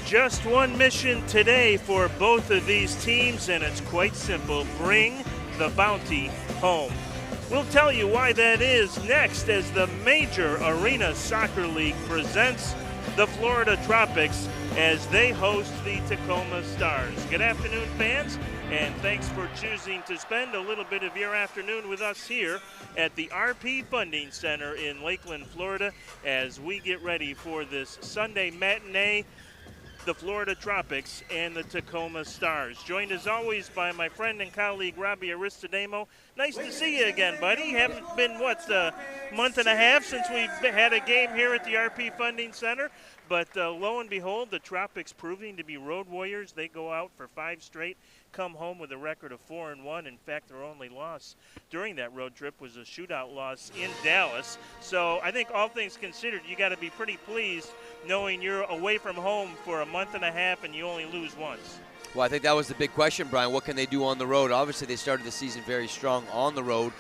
Just one mission today for both of these teams, and it's quite simple. Bring the bounty home. We'll tell you why that is next as the Major Arena Soccer League presents the Florida Tropics as they host the Tacoma Stars. Good afternoon, fans, and thanks for choosing to spend a little bit of your afternoon with us here at the RP Funding Center in Lakeland, Florida, as we get ready for this Sunday matinee, the Florida Tropics and the Tacoma Stars. Joined as always by my friend and colleague Robbie Aristodemo. Nice to see you again, buddy. Haven't been, a month and a half since we've had a game here at the RP Funding Center. But lo and behold, the Tropics proving to be road warriors. They go out for 5 straight, come home with a record of 4-1. In fact, their only loss during that road trip was a shootout loss in Dallas. So I think all things considered, you got to be pretty pleased knowing you're away from home for a month and a half and you only lose once. Well, I think that was the big question, Brian. What can they do on the road? Obviously, they started the season very strong on the road,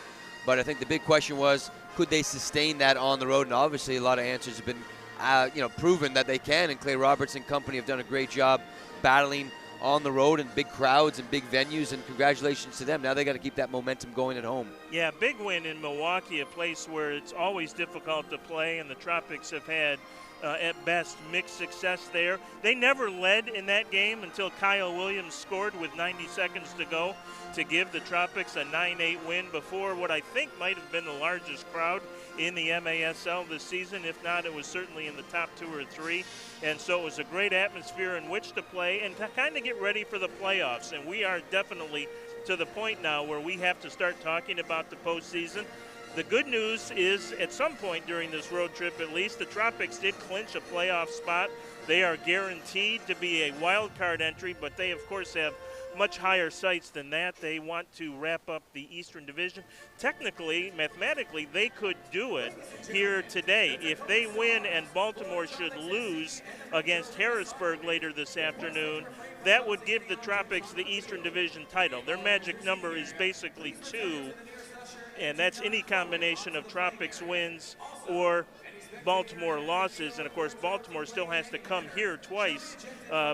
but I think the big question was, could they sustain that on the road? And obviously, a lot of answers have been proven that they can, and Clay Roberts and company have done a great job battling on the road in big crowds and big venues, and congratulations to them. Now they got to keep that momentum going at home. Yeah, big win in Milwaukee, a place where it's always difficult to play, and the Tropics have had at best mixed success there. They never led in that game until Kyle Williams scored with 90 seconds to go to give the Tropics a 9-8 win before what I think might have been the largest crowd in the MASL this season. If not, it was certainly in the top 2 or 3. And so it was a great atmosphere in which to play and to kind of get ready for the playoffs. And we are definitely to the point now where we have to start talking about the postseason. The good news is, at some point during this road trip at least, the Tropics did clinch a playoff spot. They are guaranteed to be a wild card entry, but they, of course, have much higher sights than that. They want to wrap up the Eastern Division. Technically, mathematically, they could do it here today. If they win and Baltimore should lose against Harrisburg later this afternoon, that would give the Tropics the Eastern Division title. Their magic number is basically 2. And that's any combination of Tropics wins or Baltimore losses. And, of course, Baltimore still has to come here twice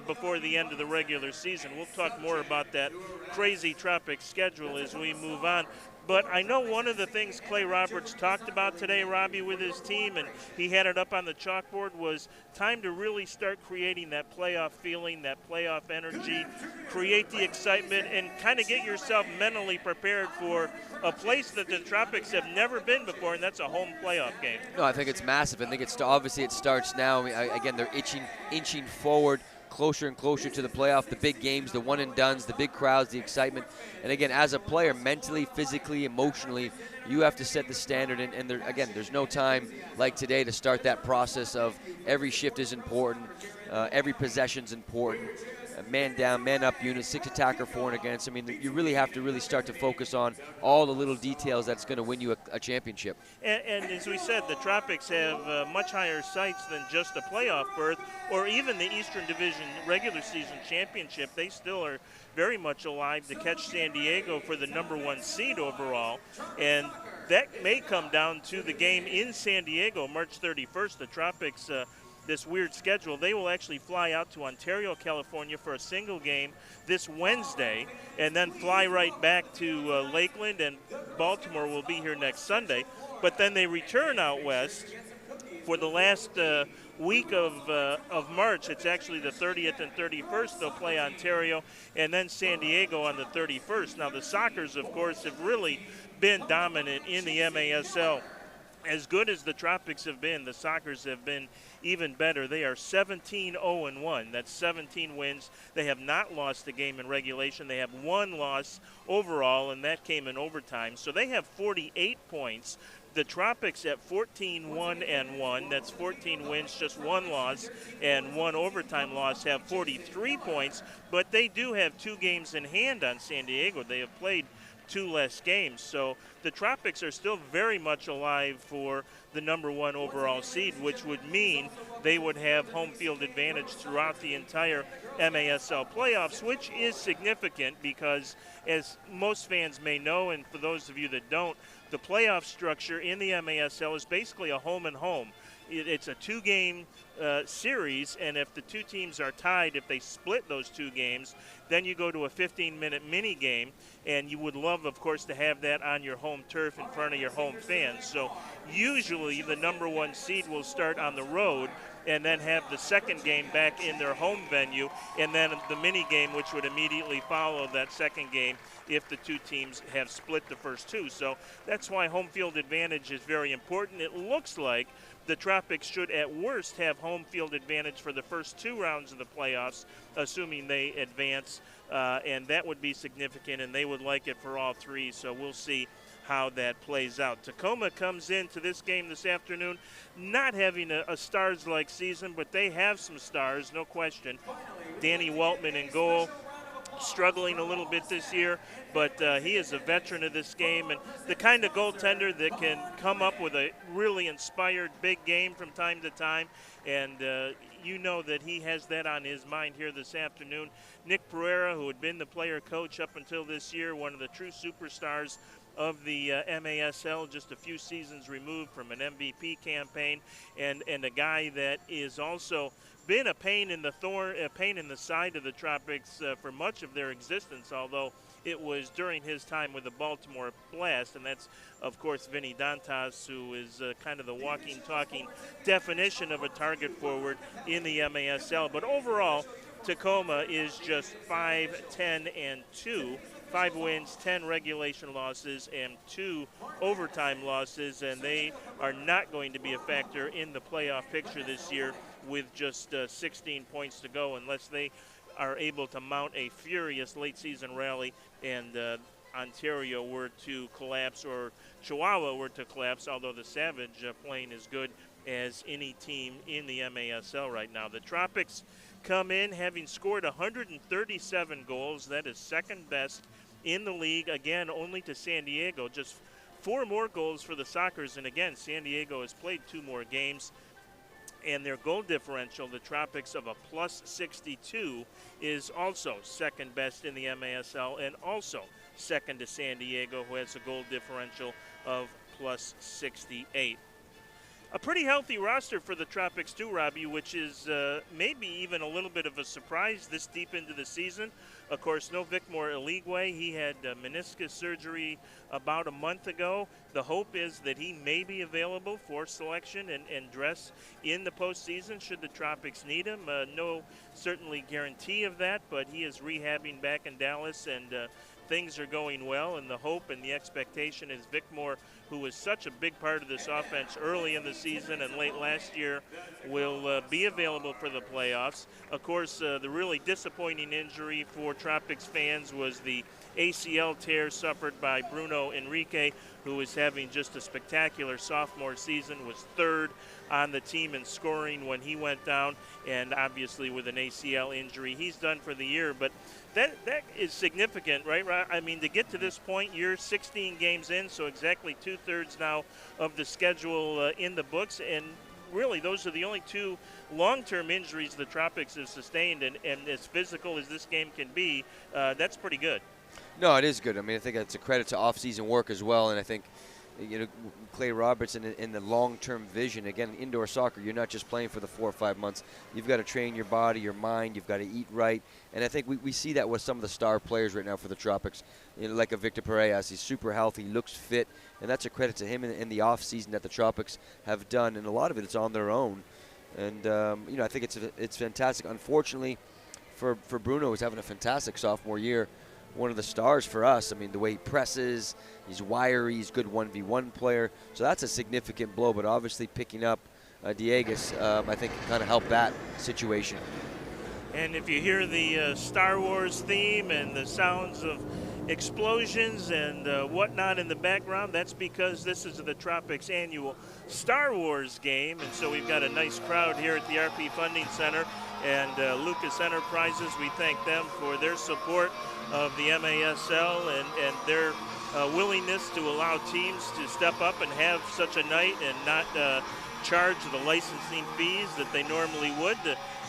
before the end of the regular season. We'll talk more about that crazy Tropics schedule as we move on. But I know one of the things Clay Roberts talked about today, Robbie, with his team, and he had it up on the chalkboard, was time to really start creating that playoff feeling, that playoff energy, create the excitement, and kind of get yourself mentally prepared for a place that the Tropics have never been before, and that's a home playoff game. No, I think it's massive. I think obviously it starts now. Again, they're inching forward, closer and closer to the playoff, the big games, the one-and-dones, the big crowds, the excitement. And again, as a player, mentally, physically, emotionally, you have to set the standard. And there's no time like today to start that process of every shift is important, every possession's important, man down, man up unit, 6 attacker, 4 and against. I mean, you really have to start to focus on all the little details that's going to win you a championship. And as we said, the Tropics have much higher sights than just a playoff berth or even the Eastern Division regular season championship. They still are very much alive to catch San Diego for the number 1 seed overall. And that may come down to the game in San Diego, March 31st. The Tropics, this weird schedule, they will actually fly out to Ontario, California for a single game this Wednesday and then fly right back to Lakeland, and Baltimore will be here next Sunday. But then they return out west for the last week of March. It's actually the 30th and 31st. They'll play Ontario and then San Diego on the 31st. Now the Sockers, of course, have really been dominant in the MASL. As good as the Tropics have been, the Sockers have been even better. They are 17-0-1. That's 17 wins. They have not lost a game in regulation. They have 1 loss overall, and that came in overtime. So they have 48 points. The Tropics at 14-1-1. That's 14 wins, just 1 loss, and 1 overtime loss, have 43 points. But they do have 2 games in hand on San Diego. They have played 2 less games. So the Tropics are still very much alive for the number 1 overall seed, which would mean they would have home field advantage throughout the entire MASL playoffs, which is significant because, as most fans may know, and for those of you that don't, the playoff structure in the MASL is basically a home and home. it's a 2-game series, and if the two teams are tied, if they split those 2 games, then you go to a 15-minute mini game, and you would love, of course, to have that on your home turf in front of your home fans. So usually the number 1 seed will start on the road and then have the second game back in their home venue, and then the mini game, which would immediately follow that second game if the two teams have split the first 2. So that's why home field advantage is very important. It looks like the Tropics should at worst have home field advantage for the first 2 rounds of the playoffs, assuming they advance, and that would be significant, and they would like it for all 3. So we'll see how that plays out. Tacoma comes into this game this afternoon not having a stars-like season, but they have some stars, no question. Danny Waltman in goal, struggling a little bit this year, but he is a veteran of this game and the kind of goaltender that can come up with a really inspired big game from time to time, and you know that he has that on his mind here this afternoon. Nick Pereira, who had been the player coach up until this year, one of the true superstars of the MASL, just a few seasons removed from an MVP campaign, and a guy that is also been a pain in the side of the Tropics for much of their existence, although it was during his time with the Baltimore Blast, and that's, of course, Vinny Dantas, who is kind of the walking, talking definition of a target forward in the MASL. But overall, Tacoma is just 5-10-2. 5 wins, 10 regulation losses, and 2 overtime losses, and they are not going to be a factor in the playoff picture this year with just 16 points to go unless they are able to mount a furious late season rally and Ontario were to collapse or Chihuahua were to collapse, although the Savage playing as good as any team in the MASL right now. The Tropics come in having scored 137 goals. That is second best in the league, again, only to San Diego. Just 4 more goals for the Sockers, and again, San Diego has played 2 more games. And their goal differential, the Tropics of a +62, is also second best in the MASL and also second to San Diego, who has a goal differential of +68. A pretty healthy roster for the Tropics too, Robbie, which is maybe even a little bit of a surprise this deep into the season. Of course, no Vicmore Eligwe. He had meniscus surgery about a month ago. The hope is that he may be available for selection and dress in the postseason should the Tropics need him. No certainly guarantee of that, but he is rehabbing back in Dallas, and things are going well, and the hope and the expectation is Vicmore, who was such a big part of this offense early in the season and late last year, will be available for the playoffs. Of course, the really disappointing injury for Tropics fans was the ACL tear suffered by Bruno Enrique, who is having just a spectacular sophomore season, was 3rd on the team in scoring when he went down, and obviously with an ACL injury, he's done for the year. But that is significant, right? I mean, to get to this point, you're 16 games in, so exactly 2/3 now of the schedule in the books, and really those are the only 2 long-term injuries the Tropics have sustained, and as physical as this game can be, that's pretty good. No, it is good. I mean, I think it's a credit to off-season work as well, and I think, you know, Clay Roberts in the long-term vision. Again, indoor soccer, you're not just playing for the 4 or 5 months. You've got to train your body, your mind. You've got to eat right, and I think we see that with some of the star players right now for the Tropics, you know, like a Victor Parejas. He's super healthy, looks fit, and that's a credit to him in the off-season that the Tropics have done, and a lot of it is on their own. And you know, I think it's fantastic. Unfortunately, for Bruno, who's having a fantastic sophomore year, one of the stars for us. I mean, the way he presses, he's wiry, he's a good 1v1 player. So that's a significant blow, but obviously picking up Diegues, I think, kind of helped that situation. And if you hear the Star Wars theme and the sounds of explosions and whatnot in the background, that's because this is the Tropics annual Star Wars game, and so we've got a nice crowd here at the RP Funding Center, and Lucas Enterprises, we thank them for their support of the MASL and their willingness to allow teams to step up and have such a night and not charge the licensing fees that they normally would.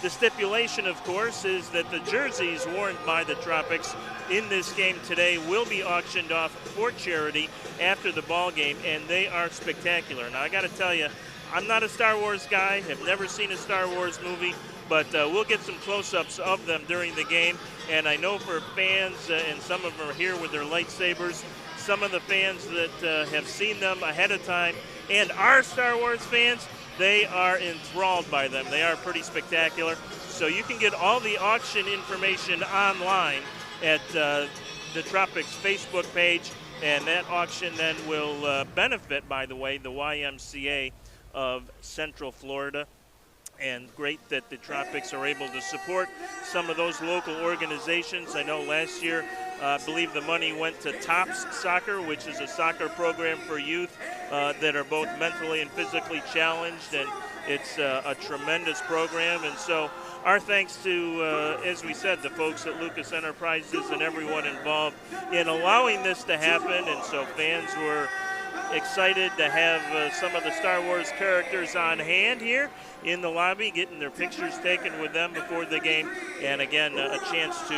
The stipulation, of course, is that the jerseys worn by the Tropics in this game today will be auctioned off for charity after the ball game, and they are spectacular. Now, I got to tell you, I'm not a Star Wars guy, have never seen a Star Wars movie, but we'll get some close-ups of them during the game. And I know for fans, and some of them are here with their lightsabers, some of the fans that have seen them ahead of time and are Star Wars fans, they are enthralled by them. They are pretty spectacular. So you can get all the auction information online at the Tropics Facebook page, and that auction then will benefit, by the way, the YMCA of Central Florida. And great that the Tropics are able to support some of those local organizations. I know last year, I believe the money went to Tops Soccer, which is a soccer program for youth that are both mentally and physically challenged, and it's a tremendous program. And so our thanks to, as we said, the folks at Lucas Enterprises and everyone involved in allowing this to happen. And so fans were excited to have some of the Star Wars characters on hand here in the lobby, getting their pictures taken with them before the game, and again a chance to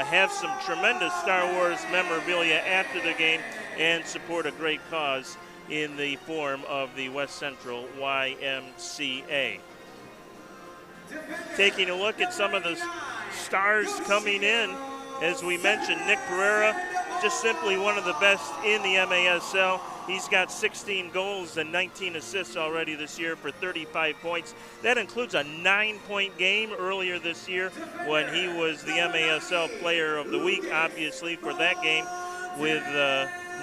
have some tremendous Star Wars memorabilia after the game and support a great cause in the form of the West Central YMCA. Taking a look at some of the stars coming in, as we mentioned, Nick Pereira, just simply one of the best in the MASL. He's got 16 goals and 19 assists already this year for 35 points. That includes a 9-point game earlier this year when he was the MASL Player of the Week, obviously, for that game with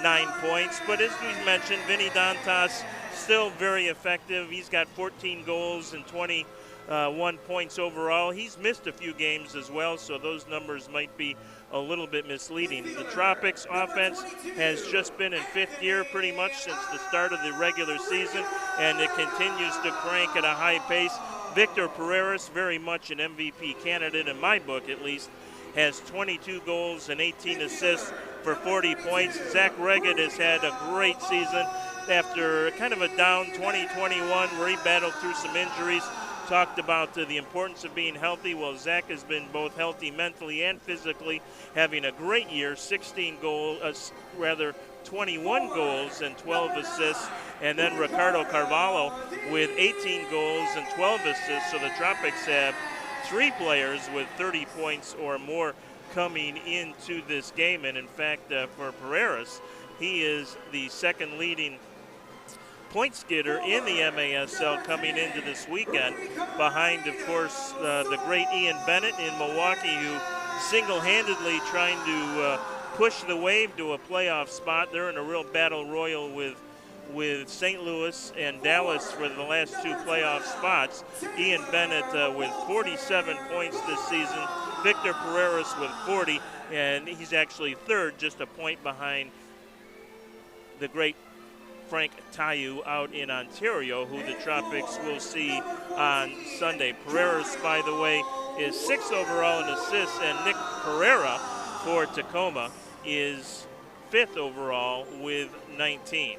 9 points. But as we mentioned, Vinny Dantas still very effective. He's got 14 goals and 21 points overall. He's missed a few games as well, so those numbers might be a little bit misleading. The Tropics offense has just been in fifth gear pretty much since the start of the regular season, and it continues to crank at a high pace. Victor Pereira, very much an MVP candidate in my book at least, has 22 goals and 18 assists for 40 points. Zach Reggett has had a great season after kind of a down 2021 where he battled through some injuries. Talked about the importance of being healthy. Well, Zach has been both healthy mentally and physically, having a great year, 21 goals and 12 assists. And then Ricardo Carvalho with 18 goals and 12 assists. So the Tropics have 3 players with 30 points or more coming into this game. And in fact, for Pereiras, he is the second leading points getter in the MASL coming into this weekend, behind, of course, the great Ian Bennett in Milwaukee, who single-handedly trying to push the Wave to a playoff spot. They're in a real battle royal with St. Louis and Dallas for the last 2 playoff spots. Ian Bennett with 47 points this season, Victor Pereiras with 40, and he's actually third, just a point behind the great Frank Tayu out in Ontario, who the Tropics will see on Sunday. Pereiras, by the way, is 6th overall in assists, and Nick Pereira for Tacoma is 5th overall with 19.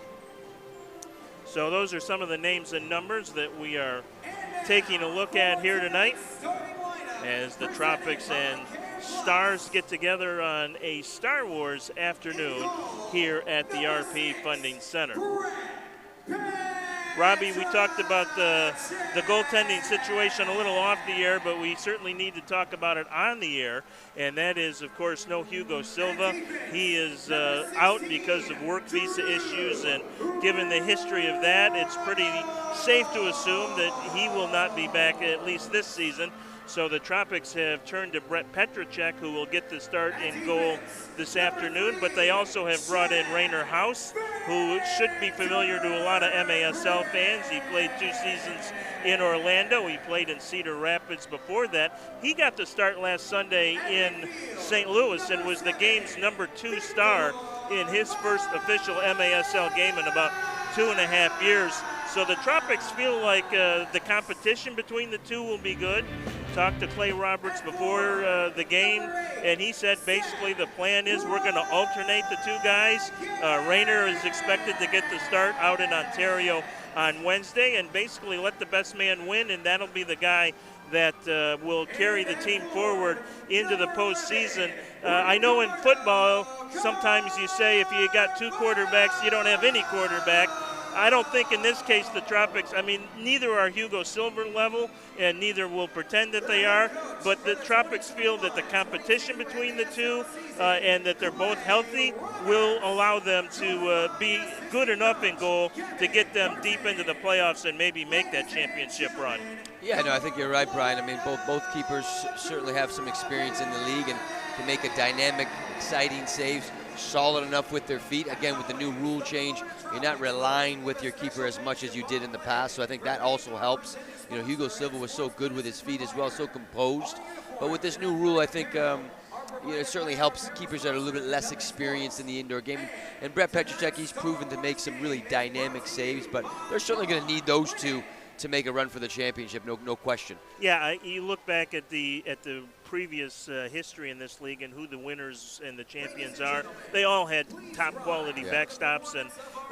So those are some of the names and numbers that we are taking a look at here tonight as the Tropics and Stars get together on a Star Wars afternoon here at the RP Funding Center. Robbie, we talked about the goaltending situation a little off the air, but we certainly need to talk about it on the air, and that is, of course, no Hugo Silva. He is out because of work visa issues, and given the history of that, it's pretty safe to assume that he will not be back at least this season. So the Tropics have turned to Brett Petracek, who will get the start in goal this afternoon, but they also have brought in Rainer House, who should be familiar to a lot of MASL fans. He played 2 seasons in Orlando. He played in Cedar Rapids before that. He got the start last Sunday in St. Louis and was the game's number 2 star in his first official MASL game in about 2.5 years. So the Tropics feel like the competition between the two will be good. Talked to Clay Roberts before the game, and he said basically the plan is we're going to alternate the 2 guys. Rainer is expected to get the start out in Ontario on Wednesday, and basically let the best man win, and that'll be the guy that will carry the team forward into the postseason. I know in football, sometimes you say if you got 2 quarterbacks, you don't have any quarterback. I don't think in this case the Tropics, I mean, neither are Hugo Silver level, and neither will pretend that they are, but the Tropics feel that the competition between the two and that they're both healthy will allow them to be good enough in goal to get them deep into the playoffs and maybe make that championship run. Yeah, no, I think you're right, Brian. I mean, both keepers certainly have some experience in the league and can make a dynamic, exciting saves, solid enough with their feet. Again, with the new rule change, you're not relying with your keeper as much as you did in the past, so I think that also helps. You know, Hugo Silva was so good with his feet as well, so composed. But with this new rule, I think it certainly helps keepers that are a little bit less experienced in the indoor game. And Brett Petracek, he's proven to make some really dynamic saves, but they're certainly going to need those two to make a run for the championship, no question. Yeah, you look back at the previous history in this league and who the winners and the champions are. They all had top quality backstops,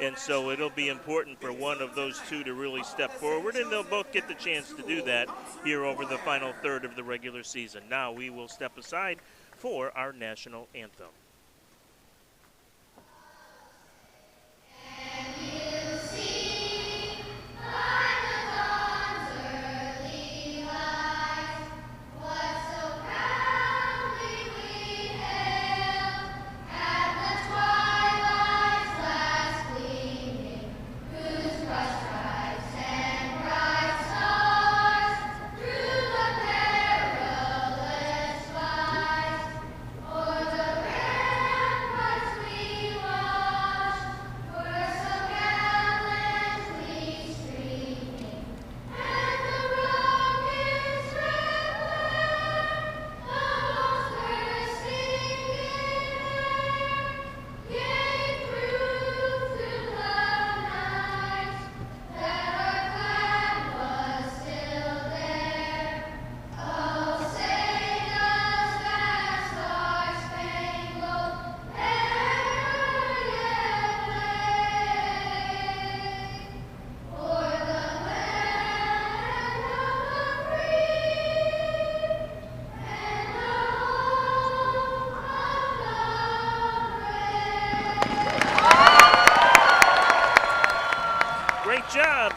and so it'll be important for one of those two to really step forward, and they'll both get the chance to do that here over the final third of the regular season. Now we will step aside for our national anthem.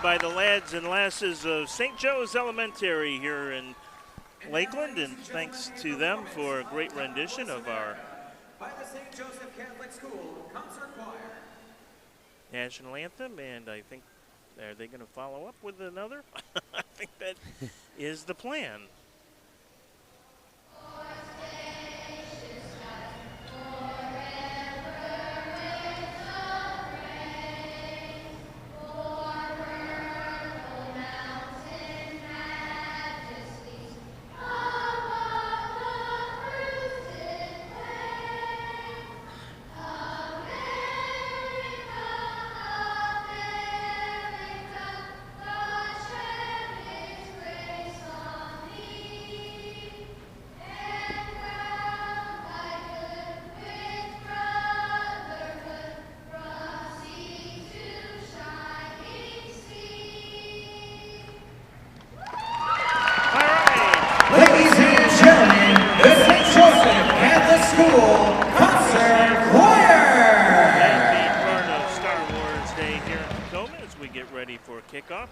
By the lads and lasses of St. Joe's Elementary here in Lakeland, and thanks to them for a great rendition of our by the St. Joseph Catholic School Concert Choir national anthem. And I think, are they going to follow up with another? I think that is the plan.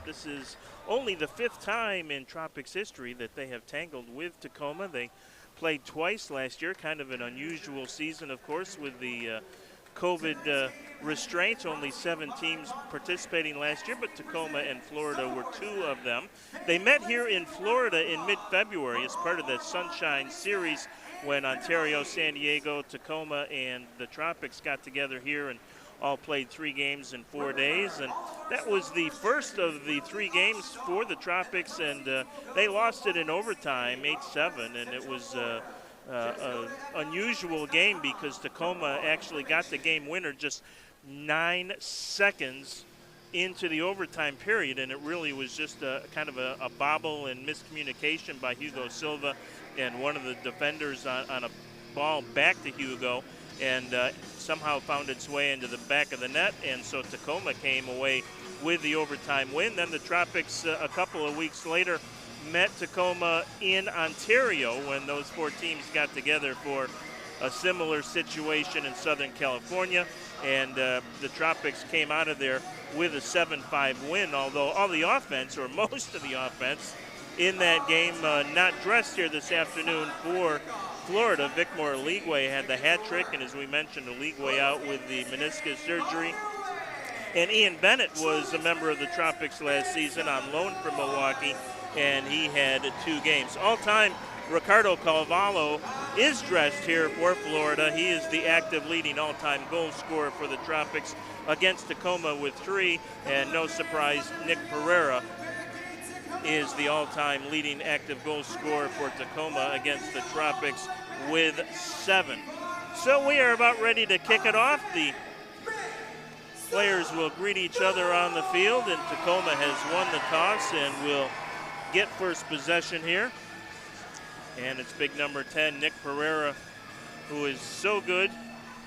This is only the 5th time in Tropics history that they have tangled with Tacoma. They played twice last year, kind of an unusual season, of course, with the COVID restraints. Only 7 teams participating last year, but Tacoma and Florida were 2 of them. They met here in Florida in mid-February as part of the Sunshine Series when Ontario, San Diego, Tacoma, and the Tropics got together here and all played 3 games in 4 days, and that was the first of the 3 games for the Tropics, and they lost it in overtime, 8-7, and it was an unusual game because Tacoma actually got the game winner just 9 seconds into the overtime period, and it really was just kind of a bobble and miscommunication by Hugo Silva and one of the defenders on a ball back to Hugo, and somehow found its way into the back of the net, and so Tacoma came away with the overtime win. Then the Tropics, a couple of weeks later, met Tacoma in Ontario when those 4 teams got together for a similar situation in Southern California, and the Tropics came out of there with a 7-5 win, although all the offense, or most of the offense, in that game not dressed here this afternoon for Florida. Vicmore Ligwe had the hat trick, and as we mentioned, Ligwe out with the meniscus surgery. And Ian Bennett was a member of the Tropics last season on loan from Milwaukee, and he had 2 games. All-time, Ricardo Carvalho is dressed here for Florida. He is the active leading all-time goal scorer for the Tropics against Tacoma with 3, and no surprise, Nick Pereira is the all-time leading active goal scorer for Tacoma against the Tropics with 7. So we are about ready to kick it off. The players will greet each other on the field, and Tacoma has won the toss and will get first possession here. And it's big number 10, Nick Pereira, who is so good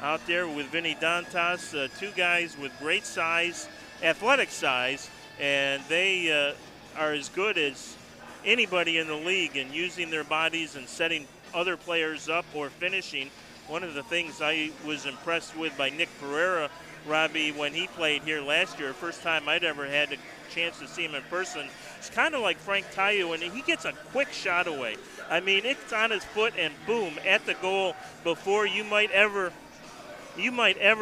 out there with Vinny Dantas, 2 guys with great size, athletic size, and they are as good as anybody in the league in using their bodies and setting other players up or finishing. One of the things I was impressed with by Nick Pereira, Robbie, when he played here last year, first time I'd ever had a chance to see him in person, it's kind of like Frank Tayu, and he gets a quick shot away. I mean, it's on his foot and boom, at the goal before you might ever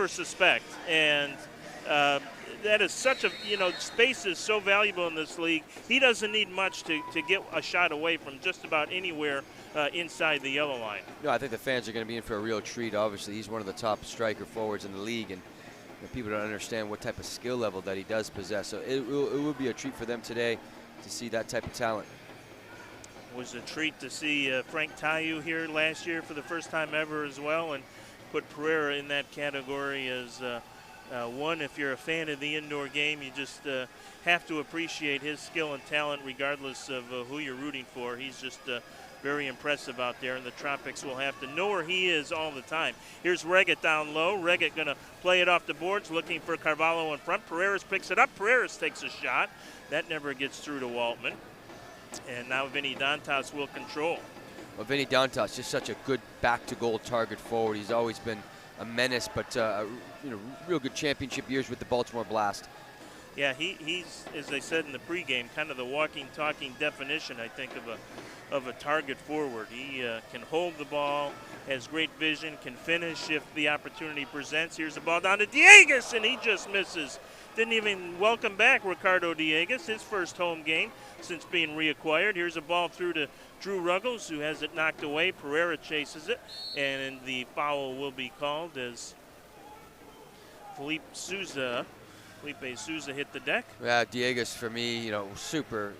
suspect. And that is such a, space is so valuable in this league. He doesn't need much to get a shot away from just about anywhere inside the yellow line. No, I think the fans are going to be in for a real treat. Obviously, he's one of the top striker forwards in the league, and people don't understand what type of skill level that he does possess. So it will be a treat for them today to see that type of talent. It was a treat to see Frank Tayu here last year for the first time ever as well, and put Pereira in that category as one. If you're a fan of the indoor game, you just have to appreciate his skill and talent regardless of who you're rooting for. He's just very impressive out there, and the Tropics will have to know where he is all the time. Here's Reggett down low. Reggett going to play it off the boards, looking for Carvalho in front. Pereira's picks it up. Pereira's takes a shot. That never gets through to Waltman. And now Vinny Dantas will control. Well, Vinny Dantas, just such a good back-to-goal target forward. He's always been a menace, but real good championship years with the Baltimore Blast. Yeah, he's, as I said in the pregame, kind of the walking, talking definition, I think, of a target forward. He can hold the ball, has great vision, can finish if the opportunity presents. Here's the ball down to Diegues, and he just misses. Didn't even welcome back Ricardo Diegues, his first home game since being reacquired. Here's a ball through to Drew Ruggles, who has it knocked away. Pereira chases it, and the foul will be called as Felipe Souza hit the deck. Yeah, Diegues for me, super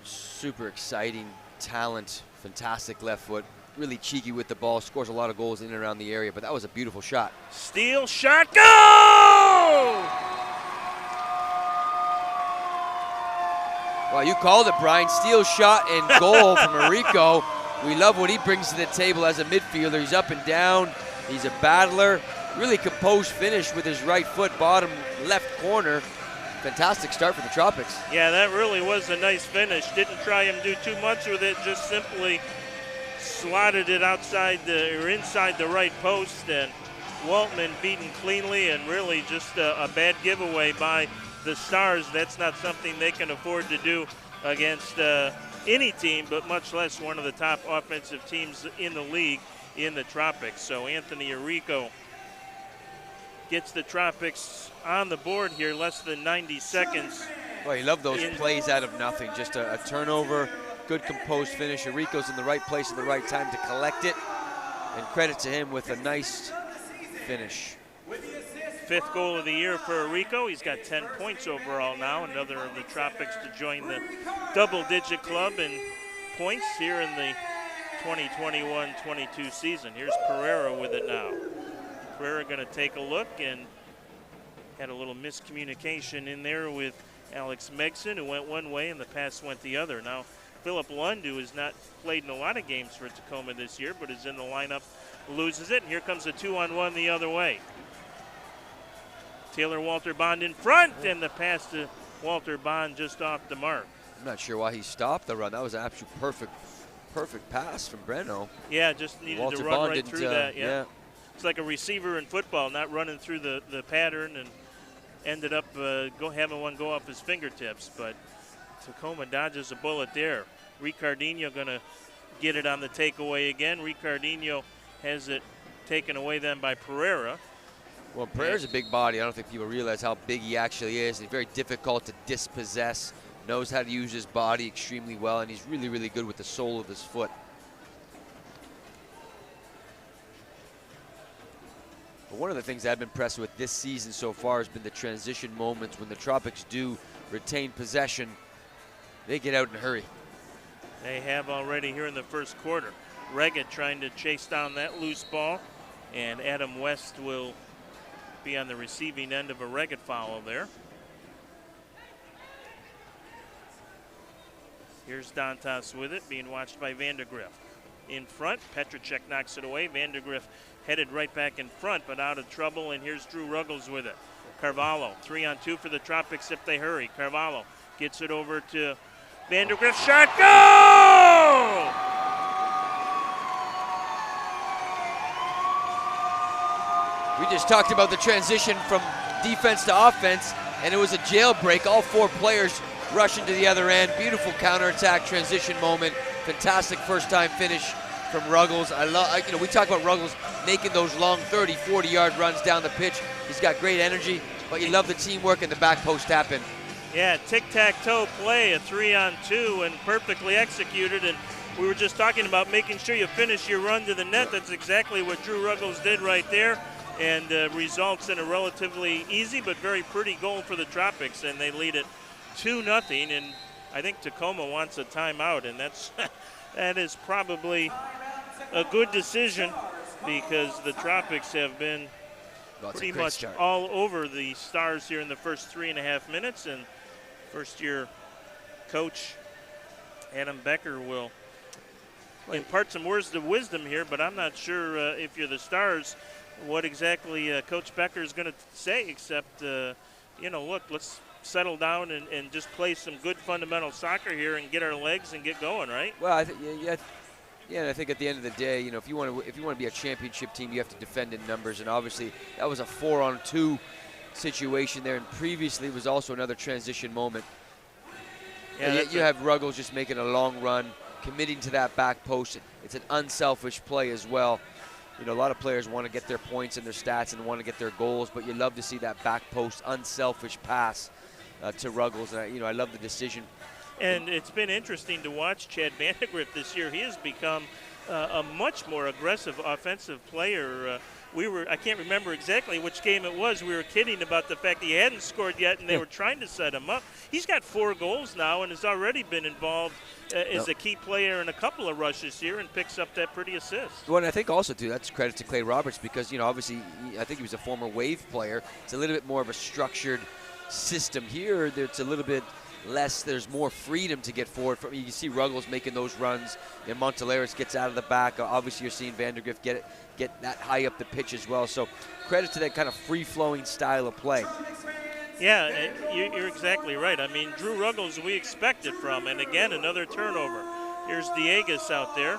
exciting talent, fantastic left foot, really cheeky with the ball, scores a lot of goals in and around the area, but that was a beautiful shot. Steal, shot, go! Well, you called it, Brian. Steal, shot, and goal from Arico. We love what he brings to the table as a midfielder. He's up and down. He's a battler. Really composed finish with his right foot, bottom left corner. Fantastic start for the Tropics. Yeah, that really was a nice finish. Didn't try and do too much with it, just simply slotted it inside the right post, and Waltman beaten cleanly, and really just a bad giveaway by the Stars. That's not something they can afford to do against any team, but much less one of the top offensive teams in the league in the Tropics. So Anthony Arico gets the Tropics on the board here, less than 90 seconds. Well, you love those plays out of nothing. Just a turnover, good composed finish. Arico's in the right place at the right time to collect it, and credit to him with a nice finish. 5th goal of the year for Arico. He's got 10 points overall now, another of the Tropics to join the double-digit club in points here in the 2021-22 season. Here's Pereira with it now. Pereira going to take a look, and had a little miscommunication in there with Alex Megson, who went one way and the pass went the other. Now Philip Lund, who has not played in a lot of games for Tacoma this year, but is in the lineup, loses it. And here comes a 2-on-1 the other way. Taylor Walter Bond in front, and the pass to Walter Bond just off the mark. I'm not sure why he stopped the run. That was an absolute perfect pass from Breno. Yeah, just needed Walter to run Bond right through that. Yeah. it's like a receiver in football, not running through the pattern, and ended up having one go off his fingertips. But Tacoma dodges a bullet there. Ricardinho going to get it on the takeaway again. Ricardinho has it taken away then by Pereira. Well, Pereira's a big body. I don't think people realize how big he actually is. He's very difficult to dispossess, knows how to use his body extremely well, and he's really, really good with the sole of his foot. But one of the things I've been impressed with this season so far has been the transition moments when the Tropics do retain possession. They get out in a hurry. They have already here in the first quarter. Reggett trying to chase down that loose ball, and Adam West will be on the receiving end of a Reggett foul there. Here's Dantas with it, being watched by Vandergriff. In front, Petracek knocks it away. Vandergriff headed right back in front, but out of trouble, and here's Drew Ruggles with it. Carvalho, 3-on-2 for the Tropics if they hurry. Carvalho gets it over to Vandergriff. Shot, goal! We just talked about the transition from defense to offense, and it was a jailbreak. All four players rushing to the other end. Beautiful counterattack transition moment. Fantastic first-time finish from Ruggles. We talk about Ruggles making those long 30, 40-yard runs down the pitch. He's got great energy, but you love the teamwork and the back post tap-in. Yeah, tic-tac-toe play, a 3-on-2, and perfectly executed. And we were just talking about making sure you finish your run to the net. That's exactly what Drew Ruggles did right there, and results in a relatively easy but very pretty goal for the Tropics, and they lead it 2-0. And I think Tacoma wants a timeout, and that is probably a good decision, because the Tropics have been pretty much all over the Stars here in the first 3.5 minutes, and first-year coach Adam Becker will impart some words of wisdom here, but I'm not sure if you're the Stars what exactly Coach Becker is going to say, except, look, let's settle down and just play some good fundamental soccer here and get our legs and get going, right? Well, I think, and I think at the end of the day, if you want to be a championship team, you have to defend in numbers, and obviously that was a 4-on-2 situation there, and previously it was also another transition moment. Yeah, you have Ruggles just making a long run, committing to that back post. It's an unselfish play as well. A lot of players want to get their points and their stats and want to get their goals, but you love to see that back post unselfish pass to Ruggles, and I love the decision. And it's been interesting to watch Chad Vandergriff this year. He has become a much more aggressive offensive player. I can't remember exactly which game it was. We were kidding about the fact he hadn't scored yet, and they were trying to set him up. He's got 4 goals now and has already been involved as a key player in a couple of rushes here, and picks up that pretty assist. Well, and I think also, too, that's credit to Clay Roberts, because, obviously, I think he was a former Wave player. It's a little bit more of a structured system here. It's a little bit less. There's more freedom to get forward. You see Ruggles making those runs, and Monteleris gets out of the back. Obviously, you're seeing Vandergriff get that high up the pitch as well. So credit to that kind of free-flowing style of play. Yeah, you're exactly right. I mean, Drew Ruggles we expected from, and again, another turnover. Here's Diegas out there.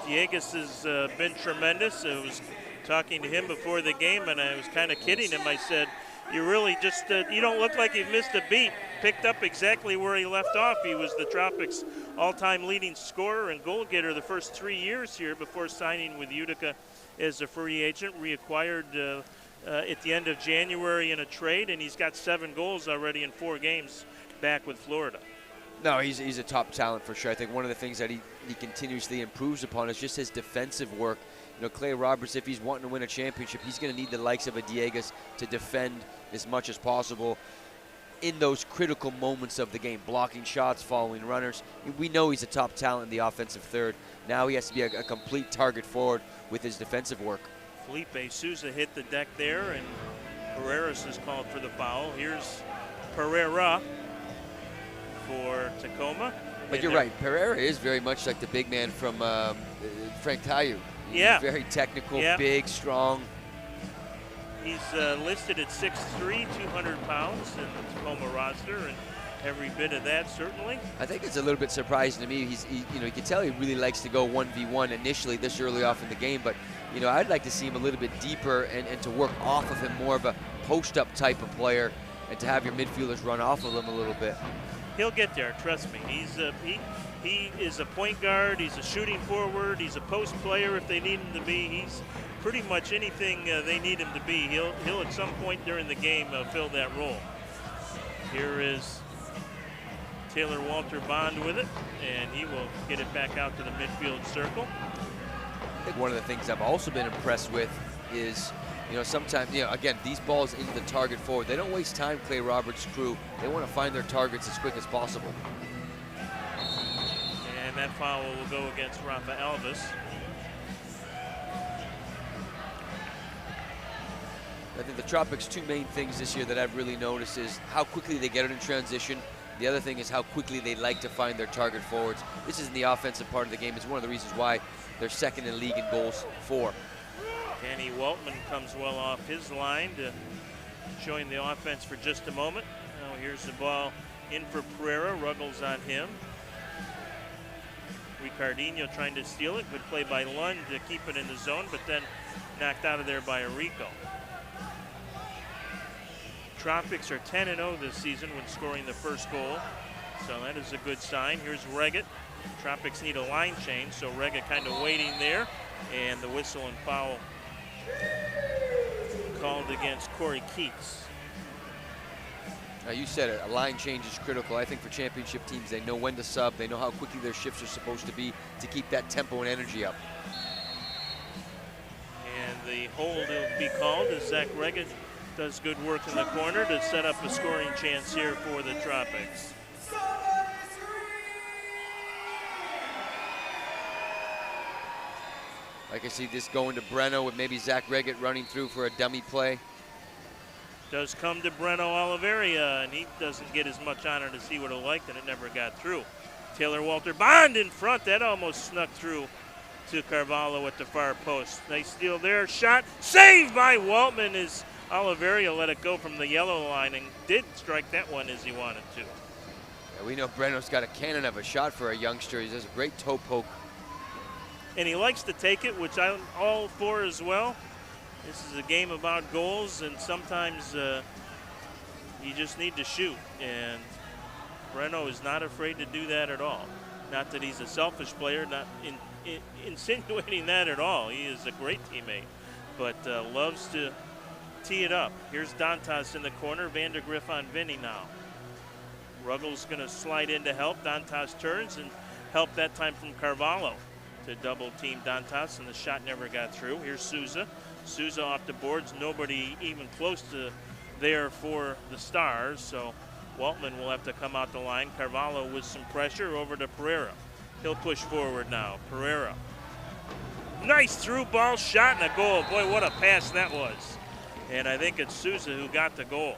Diegas has been tremendous. I was talking to him before the game, and I was kind of kidding him. I said, you really just, you don't look like you've missed a beat. Picked up exactly where he left off. He was the Tropics' all-time leading scorer and goal getter the first 3 years here before signing with Utica as a free agent. Reacquired at the end of January in a trade, and he's got 7 goals already in 4 games back with Florida. No, he's a top talent for sure. I think one of the things that he continuously improves upon is just his defensive work. Clay Roberts, if he's wanting to win a championship, he's going to need the likes of a Diegas to defend as much as possible in those critical moments of the game, blocking shots, following runners. We know he's a top talent in the offensive third. Now he has to be a complete target forward with his defensive work. Felipe Souza hit the deck there, and Pereira's is called for the foul. Here's Pereira for Tacoma. But you're right, Pereira is very much like the big man from Frank Tayu. Yeah. Very technical, big, strong. He's listed at 6'3", 200 pounds in the Tacoma roster, and every bit of that, certainly. I think it's a little bit surprising to me. You know, you can tell he really likes to go 1v1 initially this early off in the game, but you know, I'd like to see him a little bit deeper and to work off of him, more of a post-up type of player, and to have your midfielders run off of him a little bit. He'll get there, trust me. He is a point guard, he's a shooting forward, he's a post player if they need him to be. He's pretty much anything they need him to be. He'll at some point during the game fill that role. Here is Taylor Walter Bond with it, and he will get it back out to the midfield circle. I think one of the things I've also been impressed with is, you know, sometimes, you know, again, these balls into the target forward, they don't waste time, Clay Roberts' crew. They want to find their targets as quick as possible. And that foul will go against Rafa Alves. I think the Tropics' two main things this year that I've really noticed is how quickly they get it in transition. The other thing is how quickly they like to find their target forwards. This is in the offensive part of the game. It's one of the reasons why they're second in league in goals for. Danny Waltman comes well off his line to join the offense for just a moment. Now here's the ball in for Pereira. Ruggles on him. Ricardinho trying to steal it. Good play by Lund to keep it in the zone, but then knocked out of there by Arico. Tropics are 10-0 this season when scoring the first goal, so that is a good sign. Here's Reggett. Tropics need a line change, so Reggett kind of waiting there, and the whistle and foul called against Corey Keats. Now you said it, a line change is critical. I think for championship teams, they know when to sub, they know how quickly their shifts are supposed to be to keep that tempo and energy up. And the hold will be called as Zach Reggett does good work in the corner to set up a scoring chance here for the Tropics. I can see this going to Breno with maybe Zach Reggett running through for a dummy play. Does come to Breno Oliveria, and he doesn't get as much honor as he would have liked, and it never got through. Taylor Walter Bond in front. That almost snuck through to Carvalho at the far post. Nice steal there. Shot saved by Waltman as Oliveria let it go from the yellow line and did strike that one as he wanted to. Yeah, we know Breno's got a cannon of a shot for a youngster. He does a great toe poke. And he likes to take it, which I'm all for as well. This is a game about goals, and sometimes you just need to shoot. And Breno is not afraid to do that at all. Not that he's a selfish player, not insinuating that at all. He is a great teammate, but loves to tee it up. Here's Dantas in the corner. Vandergriff on Vinny now. Ruggles going to slide in to help. Dantas turns and help that time from Carvalho to double team Dantas, and the shot never got through. Here's Souza. Souza off the boards. Nobody even close to there for the Stars, so Waltman will have to come out the line. Carvalho with some pressure over to Pereira. He'll push forward now. Pereira. Nice through ball shot and a goal. Boy, what a pass that was. And I think it's Souza who got the goal.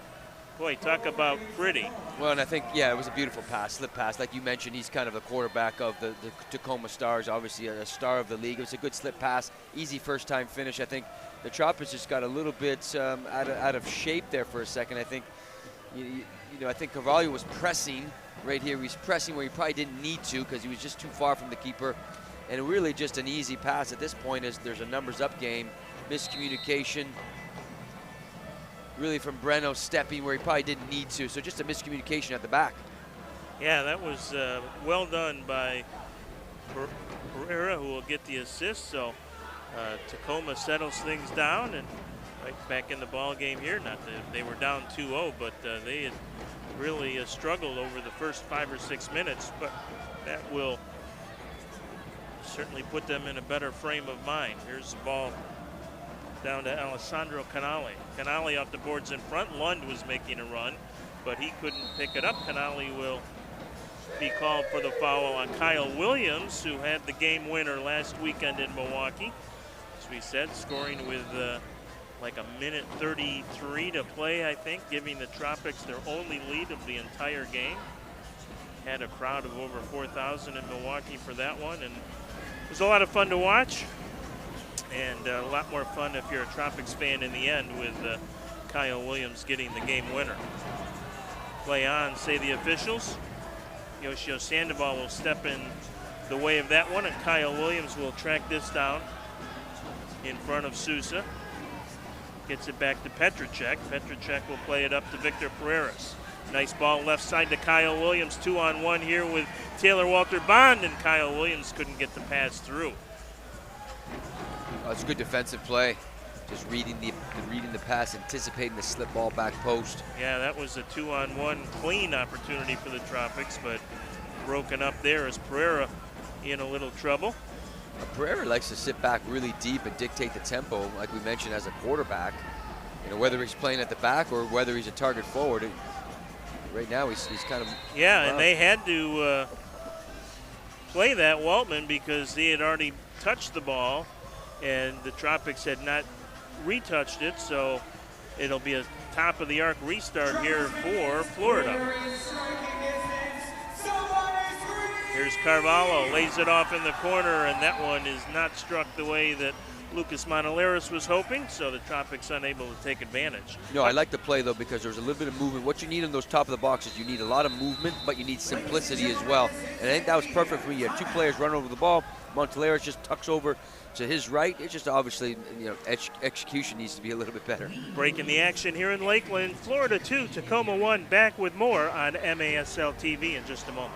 Boy, talk about pretty. Well, and I think, yeah, it was a beautiful pass, slip pass. Like you mentioned, he's kind of the quarterback of the Tacoma Stars, obviously a star of the league. It was a good slip pass, easy first-time finish. I think the Tropics just got a little bit out of shape there for a second. I think, you know, I think Carvalho was pressing right here. He was pressing where he probably didn't need to because he was just too far from the keeper. And really just an easy pass at this point as there's a numbers-up game. Miscommunication. Really from Breno stepping where he probably didn't need to. So just a miscommunication at the back. Yeah, that was well done by Pereira, who will get the assist. So Tacoma settles things down and right back in the ball game here. Not that they were down 2-0, but they had really struggled over the first 5 or 6 minutes. But that will certainly put them in a better frame of mind. Here's the ball down to Alessandro Canale. Canale off the boards in front. Lund was making a run, but he couldn't pick it up. Canale will be called for the foul on Kyle Williams, who had the game winner last weekend in Milwaukee. As we said, scoring with like a minute 33 to play, I think, giving the Tropics their only lead of the entire game. Had a crowd of over 4,000 in Milwaukee for that one, and it was a lot of fun to watch. And a lot more fun if you're a Tropics fan in the end with Kyle Williams getting the game winner. Play on, say the officials. Yoshio Sandoval will step in the way of that one, and Kyle Williams will track this down in front of Sousa. Gets it back to Petracek. Petracek will play it up to Victor Pereiras. Nice ball left side to Kyle Williams. 2-on-1 here with Taylor Walter Bond, and Kyle Williams couldn't get the pass through. Oh, it's a good defensive play. Just reading the pass, anticipating the slip ball back post. Yeah, that was a 2-on-1 clean opportunity for the Tropics, but broken up there as Pereira in a little trouble. Pereira likes to sit back really deep and dictate the tempo, like we mentioned, as a quarterback. You know, whether he's playing at the back or whether he's a target forward. Right now, he's kind of. Yeah, and they had to play that Waltman because he had already touched the ball, and the Tropics had not retouched it, so it'll be a top of the arc restart here for Florida. Here's Carvalho, lays it off in the corner, and that one is not struck the way that Lucas Montoleris was hoping, so the Tropics unable to take advantage. No, I like the play, though, because there's a little bit of movement. What you need in those top of the boxes, you need a lot of movement, but you need simplicity as well. And I think that was perfect for you. You had two players run over the ball. Montoleris just tucks over to his right. It's just obviously, you know, execution needs to be a little bit better. Breaking the action here in Lakeland. Florida 2, Tacoma 1. Back with more on MASL TV in just a moment.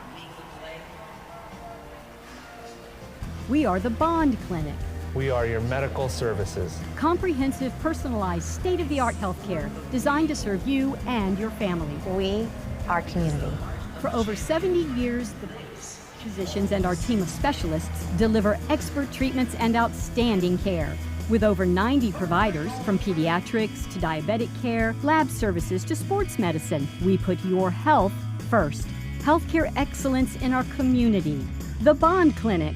We are the Bond Clinic. We are your medical services. Comprehensive, personalized, state-of-the-art healthcare designed to serve you and your family. We are community. For over 70 years, the physicians and our team of specialists deliver expert treatments and outstanding care. With over 90 providers, from pediatrics to diabetic care, lab services to sports medicine, we put your health first. Healthcare excellence in our community. The Bond Clinic.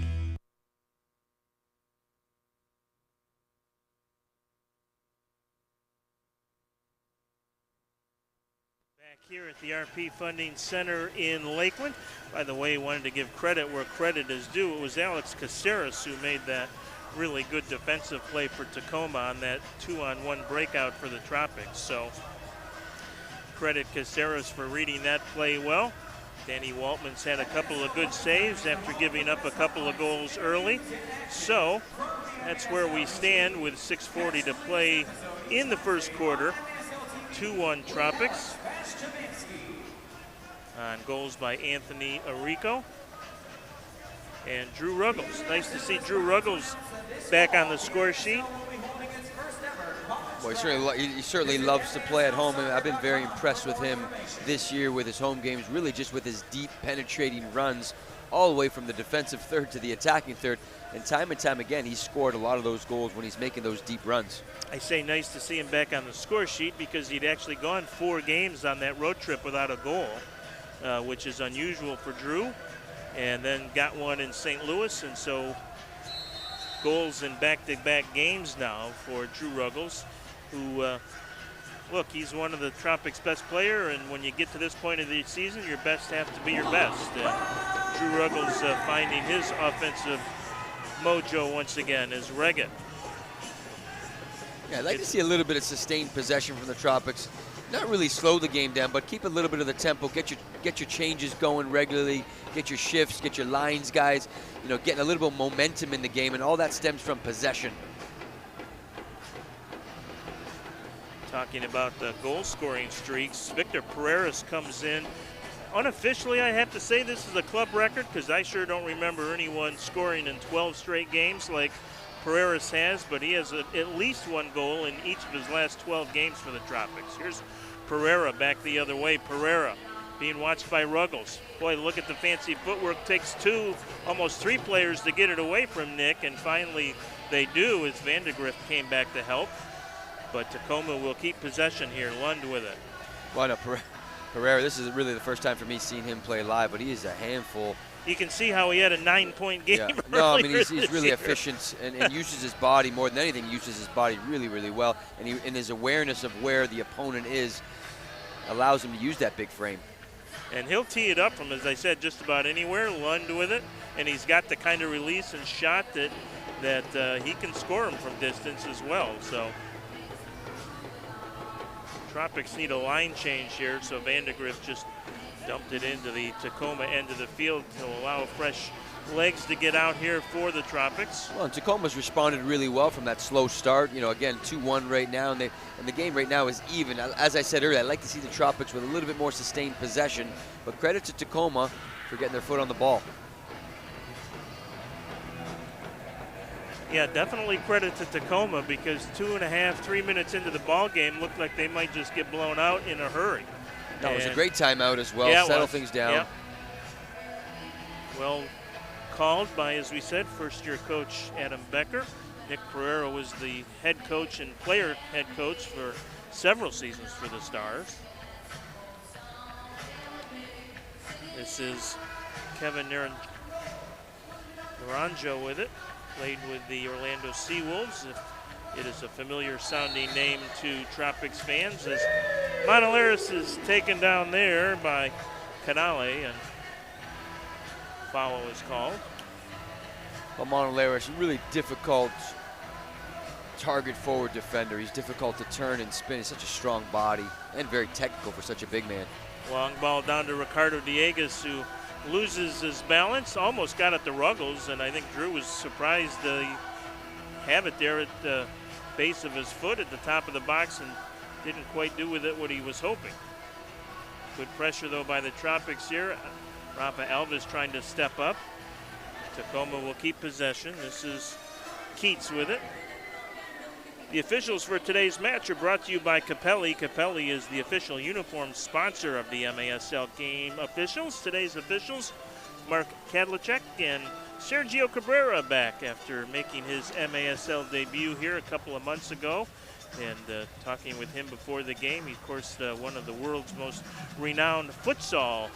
Here at the RP Funding Center in Lakeland. By the way, wanted to give credit where credit is due. It was Alex Caceres who made that really good defensive play for Tacoma on that 2-on-1 breakout for the Tropics. So credit Caceres for reading that play well. Danny Waltman's had a couple of good saves after giving up a couple of goals early. So that's where we stand with 6:40 to play in the first quarter. 2-1 Tropics. On goals by Anthony Arrico and Drew Ruggles. Nice to see Drew Ruggles back on the score sheet. Well, he certainly loves to play at home, and I've been very impressed with him this year with his home games, really just with his deep penetrating runs all the way from the defensive third to the attacking third. And time again, he's scored a lot of those goals when he's making those deep runs. I say nice to see him back on the score sheet because he'd actually gone 4 games on that road trip without a goal, which is unusual for Drew, and then got one in St. Louis, and so goals in back-to-back games now for Drew Ruggles, who, look, he's one of the Tropics' best player, and when you get to this point of the season, your best have to be your best. Drew Ruggles finding his offensive mojo once again as Regan. Yeah, I'd like to see a little bit of sustained possession from the Tropics. Not really slow the game down, but keep a little bit of the tempo. Get your changes going regularly. Get your shifts. Get your lines, guys. You know, getting a little bit of momentum in the game, and all that stems from possession. Talking about the goal-scoring streaks, Victor Pereiras comes in. Unofficially, I have to say this is a club record because I sure don't remember anyone scoring in 12 straight games like Pereiras has, but he has at least 1 goal in each of his last 12 games for the Tropics. Here's Pereira back the other way. Pereira being watched by Ruggles. Boy, look at the fancy footwork. Takes 2, almost 3 players to get it away from Nick, and finally they do as Vandegrift came back to help. But Tacoma will keep possession here. Lund with it. Well, no, Pereira, this is really the first time for me seeing him play live, but he is a handful. You can see how he had a 9-point game. Yeah. No, I mean, he's really year. efficient and uses his body more than anything. Uses his body really, really well, and his awareness of where the opponent is allows him to use that big frame. And he'll tee it up from, as I said, just about anywhere. Lund with it, and he's got the kind of release and shot that he can score him from distance as well. So Tropics need a line change here, so Vandegrift just dumped it into the Tacoma end of the field to allow fresh legs to get out here for the Tropics. Well, and Tacoma's responded really well from that slow start. You know, again, 2-1 right now, and the game right now is even. As I said earlier, I'd like to see the Tropics with a little bit more sustained possession, but credit to Tacoma for getting their foot on the ball. Yeah, definitely credit to Tacoma, because 2.5, 3 minutes into the ball game looked like they might just get blown out in a hurry. That was a great timeout as well. Yeah, settle things down. Yep. Well called by, as we said, first-year coach Adam Becker. Nick Pereira was the head coach and player head coach for several seasons for the Stars. This is Kevin Naranjo with it. Played with the Orlando Seawolves. It is a familiar sounding name to Tropics fans, as Monolaris is taken down there by Canale, and foul is called. Well, Monolaris, really difficult target forward defender. He's difficult to turn and spin. He's such a strong body and very technical for such a big man. Long ball down to Ricardo Diegues, who loses his balance, almost got it to Ruggles, and I think Drew was surprised to have it there at the base of his foot at the top of the box and didn't quite do with it what he was hoping. Good pressure, though, by the Tropics here. Rafa Alves trying to step up. Tacoma will keep possession. This is Keats with it. The officials for today's match are brought to you by Capelli. Capelli is the official uniform sponsor of the MASL game officials. Today's officials, Mark Kadlacek and Sergio Cabrera, back after making his MASL debut here a couple of months ago. And talking with him before the game, he, of course, one of the world's most renowned futsal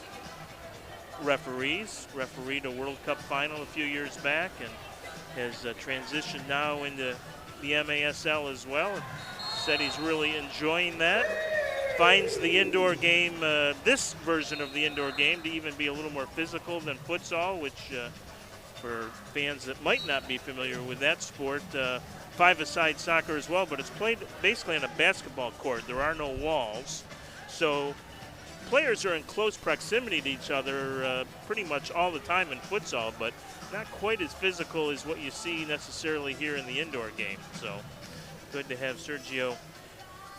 referees, refereed a World Cup final a few years back, and has transitioned now into the MASL as well. Said he's really enjoying that. Finds the indoor game, this version of the indoor game, to even be a little more physical than futsal, which for fans that might not be familiar with that sport, five-a-side soccer as well, but it's played basically on a basketball court. There are no walls, so players are in close proximity to each other pretty much all the time in futsal, but not quite as physical as what you see necessarily here in the indoor game. So good to have Sergio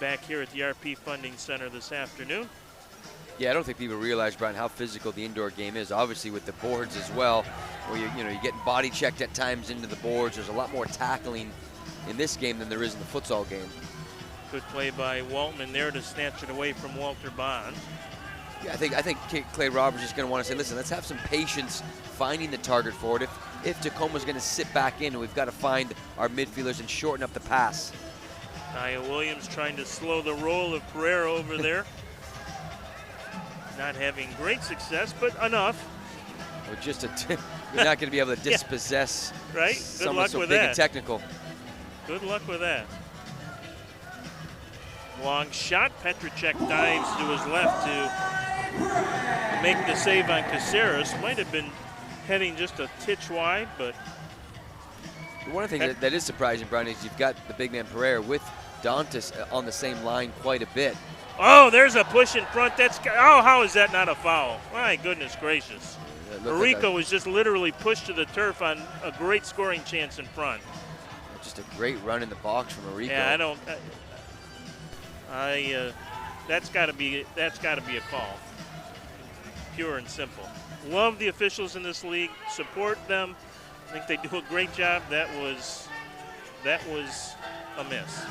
back here at the RP Funding Center this afternoon. Yeah, I don't think people realize, Brian, how physical the indoor game is. Obviously with the boards as well, where you're getting body checked at times into the boards. There's a lot more tackling in this game than there is in the futsal game. Good play by Waltman there to snatch it away from Walter Bond. Yeah, I think Clay Roberts is going to want to say, listen, let's have some patience finding the target forward. If Tacoma's going to sit back in, we've got to find our midfielders and shorten up the pass. Nia Williams trying to slow the roll of Pereira over there. Not having great success, but enough. Or just you're not going to be able to dispossess right? Good someone luck so with big that. and technical. Good luck with that. Long shot. Petracek dives to his left to make the save on Caceres. Might have been heading just a titch wide, but one of the things that is surprising, Brian, is you've got the big man Pereira with Dantas on the same line quite a bit. Oh, there's a push in front. How is that not a foul? My goodness gracious. Rico was just literally pushed to the turf on a great scoring chance in front. Just a great run in the box from Rico. Yeah, that's got to be a call. Pure and simple. Love the officials in this league. Support them. I think they do a great job. That was a miss,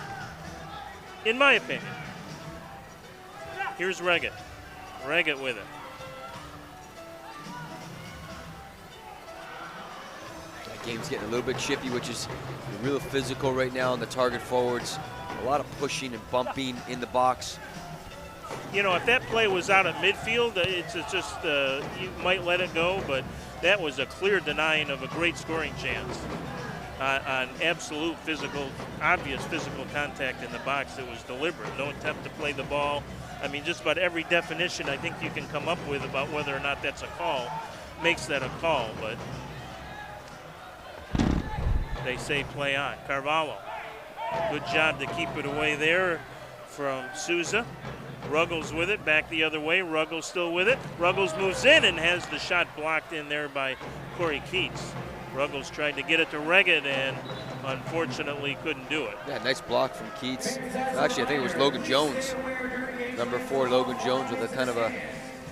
in my opinion. Here's Reggett. Reggett with it. That game's getting a little bit chippy, which is real physical right now on the target forwards. A lot of pushing and bumping in the box. You know, if that play was out at midfield, it's just you might let it go, but that was a clear denying of a great scoring chance on absolute obvious physical contact in the box. It was deliberate. No attempt to play the ball. I mean, just about every definition I think you can come up with about whether or not that's a call makes that a call, but they say play on. Carvalho, good job to keep it away there from Souza. Ruggles with it, back the other way. Ruggles still with it. Ruggles moves in and has the shot blocked in there by Corey Keats. Ruggles tried to get it to Reggett and unfortunately couldn't do it. Yeah, nice block from Keats. Actually, I think it was Logan Jones. Number 4, Logan Jones, with a kind of a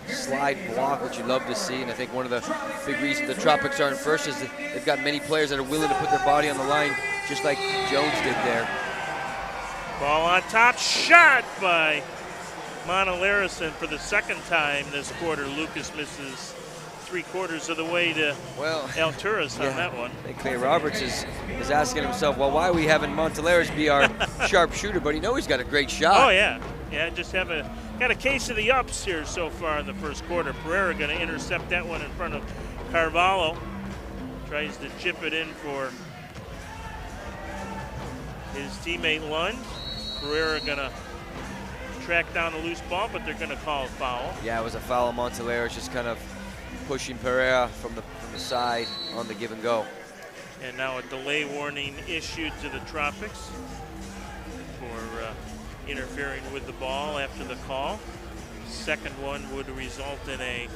slide block, which you love to see. And I think one of the big reasons the Tropics are in first is that they've got many players that are willing to put their body on the line, just like Jones did there. Ball on top, shot by Montelarison for the second time this quarter. Lucas misses 3/4 of the way to Alturas on that one. I think Clay Roberts is asking himself, well, why are we having Montelares be our sharpshooter? But he's got a great shot. Oh, yeah. Yeah, just got a case of the ups here so far in the first quarter. Pereira going to intercept that one in front of Carvalho. Tries to chip it in for his teammate Lund. Pereira going to track down a loose ball, but they're going to call a foul. Yeah, it was a foul. Montelares just kind of pushing Pereira from the side on the give and go. And now a delay warning issued to the Tropics for interfering with the ball after the call. Second one would result in a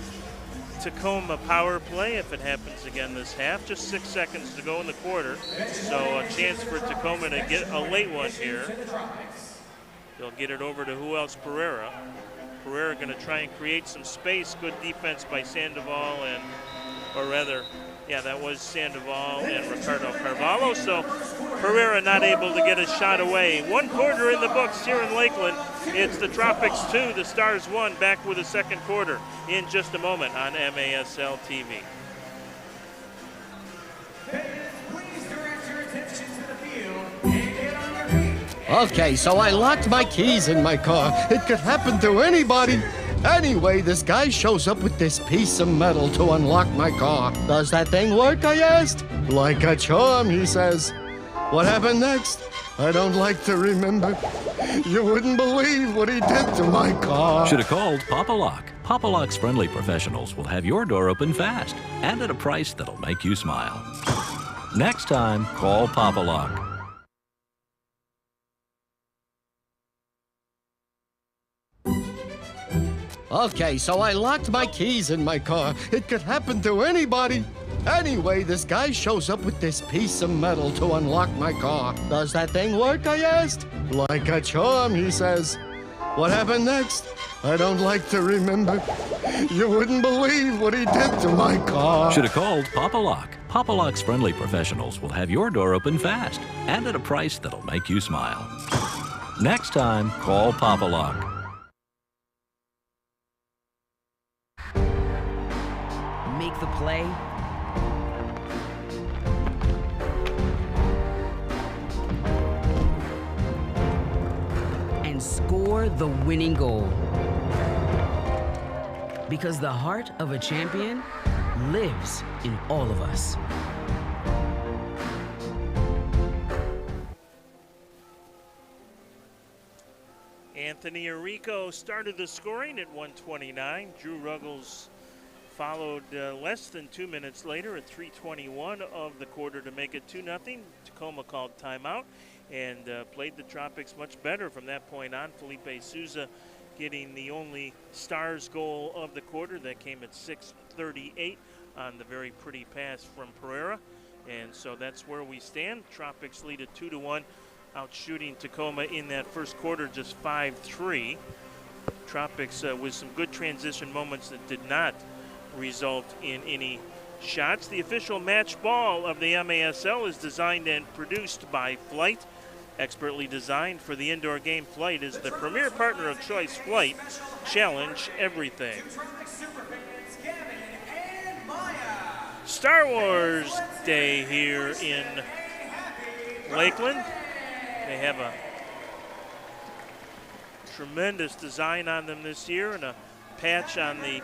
Tacoma power play if it happens again this half. Just 6 seconds to go in the quarter, so a chance for Tacoma to get a late one here. They'll get it over to who else? Pereira. Pereira going to try and create some space. Good defense by Sandoval that was Sandoval and Ricardo Carvalho. So Pereira not able to get a shot away. 1 quarter in the books here in Lakeland. It's the Tropics 2, the Stars 1. Back with the second quarter in just a moment on MASL TV. Please direct your attention to the field and get on your feet. Okay, so I locked my keys in my car. It could happen to anybody. Anyway, this guy shows up with this piece of metal to unlock my car. Does that thing work, I asked? Like a charm, he says. What happened next? I don't like to remember. You wouldn't believe what he did to my car. Should have called Papa Lock. Papa Lock's friendly professionals will have your door open fast and at a price that'll make you smile. Next time, call Papa Lock. Okay, so I locked my keys in my car. It could happen to anybody. Anyway, this guy shows up with this piece of metal to unlock my car. Does that thing work, I asked? Like a charm, he says. What happened next? I don't like to remember. You wouldn't believe what he did to my car. Should have called Papa Lock. Papa Lock's friendly professionals will have your door open fast and at a price that'll make you smile. Next time, call Papa Lock. Make the play. And score the winning goal. Because the heart of a champion lives in all of us. Anthony Arrico started the scoring at 1:29. Drew Ruggles followed less than 2 minutes later at 3:21 of the quarter to make it 2-0. Tacoma called timeout and played the Tropics much better from that point on. Felipe Souza getting the only Stars goal of the quarter. That came at 6:38 on the very pretty pass from Pereira. And so that's where we stand. Tropics lead at 2-1, out shooting Tacoma in that first quarter, just 5-3. Tropics with some good transition moments that did not result in any shots. The official match ball of the MASL is designed and produced by Flight. Expertly designed for the indoor game, Flight is the premier partner of choice. Flight, challenge everything. Star Wars Day here in Lakeland. They have a tremendous design on them this year and a patch on the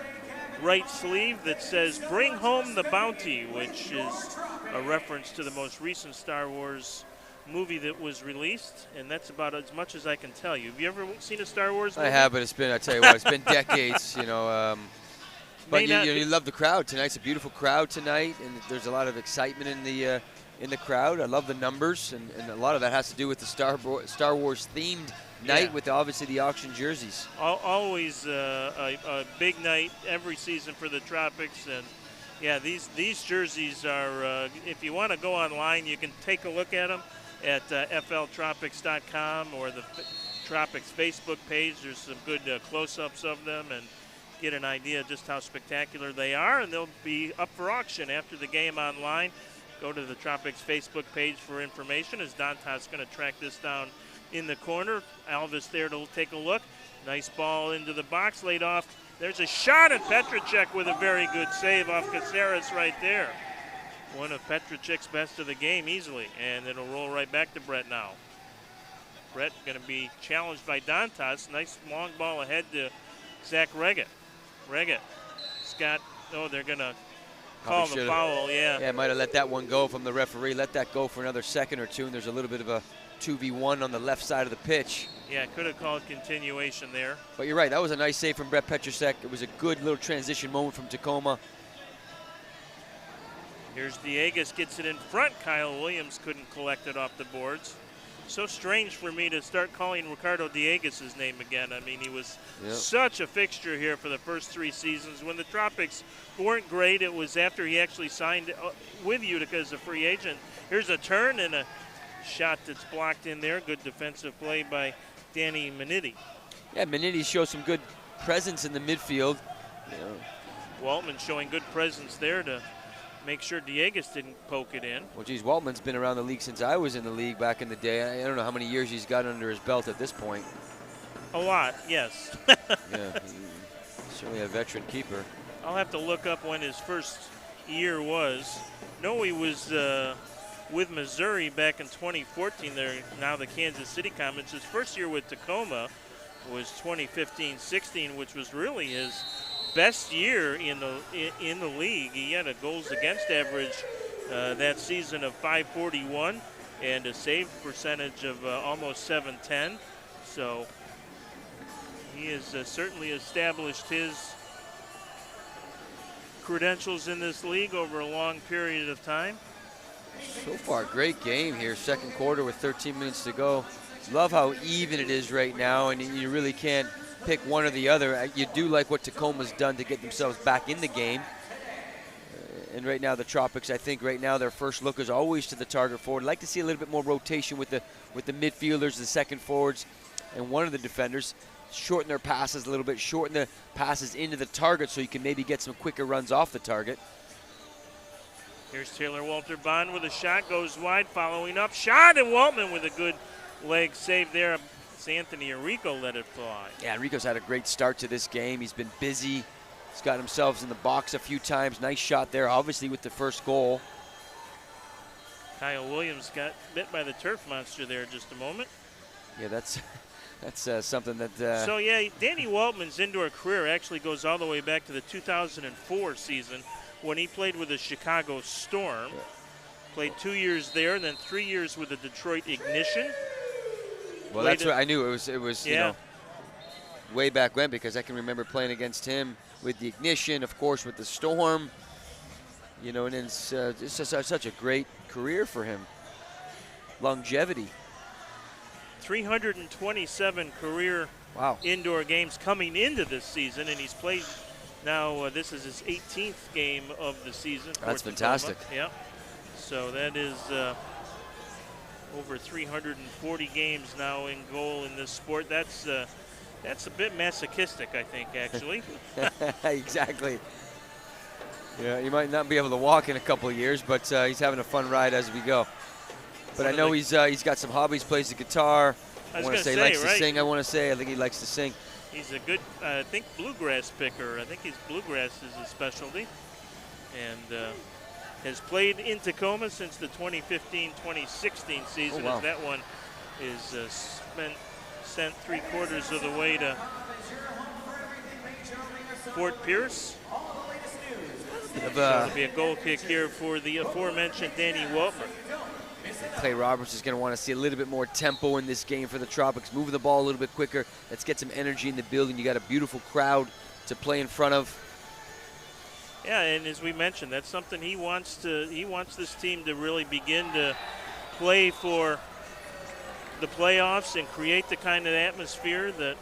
right sleeve that says "Bring Home the Bounty," which is a reference to the most recent Star Wars movie that was released, and that's about as much as I can tell you. Have you ever seen a Star Wars movie? I have, but I tell you what, it's been decades, But you love the crowd tonight. It's a beautiful crowd tonight, and there's a lot of excitement in the crowd. I love the numbers, and a lot of that has to do with the Star Wars themed night with obviously the auction jerseys. Always a big night every season for the Tropics, and yeah, these jerseys are. If you want to go online, you can take a look at them at fltropics.com or the Tropics Facebook page. There's some good close-ups of them and get an idea just how spectacular they are, and they'll be up for auction after the game online. Go to the Tropics Facebook page for information, as Dantas going to track this down in the corner. Alvis there to take a look. Nice ball into the box, laid off. There's a shot, and Petracek with a very good save off Caceres right there. One of Petracek's best of the game easily, and it'll roll right back to Brett now. Brett going to be challenged by Dantas. Nice long ball ahead to Zach Reggett. Scott, they're going to call the foul, yeah. Yeah, might have let that one go from the referee. Let that go for another second or two, and there's a little bit of a 2v1 on the left side of the pitch. Yeah, could have called continuation there. But you're right, that was a nice save from Brett Petracek. It was a good little transition moment from Tacoma. Here's Diegues, gets it in front. Kyle Williams couldn't collect it off the boards. So strange for me to start calling Ricardo Diegues' name again. I mean, he was such a fixture here for the first 3 seasons. When the Tropics weren't great, it was after he actually signed with Utica as a free agent. Here's a turn and a shot that's blocked in there. Good defensive play by Danny Menitti. Yeah, Menitti showed some good presence in the midfield. Waltman showing good presence there to make sure Diegues didn't poke it in. Well, geez, Waltman's been around the league since I was in the league back in the day. I don't know how many years he's got under his belt at this point. A lot, yes. Yeah, certainly a veteran keeper. I'll have to look up when his first year was. No, he was with Missouri back in 2014. They're now the Kansas City Comets. His first year with Tacoma was 2015-16, which was really his best year in the league. He had a goals against average that season of .541 and a save percentage of almost .710. So he has certainly established his credentials in this league over a long period of time. So far, great game here. Second quarter with 13 minutes to go. Love how even it is right now, and you really can't pick one or the other. You do like what Tacoma's done to get themselves back in the game. And right now the Tropics, I think right now their first look is always to the target forward. I'd like to see a little bit more rotation with the midfielders, the second forwards, and one of the defenders. Shorten their passes a little bit, shorten the passes into the target so you can maybe get some quicker runs off the target. Here's Taylor Walter Bond with a shot, goes wide, following up, shot, and Waltman with a good leg save there. It's Anthony Enrico let it fly. Yeah, Enrico's had a great start to this game. He's been busy. He's got himself in the box a few times. Nice shot there, obviously with the first goal. Kyle Williams got bit by the turf monster there just a moment. Yeah, that's something that... So, yeah, Danny Waltman's indoor career actually goes all the way back to the 2004 season when he played with the Chicago Storm. Yeah. Played 2 years there, then 3 years with the Detroit Ignition. Well, that's what I knew. It was you know, way back when, because I can remember playing against him with the Ignition, of course, with the Storm. You know, and it's just such a great career for him. Longevity. 327 career indoor games coming into this season, and he's played now, this is his 18th game of the season. That's fantastic. Yeah. So that is over 340 games now in goal in this sport. That's a bit masochistic, I think, actually. Exactly. Yeah, he might not be able to walk in a couple of years, but he's having a fun ride as we go. But I know he's got some hobbies. Plays the guitar. I want to say he likes to sing. I think he likes to sing. He's a good, I think, bluegrass picker. I think bluegrass is his specialty, and has played in Tacoma since the 2015-2016 season. As that one is sent 3/4 of the way to Fort Pierce. It'll be a goal kick here for the aforementioned Danny Waltman. Clay Roberts is going to want to see a little bit more tempo in this game for the Tropics. Moving the ball a little bit quicker. Let's get some energy in the building. You got a beautiful crowd to play in front of. Yeah, and as we mentioned, that's something he wants this team to really begin to play for the playoffs and create the kind of atmosphere that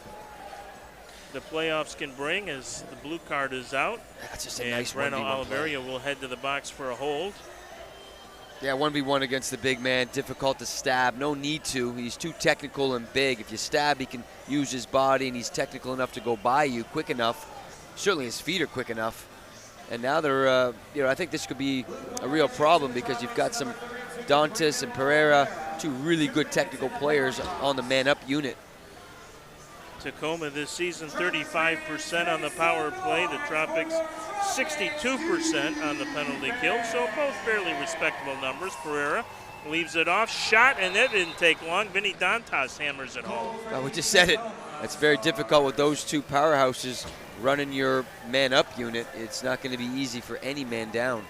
the playoffs can bring as the blue card is out. That's just a and nice Breno 1v1 play. Oliveria will head to the box for a hold. Yeah, 1v1 against the big man, difficult to stab. No need to. He's too technical and big. If you stab, he can use his body, and he's technical enough to go by you quick enough. Certainly his feet are quick enough. And now they're, I think this could be a real problem because you've got some Dantas and Pereira, two really good technical players on the man-up unit. Tacoma this season, 35% on the power play. The Tropics, 62% on the penalty kill. So both fairly respectable numbers. Pereira leaves it off, shot, and that didn't take long. Vinny Dantas hammers it home. Well, we just said it. It's very difficult with those two powerhouses running your man-up unit. It's not going to be easy for any man down.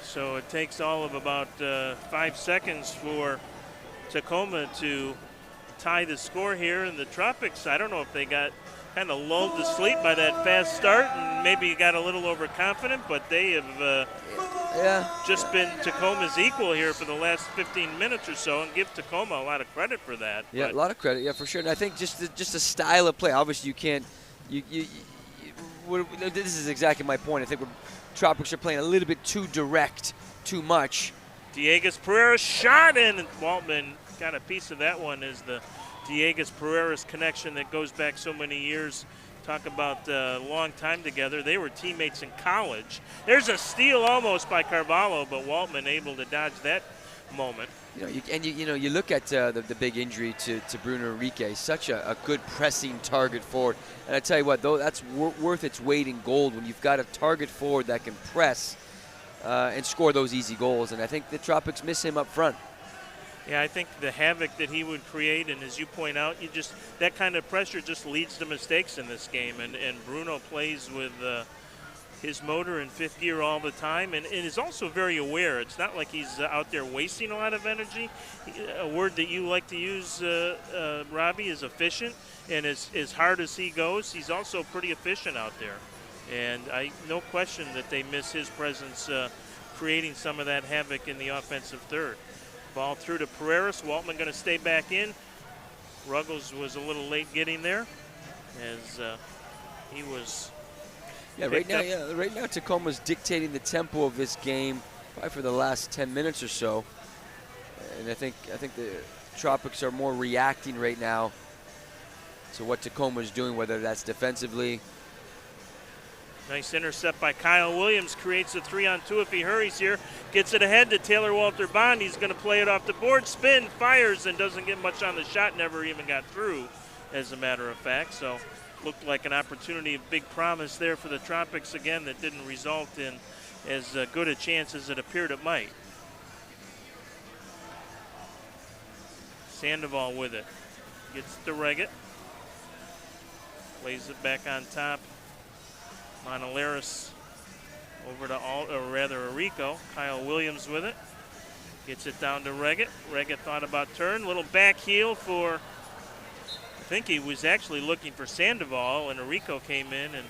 So it takes all of about 5 seconds for Tacoma to tie the score here. And the Tropics, I don't know if they got kind of lulled to sleep by that fast start and maybe got a little overconfident, but they have just been Tacoma's equal here for the last 15 minutes or so, and give Tacoma a lot of credit for that. Yeah, a lot of credit, yeah, for sure. And I think just the style of play. Obviously, you can't. This is exactly my point. I think Tropics are playing a little bit too direct, too much. Dieguez Pereira shot in, and Waltman got a piece of that one. Is the Dieguez Pereira's connection that goes back so many years. Talk about a long time together. They were teammates in college. There's a steal almost by Carvalho, but Waltman able to dodge that moment. You look at the big injury to Bruno Henrique, such a good pressing target forward. And I tell you what, though, that's worth its weight in gold when you've got a target forward that can press and score those easy goals. And I think the Tropics miss him up front. Yeah, I think the havoc that he would create, and as you point out, that kind of pressure just leads to mistakes in this game. And Bruno plays with his motor in fifth gear all the time, and is also very aware. It's not like he's out there wasting a lot of energy. A word that you like to use, Robbie, is efficient. And as hard as he goes, he's also pretty efficient out there. And no question that they miss his presence, creating some of that havoc in the offensive third. Ball through to Pereira. Waltman going to stay back in. Ruggles was a little late getting there, as he was. Yeah, right now Tacoma's dictating the tempo of this game, probably for the last 10 minutes or so. And I think the Tropics are more reacting right now to what Tacoma's doing, whether that's defensively. Nice intercept by Kyle Williams, creates a 3-on-2 if he hurries here. Gets it ahead to Taylor Walter Bond. He's going to play it off the board, spin, fires, and doesn't get much on the shot. Never even got through, as a matter of fact. So looked like an opportunity of big promise there for the Tropics again that didn't result in as good a chance as it appeared it might. Sandoval with it. Gets to Reggett. Plays it back on top. Monolaris over to Arico. Kyle Williams with it. Gets it down to Reggett. Reggett thought about turn. Little back heel for, I think he was actually looking for Sandoval, and Arico came in and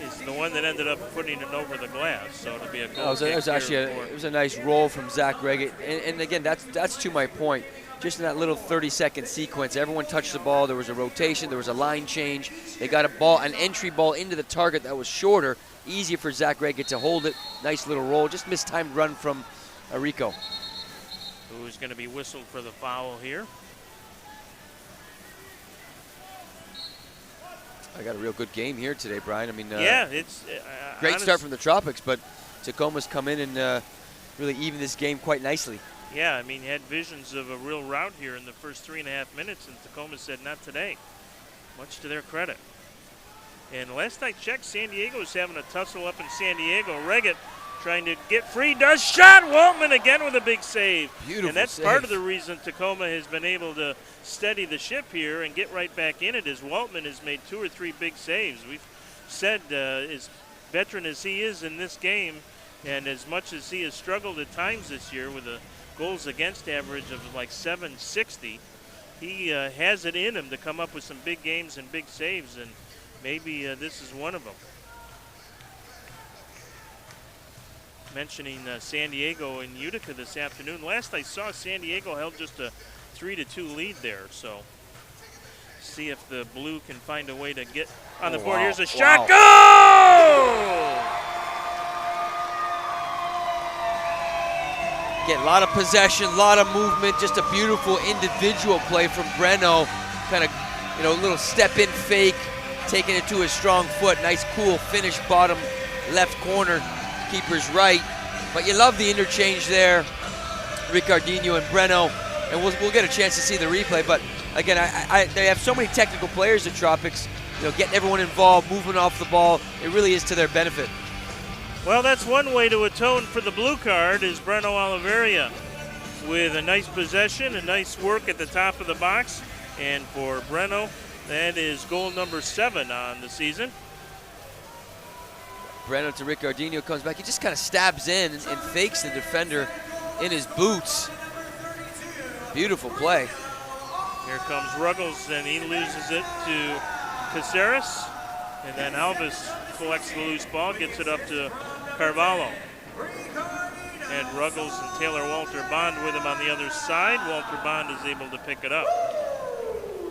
is the one that ended up putting it over the glass. So it'll be a goal. It was a nice roll from Zach Reggett. And again, that's to my point. Just in that little 30-second sequence, everyone touched the ball. There was a rotation. There was a line change. They got an entry ball into the target that was shorter, easier for Zach Reggett to hold it. Nice little roll. Just mistimed run from Arico. Who's going to be whistled for the foul here? I got a real good game here today, Brian. I mean, yeah, it's great start from the Tropics, but Tacoma's come in and really evened this game quite nicely. Yeah, I mean, you had visions of a real rout here in the first 3.5 minutes, and Tacoma said not today, much to their credit. And last I checked, San Diego's having a tussle up in San Diego. Reggett trying to get free, does shot. Waltman again with a big save. Beautiful and that's save. Part of the reason Tacoma has been able to steady the ship here and get right back in it, is Waltman has made 2 or 3 big saves. We've said, as veteran as he is in this game, and as much as he has struggled at times this year with a goals against average of like 760, he has it in him to come up with some big games and big saves, and maybe this is one of them. Mentioning San Diego and Utica this afternoon. Last I saw, San Diego held just a 3-2 lead there. So see if the blue can find a way to get on the board. Wow. Here's a shot. Goal! Get a lot of possession, a lot of movement, just a beautiful individual play from Breno. Kind of, you know, a little step-in fake, taking it to his strong foot. Nice, cool finish, bottom left corner, keeper's right. But you love the interchange there, Ricardinho and Breno. And we'll get a chance to see the replay. But again, they have so many technical players, the Tropics. You know, getting everyone involved, moving off the ball. It really is to their benefit. Well, that's one way to atone for the blue card is Breno Oliveira with a nice possession, a nice work at the top of the box. And for Breno, that is goal number 7 on the season. Breno to Ricardinho, comes back. He just kind of stabs in and fakes the defender in his boots. Beautiful play. Here comes Ruggles, and he loses it to Caceres. And then Alves collects the loose ball, gets it up to Carvalho. And Ruggles and Taylor Walter Bond with him on the other side. Walter Bond is able to pick it up.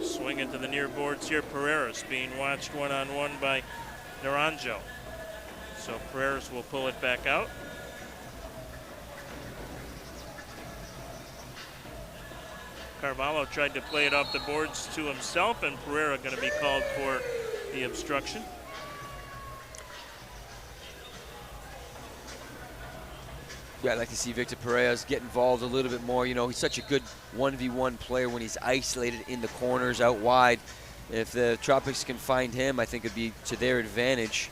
Swing it to the near boards here. Pereiras being watched one-on-one by Naranjo. So Pereiras will pull it back out. Carvalho tried to play it off the boards to himself, and Pereira going to be called for the obstruction. Yeah, I'd like to see Victor Pereiras get involved a little bit more. You know, he's such a good 1v1 player when he's isolated in the corners out wide. If the Tropics can find him, I think it'd be to their advantage.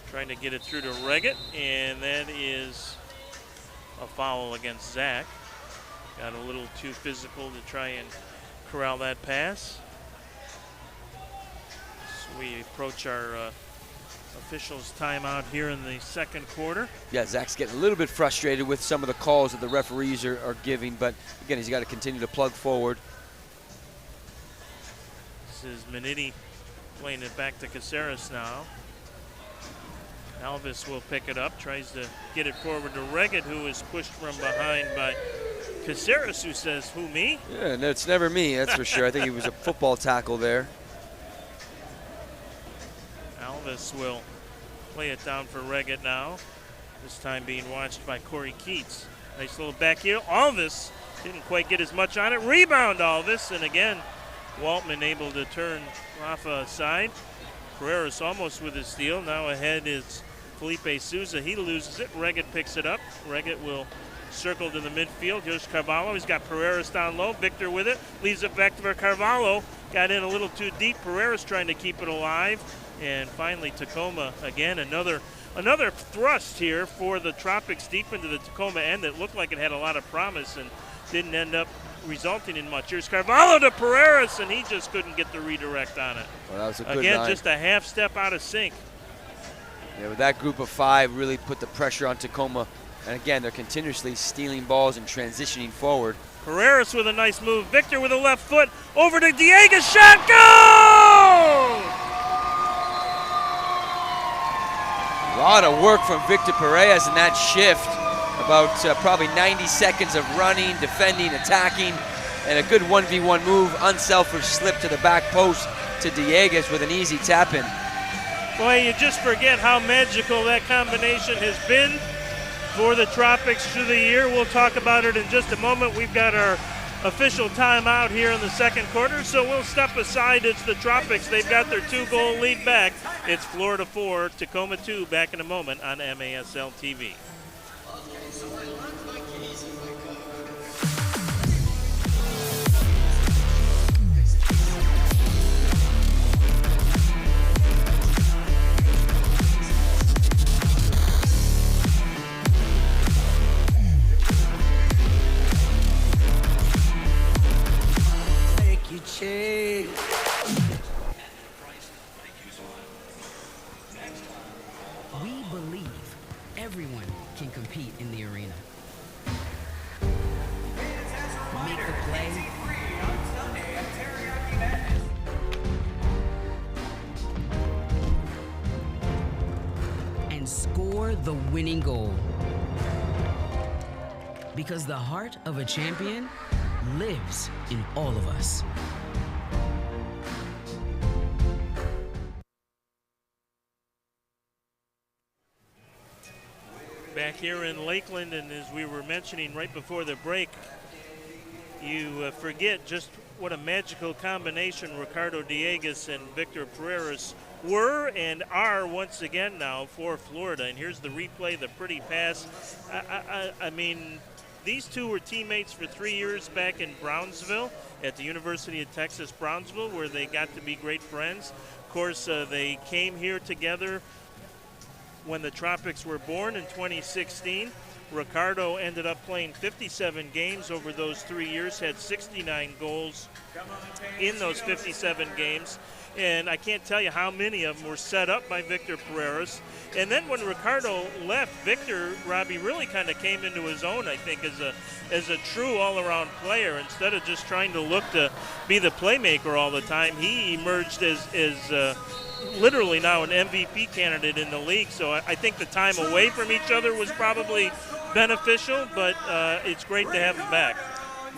Trying to get it through to Reggett, and that is a foul against Zach. Got a little too physical to try and corral that pass. So we approach our officials' timeout here in the second quarter. Yeah, Zach's getting a little bit frustrated with some of the calls that the referees are giving, but again, he's got to continue to plug forward. This is Maniti playing it back to Caceres now. Alves will pick it up, tries to get it forward to Reggett, who is pushed from behind by Caceres, who says, who, me? Yeah, no, it's never me, that's for sure. I think it was a football tackle there. Alves will play it down for Reggett now, this time being watched by Corey Keats. Nice little back heel. Alves didn't quite get as much on it. Rebound Alves, and again, Waltman able to turn Rafa aside. Pereiras almost with his steal. Now ahead is Felipe Souza. He loses it. Reggett picks it up. Reggett will circle to the midfield. Here's Carvalho. He's got Pereiras down low. Victor with it. Leaves it back to Carvalho. Got in a little too deep. Pereiras trying to keep it alive. And finally, Tacoma again. Another thrust here for the Tropics deep into the Tacoma end that looked like it had a lot of promise and didn't end up resulting in much. Here's Carvalho to Pereiras, and he just couldn't get the redirect on it. Well, that was a good again, line. Just a half step out of sync. Yeah, with that group of 5 really put the pressure on Tacoma. And again, they're continuously stealing balls and transitioning forward. Pereiras with a nice move. Victor with a left foot over to Diego's shot. Goal! A lot of work from Victor Pereiras in that shift. About probably 90 seconds of running, defending, attacking, and a good 1v1 move. Unselfish slip to the back post to Dieguez with an easy tap-in. Boy, you just forget how magical that combination has been for the Tropics through the year. We'll talk about it in just a moment. We've got our official timeout here in the second quarter, so we'll step aside. It's the Tropics. They've got their 2-goal lead back. It's Florida 4, Tacoma 2, back in a moment on MASL TV. We believe everyone can compete in the arena. Make the play. And score the winning goal. Because the heart of a champion lives in all of us. Back here in Lakeland, and as we were mentioning right before the break, you forget just what a magical combination Ricardo Dieguez and Victor Pereras were and are once again now for Florida. And here's the replay, the pretty pass. I mean, these two were teammates for 3 years back in Brownsville at the University of Texas, Brownsville, where they got to be great friends. Of course, they came here together when the Tropics were born in 2016. Ricardo ended up playing 57 games over those 3 years, had 69 goals in those 57 games. And I can't tell you how many of them were set up by Victor Pereras. And then when Ricardo left, Victor, Robbie, really kind of came into his own, I think, as a true all-around player. Instead of just trying to look to be the playmaker all the time, he emerged as literally now an MVP candidate in the league. So I think the time away from each other was probably beneficial, but it's great to have them back.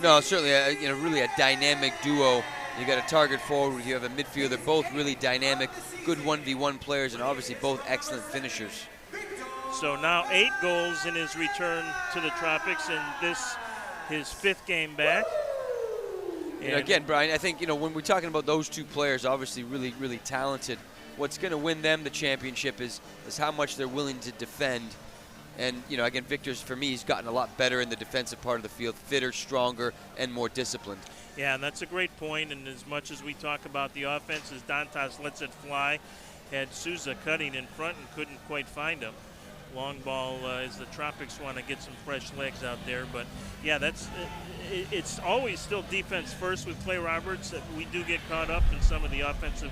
No, certainly, really a dynamic duo. You got a target forward, you have a midfielder, both really dynamic, good 1v1 players, and obviously both excellent finishers. So now 8 goals in his return to the Tropics, and this his 5th game back. And again, Brian, I think, when we're talking about those two players, obviously really, really talented, what's going to win them the championship is how much they're willing to defend. And, again, Victor's, for me, he's gotten a lot better in the defensive part of the field, fitter, stronger, and more disciplined. Yeah, and that's a great point. And as much as we talk about the offense, as Dantas lets it fly, had Souza cutting in front and couldn't quite find him. Long ball as the Tropics want to get some fresh legs out there. But, yeah, it's always still defense first with Clay Roberts. We do get caught up in some of the offensive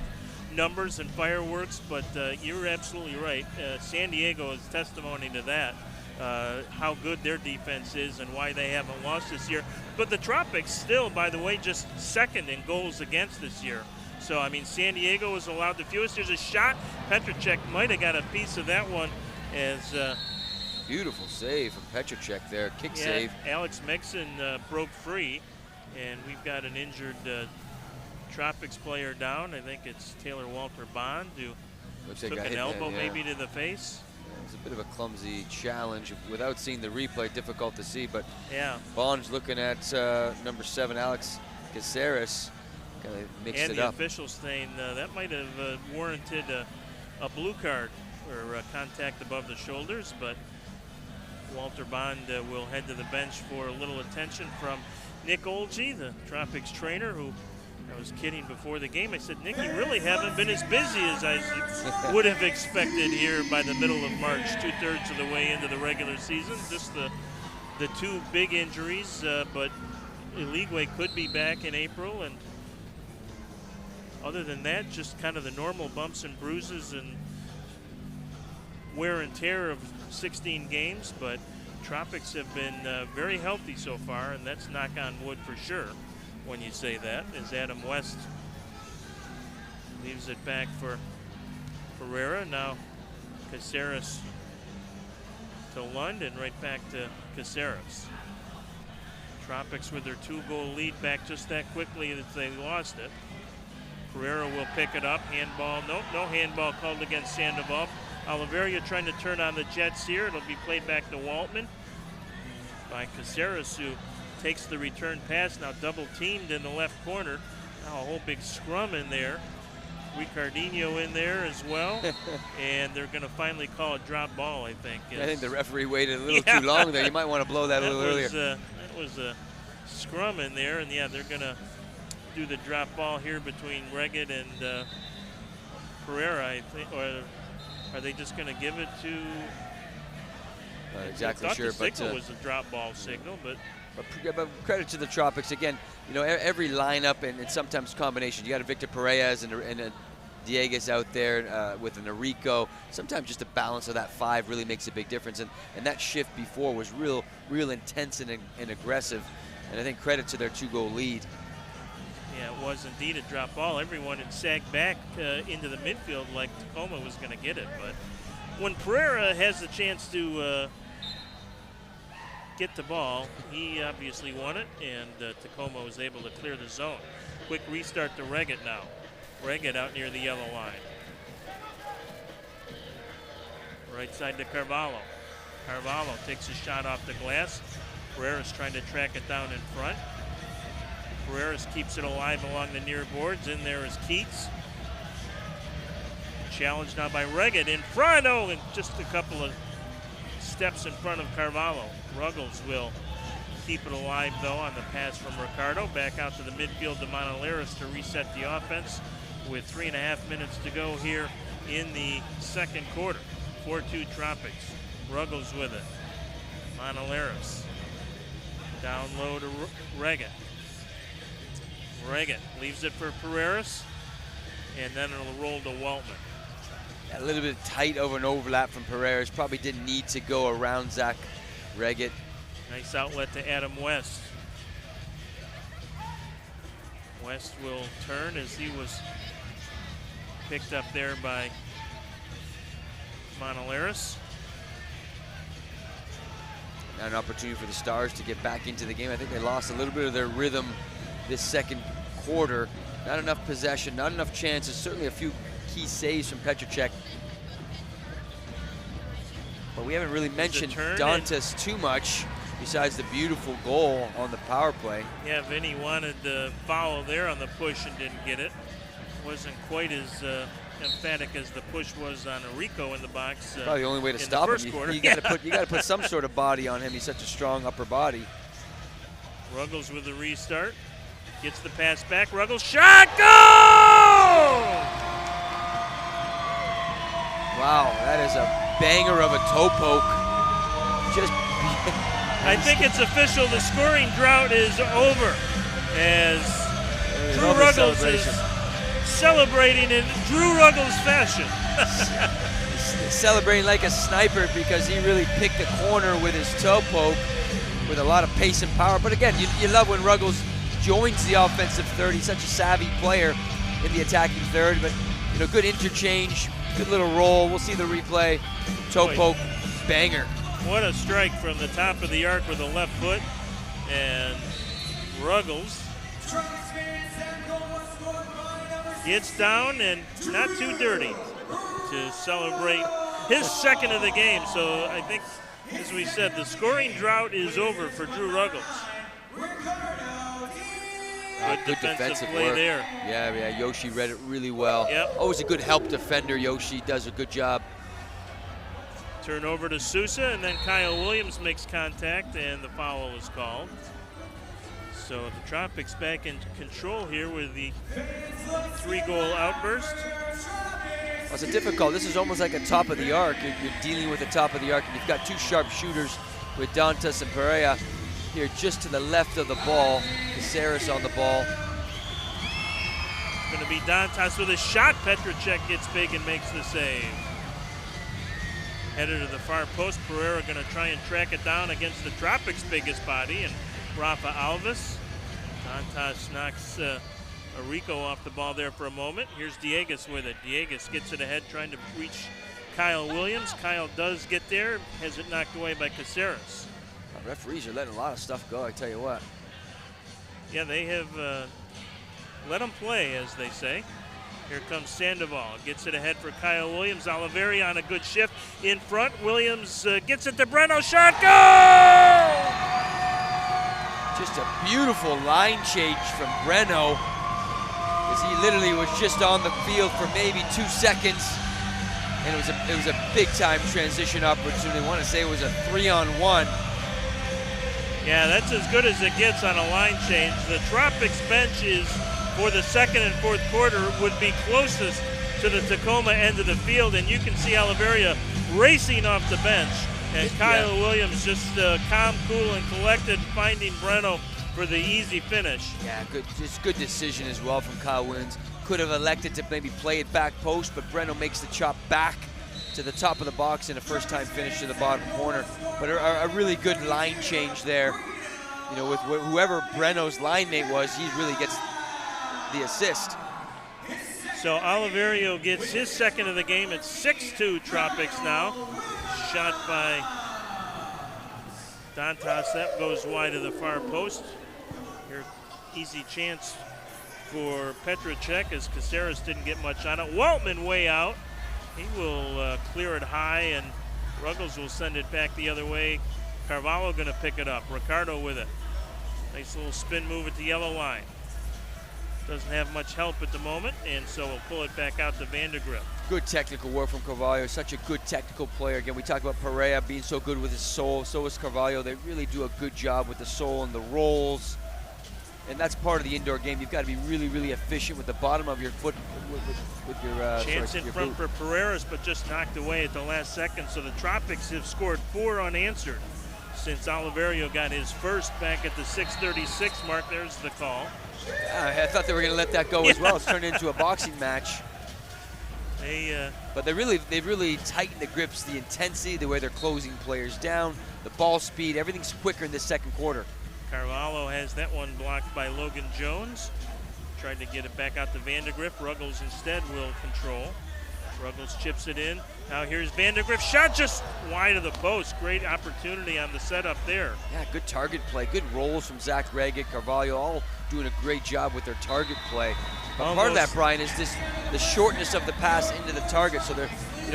numbers and fireworks, but you're absolutely right. San Diego is testimony to that, how good their defense is and why they haven't lost this year. But the Tropics still, by the way, just second in goals against this year. So, I mean, San Diego was allowed the fewest. There's a shot. Petracek might have got a piece of that one as... beautiful save from Petracek there, kick save. Alex Mixon broke free, and we've got an injured Tropics player down. I think it's Taylor Walter Bond, who took an elbow maybe to the face. It's a bit of a clumsy challenge. Without seeing the replay, difficult to see, but yeah, Bond's looking at number 7, Alex Caceres, kind of mixed it up. And the officials saying that might have warranted a blue card or contact above the shoulders, but Walter Bond will head to the bench for a little attention from Nick Olge, the Tropics trainer, who I was kidding before the game. I said, Nick, you really haven't been as busy as I would have expected here by the middle of March, 2/3 of the way into the regular season. Just the 2 big injuries, but Eligwe could be back in April. And other than that, just kind of the normal bumps and bruises and wear and tear of 16 games. But Tropics have been very healthy so far, and that's knock on wood for sure. When you say that, as Adam West leaves it back for Pereira. Now Caceres to London, right back to Caceres. Tropics with their 2-goal lead back just that quickly that they lost it. Pereira will pick it up. Handball, no handball called against Sandoval. Oliveria trying to turn on the Jets here. It'll be played back to Waltman by Caceres, who takes the return pass, now double teamed in the left corner. Now a whole big scrum in there. Ricardinho in there as well. And they're going to finally call a drop ball, I think. I think the referee waited a little too long there. You might want to blow that a little earlier. That was a scrum in there, and yeah, they're going to do the drop ball here between Reggett and Pereira, I think. Or are they just going to give it to... Not exactly I thought sure, the signal was a drop ball signal, but credit to the Tropics again. Every lineup and sometimes combination. You got a Victor Perez and a Dieguez out there with an Enrico. Sometimes just the balance of that 5 really makes a big difference. And that shift before was real intense and aggressive. And I think credit to their 2-goal lead. Yeah, it was indeed a drop ball. Everyone had sagged back into the midfield like Tacoma was going to get it. But when Pereira has the chance to get the ball. He obviously won it, and Tacoma was able to clear the zone. Quick restart to Reggett now. Reggett out near the yellow line. Right side to Carvalho. Carvalho takes a shot off the glass. Pereira's trying to track it down in front. Pereira's keeps it alive along the near boards. In there is Keats. Challenged now by Reggett in front. Oh, and just a couple of steps in front of Carvalho. Ruggles will keep it alive, though, on the pass from Ricardo. Back out to the midfield to Monaleris to reset the offense with 3.5 minutes to go here in the second quarter. 4-2 Tropics. Ruggles with it. Monaleris. Down low to Reggett. Reggett leaves it for Pereiras, and then it'll roll to Waltman. A little bit tight over an overlap from Pereiras. Probably didn't need to go around Zach Reggett. Nice outlet to Adam West. West will turn as he was picked up there by Monaleris. Now an opportunity for the Stars to get back into the game. I think they lost a little bit of their rhythm this second quarter. Not enough possession, not enough chances. Certainly a few key saves from Petrocek. But we haven't really mentioned Dantas too much besides the beautiful goal on the power play. Yeah, Vinny wanted the foul there on the push and didn't get it. Wasn't quite as emphatic as the push was on Rico in the box. Probably the only way to stop him. You got to put some sort of body on him. He's such a strong upper body. Ruggles with the restart. Gets the pass back. Ruggles shot. Goal! Wow, that is a banger of a toe poke. Just. I think it's official. The scoring drought is over as Drew Ruggles is celebrating in Drew Ruggles fashion. Celebrating like a sniper because he really picked the corner with his toe poke with a lot of pace and power. But again, you love when Ruggles joins the offensive third. He's such a savvy player in the attacking third. But good interchange, good little roll. We'll see the replay. Toe poke, banger. What a strike from the top of the arc with the left foot. And Ruggles gets down and not too dirty to celebrate his second of the game. So I think, as we said, the scoring drought is over for Drew Ruggles. Good defensive play work there. Yeah, Yoshi read it really well. Yep. Always a good help defender. Yoshi does a good job. Turn over to Sousa, and then Kyle Williams makes contact, and the foul is called. So the Tropics back in control here with the 3-goal outburst. Well, it's difficult. This is almost like a top of the arc. You're dealing with the top of the arc, and you've got two sharp shooters with Dantas and Pereira here just to the left of the ball. Caceres on the ball. Going to be Dantas with a shot. Petrocek gets big and makes the save. Headed to the far post. Pereira going to try and track it down against the Tropics' biggest body, and Rafa Alves. Dantas knocks Rico off the ball there for a moment. Here's Diegues with it. Diegues gets it ahead, trying to reach Kyle Williams. Kyle does get there, has it knocked away by Caceres. Referees are letting a lot of stuff go, I tell you what. Yeah, they have let them play, as they say. Here comes Sandoval, gets it ahead for Kyle Williams. Oliveri on a good shift in front. Williams gets it to Breno, shot, goal! Just a beautiful line change from Breno, as he literally was just on the field for maybe 2 seconds, and it was a big-time transition opportunity. I want to say it was a 3-on-1. Yeah, that's as good as it gets on a line change. The Tropics bench is, for the second and fourth quarter, would be closest to the Tacoma end of the field, and you can see Oliveria racing off the bench, and Kyle Williams just calm, cool, and collected, finding Breno for the easy finish. Yeah, good decision as well from Kyle Williams. Could have elected to maybe play it back post, but Breno makes the chop back to the top of the box and a first-time finish to the bottom corner. But a really good line change there. With whoever Breno's line mate was, he really gets the assist. So Oliverio gets his second of the game. It's 6-2 Tropics now. Shot by Dantas, that goes wide of the far post. Here, easy chance for Petrocek as Caceres didn't get much on it. Waltman way out. He will clear it high, and Ruggles will send it back the other way. Carvalho going to pick it up. Ricardo with it. Nice little spin move at the yellow line. Doesn't have much help at the moment, and so we'll pull it back out to Vandergrift. Good technical work from Carvalho. Such a good technical player. Again, we talk about Perea being so good with his soul. So is Carvalho. They really do a good job with the soul and the rolls. And that's part of the indoor game. You've got to be really, really efficient with the bottom of your foot, with your chance in front for Pereira's, but just knocked away at the last second. So the Tropics have scored 4 unanswered since Oliverio got his first back at the 6:36 mark. There's the call. I thought they were going to let that go as well. It's turned into a boxing match. But they've really tightened the grips, the intensity, the way they're closing players down, the ball speed. Everything's quicker in this second quarter. Carvalho has that one blocked by Logan Jones. Tried to get it back out to Vandergrift. Ruggles instead will control. Ruggles chips it in. Now here's Vandergrift. Shot just wide of the post. Great opportunity on the setup there. Yeah, good target play. Good rolls from Zach Reggett, Carvalho, all doing a great job with their target play. But part of that, Brian, is the shortness of the pass into the target. So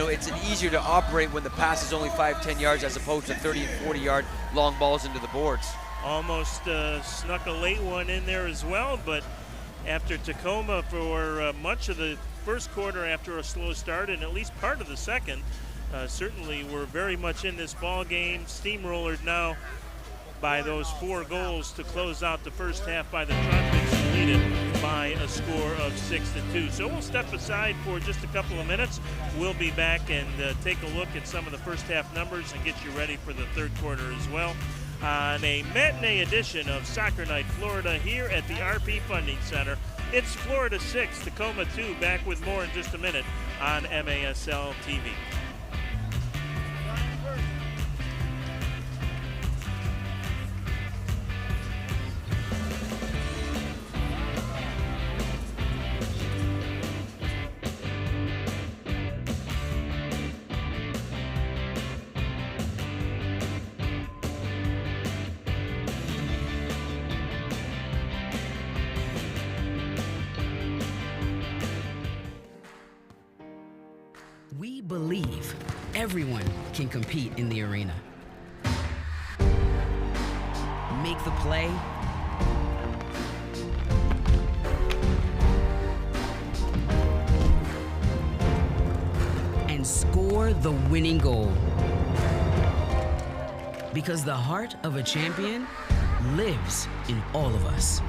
it's easier to operate when the pass is only 5-10 yards as opposed to 30 and 40-yard long balls into the boards. Almost snuck a late one in there as well, but after Tacoma for much of the first quarter after a slow start and at least part of the second, certainly we're very much in this ball game, steamrollered now by those 4 goals to close out the first half by the Tropics, who lead it by a score of 6-2. So we'll step aside for just a couple of minutes. We'll be back and take a look at some of the first half numbers and get you ready for the third quarter as well on a matinee edition of Soccer Night Florida here at the RP Funding Center. It's Florida 6, Tacoma 2. Back with more in just a minute on MASL TV. We believe everyone can compete in the arena. Make the play, and score the winning goal. Because the heart of a champion lives in all of us.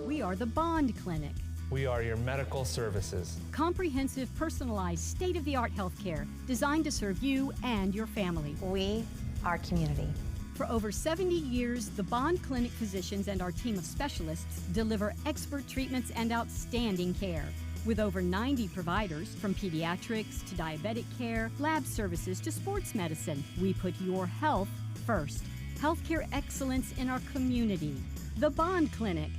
We are the Bond Clinic. We are your medical services. Comprehensive, personalized, state-of-the-art healthcare designed to serve you and your family. We are community. For over 70 years, the Bond Clinic physicians and our team of specialists deliver expert treatments and outstanding care. With over 90 providers, from pediatrics to diabetic care, lab services to sports medicine, we put your health first. Healthcare excellence in our community. The Bond Clinic.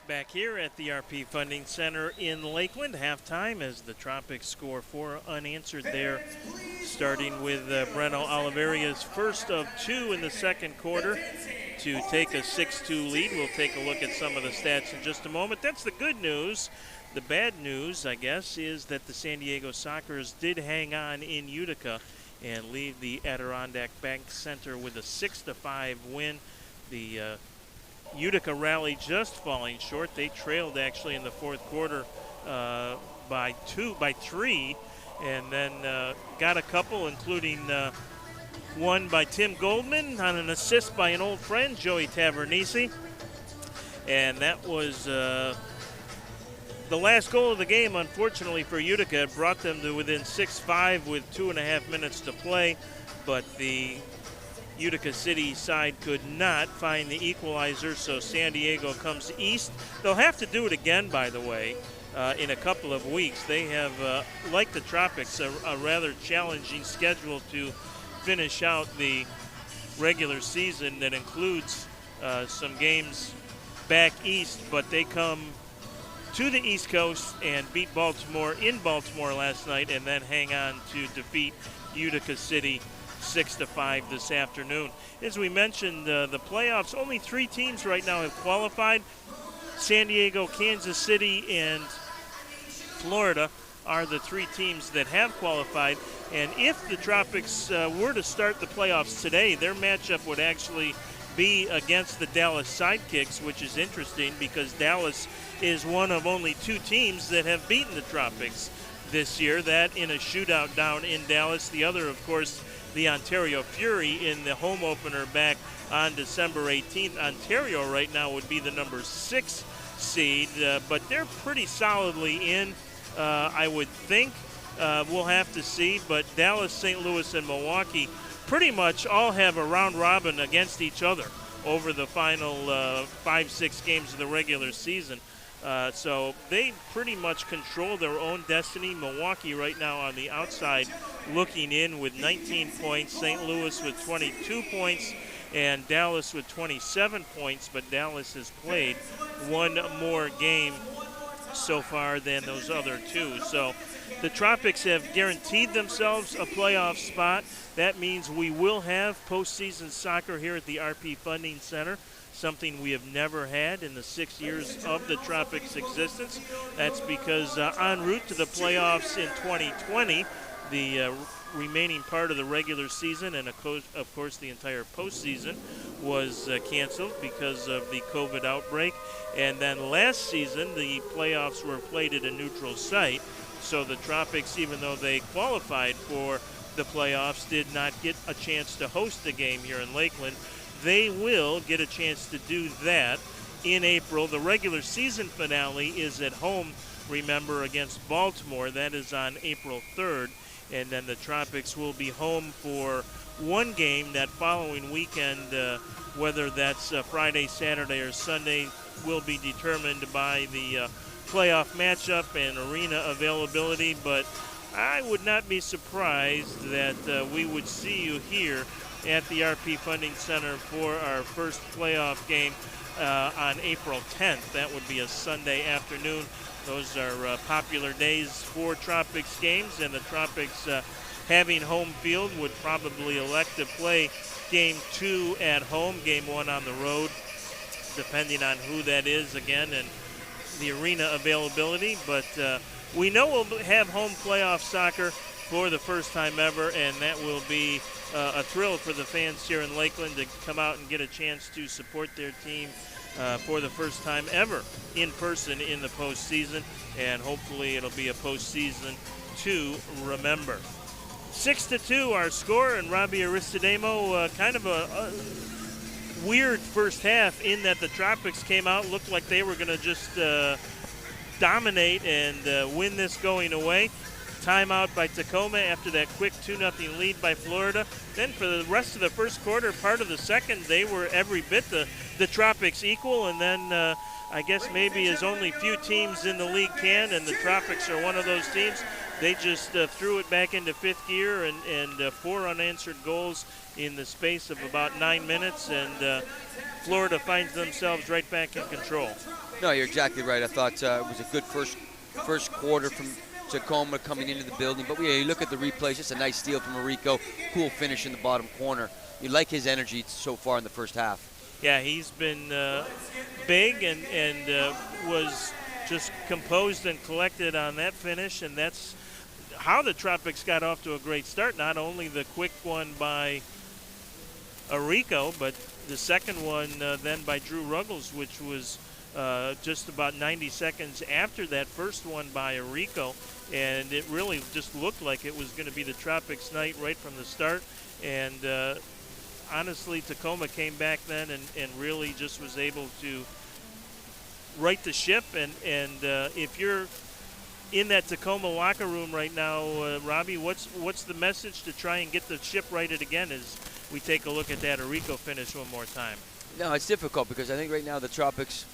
Back here at the RP Funding Center in Lakeland, halftime as the Tropics score 4 unanswered there, starting with Breno Oliveria's first of 2 in the second quarter to take a 6-2 lead. We'll take a look at some of the stats in just a moment. That's the good news. The bad news, I guess, is that the San Diego Sockers did hang on in Utica and leave the Adirondack Bank Center with a 6-5 win. The Utica rally just falling short. They trailed actually in the fourth quarter by 3, and then got a couple, including One by Tim Goldman on an assist by an old friend, Joey Tavernisi. And that was the last goal of the game, unfortunately, for Utica. It brought them to within 6-5 with 2.5 minutes to play. But the Utica City side could not find the equalizer, so San Diego comes east. They'll have to do it again, by the way, in a couple of weeks. They have, like the Tropics, a rather challenging schedule to finish out the regular season that includes some games back east, but they come to the East Coast and beat Baltimore in Baltimore last night and then hang on to defeat Utica City 6-5 this afternoon. As we mentioned, the playoffs, only 3 teams right now have qualified. San Diego, Kansas City, and Florida are the 3 teams that have qualified. And if the Tropics were to start the playoffs today, their matchup would actually be against the Dallas Sidekicks, which is interesting because Dallas is one of only 2 teams that have beaten the Tropics this year. That in a shootout down in Dallas. The other, of course, the Ontario Fury in the home opener back on December 18th. Ontario right now would be the number 6 seed, but they're pretty solidly in, I would think. We'll have to see, but Dallas, St. Louis, and Milwaukee pretty much all have a round robin against each other over the final 5-6 games of the regular season. So they pretty much control their own destiny. Milwaukee right now on the outside looking in with 19 points, St. Louis with 22 points, and Dallas with 27 points, but Dallas has played one more game so far than those other 2. So the Tropics have guaranteed themselves a playoff spot. That means we will have postseason soccer here at the RP Funding Center, something we have never had in the 6 years of the Tropics' existence. That's because en route to the playoffs in 2020, the remaining part of the regular season and, of course, the entire postseason was canceled because of the COVID outbreak. And then last season, the playoffs were played at a neutral site. So the Tropics, even though they qualified for the playoffs, did not get a chance to host the game here in Lakeland. They will get a chance to do that in April. The regular season finale is at home, remember, against Baltimore. That is on April 3rd. And then the Tropics will be home for one game that following weekend. Whether that's Friday, Saturday, or Sunday will be determined by the playoff matchup and arena availability. But I would not be surprised that we would see you here at the RP Funding Center for our first playoff game on April 10th. That would be a Sunday afternoon. Those are popular days for Tropics games, and the Tropics, having home field, would probably elect to play Game 2 at home, Game 1 on the road, depending on who that is again and the arena availability. But we know we'll have home playoff soccer for the first time ever, and that will be a thrill for the fans here in Lakeland to come out and get a chance to support their team for the first time ever in person in the postseason, and hopefully it'll be a postseason to remember. 6-2 our score, and Robbie Aristodemo, kind of a weird first half in that the Tropics came out, looked like they were going to just dominate and win this going away. Timeout by Tacoma after that quick 2-0 lead by Florida. Then for the rest of the first quarter, part of the second, they were every bit the Tropics equal. And then I guess maybe as only few teams in the league can, and the Tropics are one of those teams, they just threw it back into fifth gear and 4 unanswered goals in the space of about 9 minutes. And Florida finds themselves right back in control. No, you're exactly right. I thought it was a good first quarter from Tacoma coming into the building. But you look at the replays, just a nice steal from Marico. Cool finish in the bottom corner. You like his energy so far in the first half. Yeah, he's been big and was just composed and collected on that finish. And that's how the Tropics got off to a great start. Not only the quick one by Arico, but the second one then by Drew Ruggles, which was just about 90 seconds after that first one by Arico, and it really just looked like it was going to be the Tropics night right from the start. And honestly, Tacoma came back then and really just was able to right the ship. And if you're in that Tacoma locker room right now, Robbie, what's the message to try and get the ship righted again as we take a look at that Arico finish one more time? No, it's difficult because I think right now the Tropics,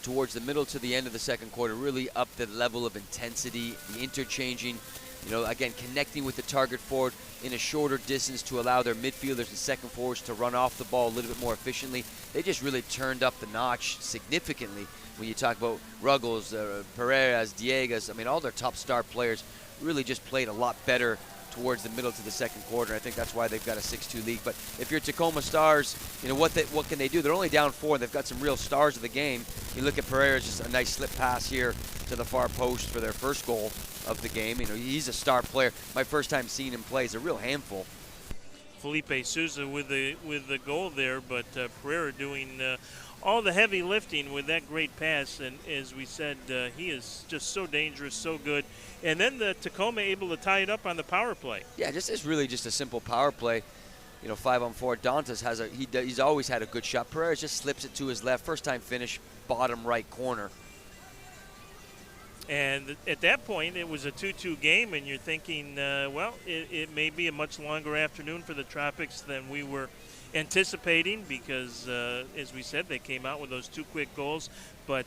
towards the middle to the end of the second quarter, really upped the level of intensity, the interchanging, again, connecting with the target forward in a shorter distance to allow their midfielders and second forwards to run off the ball a little bit more efficiently. They just really turned up the notch significantly when you talk about Ruggles, Pereiras, Diegas. I mean, all their top star players really just played a lot better towards the middle to the second quarter. I think that's why they've got a 6-2 lead. But if you're Tacoma Stars, what can they do? They're only down 4, and they've got some real stars of the game. You look at Pereira's, just a nice slip pass here to the far post for their first goal of the game. He's a star player. My first time seeing him play is a real handful. Felipe Souza with the goal there, but Pereira doing all the heavy lifting with that great pass. And as we said, he is just so dangerous, so good. And then the Tacoma able to tie it up on the power play. Yeah, it's really just a simple power play. 5-on-4. Dantas he's always had a good shot. Pereira just slips it to his left. First time finish, bottom right corner. And at that point, it was a 2-2 game, and you're thinking, it may be a much longer afternoon for the Tropics than we were anticipating because, as we said, they came out with those 2 quick goals. But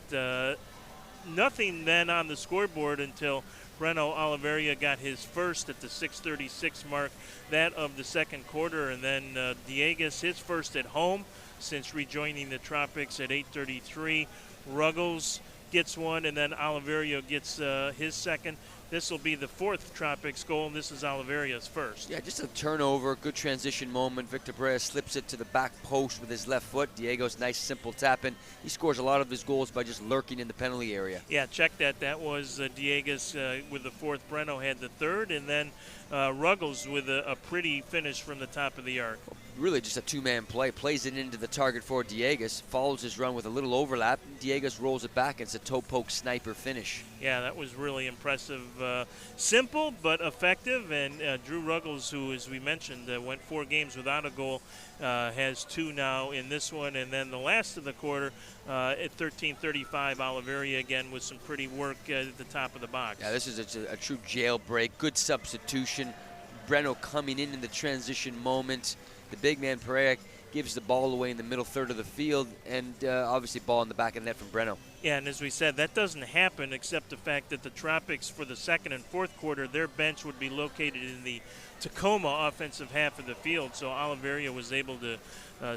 nothing then on the scoreboard until Breno Oliveira got his first at the 6:36 mark, that of the second quarter, and then Diegas his first at home since rejoining the Tropics at 8:33. Ruggles gets one, and then Oliveira gets his second. This will be the 4th Tropics goal, and this is Oliveira's first. Yeah, just a turnover, good transition moment. Victor Pereira slips it to the back post with his left foot. Diego's nice, simple tap-in. He scores a lot of his goals by just lurking in the penalty area. Yeah, check that. That was Diegas with the 4th. Breno had the 3rd, and then Ruggles with a pretty finish from the top of the arc. Really just a 2-man play. Plays it into the target for Diegas. Follows his run with a little overlap. Diegas rolls it back. It's a toe poke sniper finish. Yeah, that was really impressive. Simple but effective. And Drew Ruggles, who, as we mentioned, went 4 games without a goal, has 2 now in this one. And then the last of the quarter at 13:35, Oliveira again with some pretty work at the top of the box. Yeah, this is a true jailbreak. Good substitution. Breno coming in the transition moment. The big man Pereira gives the ball away in the middle third of the field, and obviously ball in the back of the net from Breno. Yeah, and as we said, that doesn't happen except the fact that the Tropics for the second and fourth quarter, their bench would be located in the Tacoma offensive half of the field. So Oliveira was able to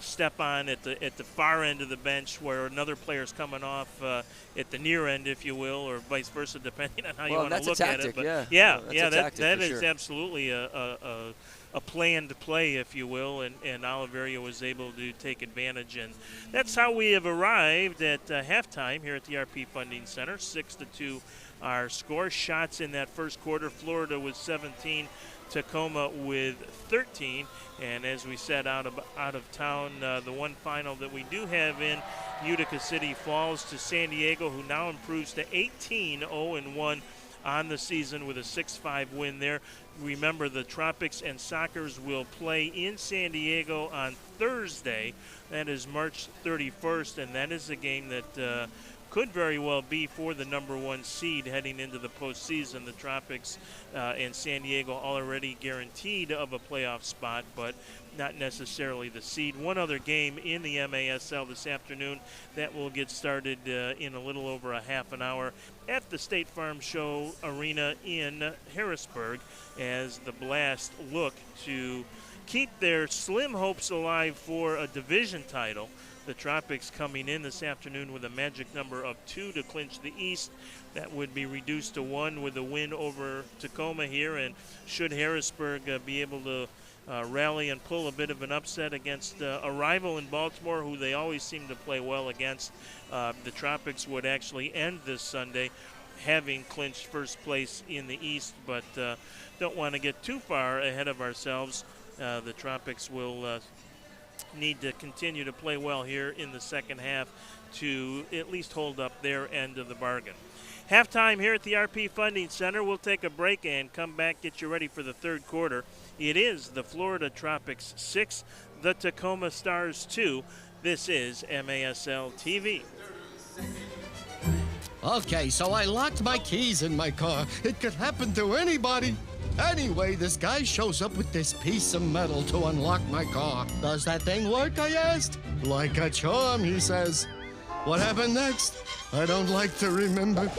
step on at the far end of the bench where another player's coming off at the near end, if you will, or vice versa, depending on how you want to look at it. But that is absolutely a planned play, if you will, and Oliveira was able to take advantage. And that's how we have arrived at halftime here at the RP Funding Center. 6-2 our score. Shots in that first quarter, Florida with 17, Tacoma with 13. And as we said, out of town, the one final that we do have in Utica City falls to San Diego, who now improves to 18-0-1 on the season with a 6-5 win there. Remember, the Tropics and Sockers will play in San Diego on Thursday. That is March 31st, and that is a game that could very well be for the number 1 seed heading into the postseason. The Tropics and San Diego already guaranteed of a playoff spot, but not necessarily the seed. One other game in the MASL this afternoon that will get started in a little over a half an hour at the State Farm Show Arena in Harrisburg, as the Blast look to keep their slim hopes alive for a division title. The Tropics coming in this afternoon with a magic number of 2 to clinch the East. That would be reduced to 1 with a win over Tacoma here. And should Harrisburg be able to rally and pull a bit of an upset against a rival in Baltimore, who they always seem to play well against, the Tropics would actually end this Sunday having clinched first place in the East. But don't want to get too far ahead of ourselves. The Tropics will need to continue to play well here in the second half to at least hold up their end of the bargain. Halftime here at the RP Funding Center. We'll take a break and come back, get you ready for the third quarter. It is the Florida Tropics 6, the Tacoma Stars 2. This is MASL TV. Okay, so I locked my keys in my car. It could happen to anybody. Anyway, this guy shows up with this piece of metal to unlock my car. Does that thing work, I asked? Like a charm, he says. What happened next? I don't like to remember.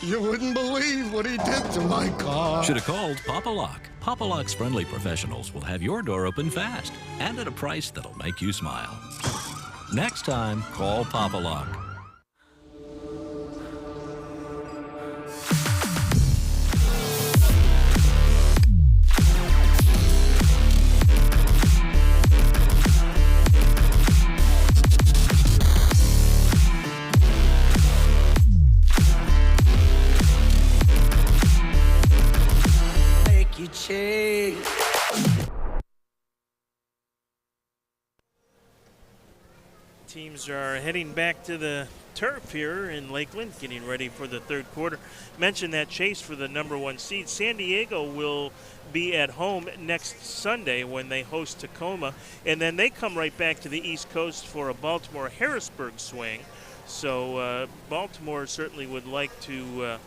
You wouldn't believe what he did to my car. Should have called Papa Lock. Papa Lock's friendly professionals will have your door open fast and at a price that'll make you smile. Next time, call Papa Lock. Teams are heading back to the turf here in Lakeland, getting ready for the third quarter. Mentioned that chase for the number 1 seed. San Diego will be at home next Sunday when they host Tacoma, and then they come right back to the East Coast for a Baltimore-Harrisburg swing. So Baltimore certainly would like to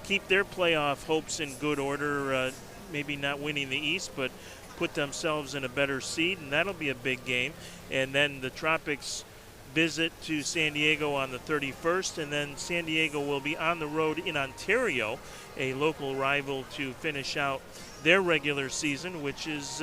keep their playoff hopes in good order, maybe not winning the East, but put themselves in a better seed, and that'll be a big game. And then the Tropics visit to San Diego on the 31st, and then San Diego will be on the road in Ontario, a local rival, to finish out their regular season, which is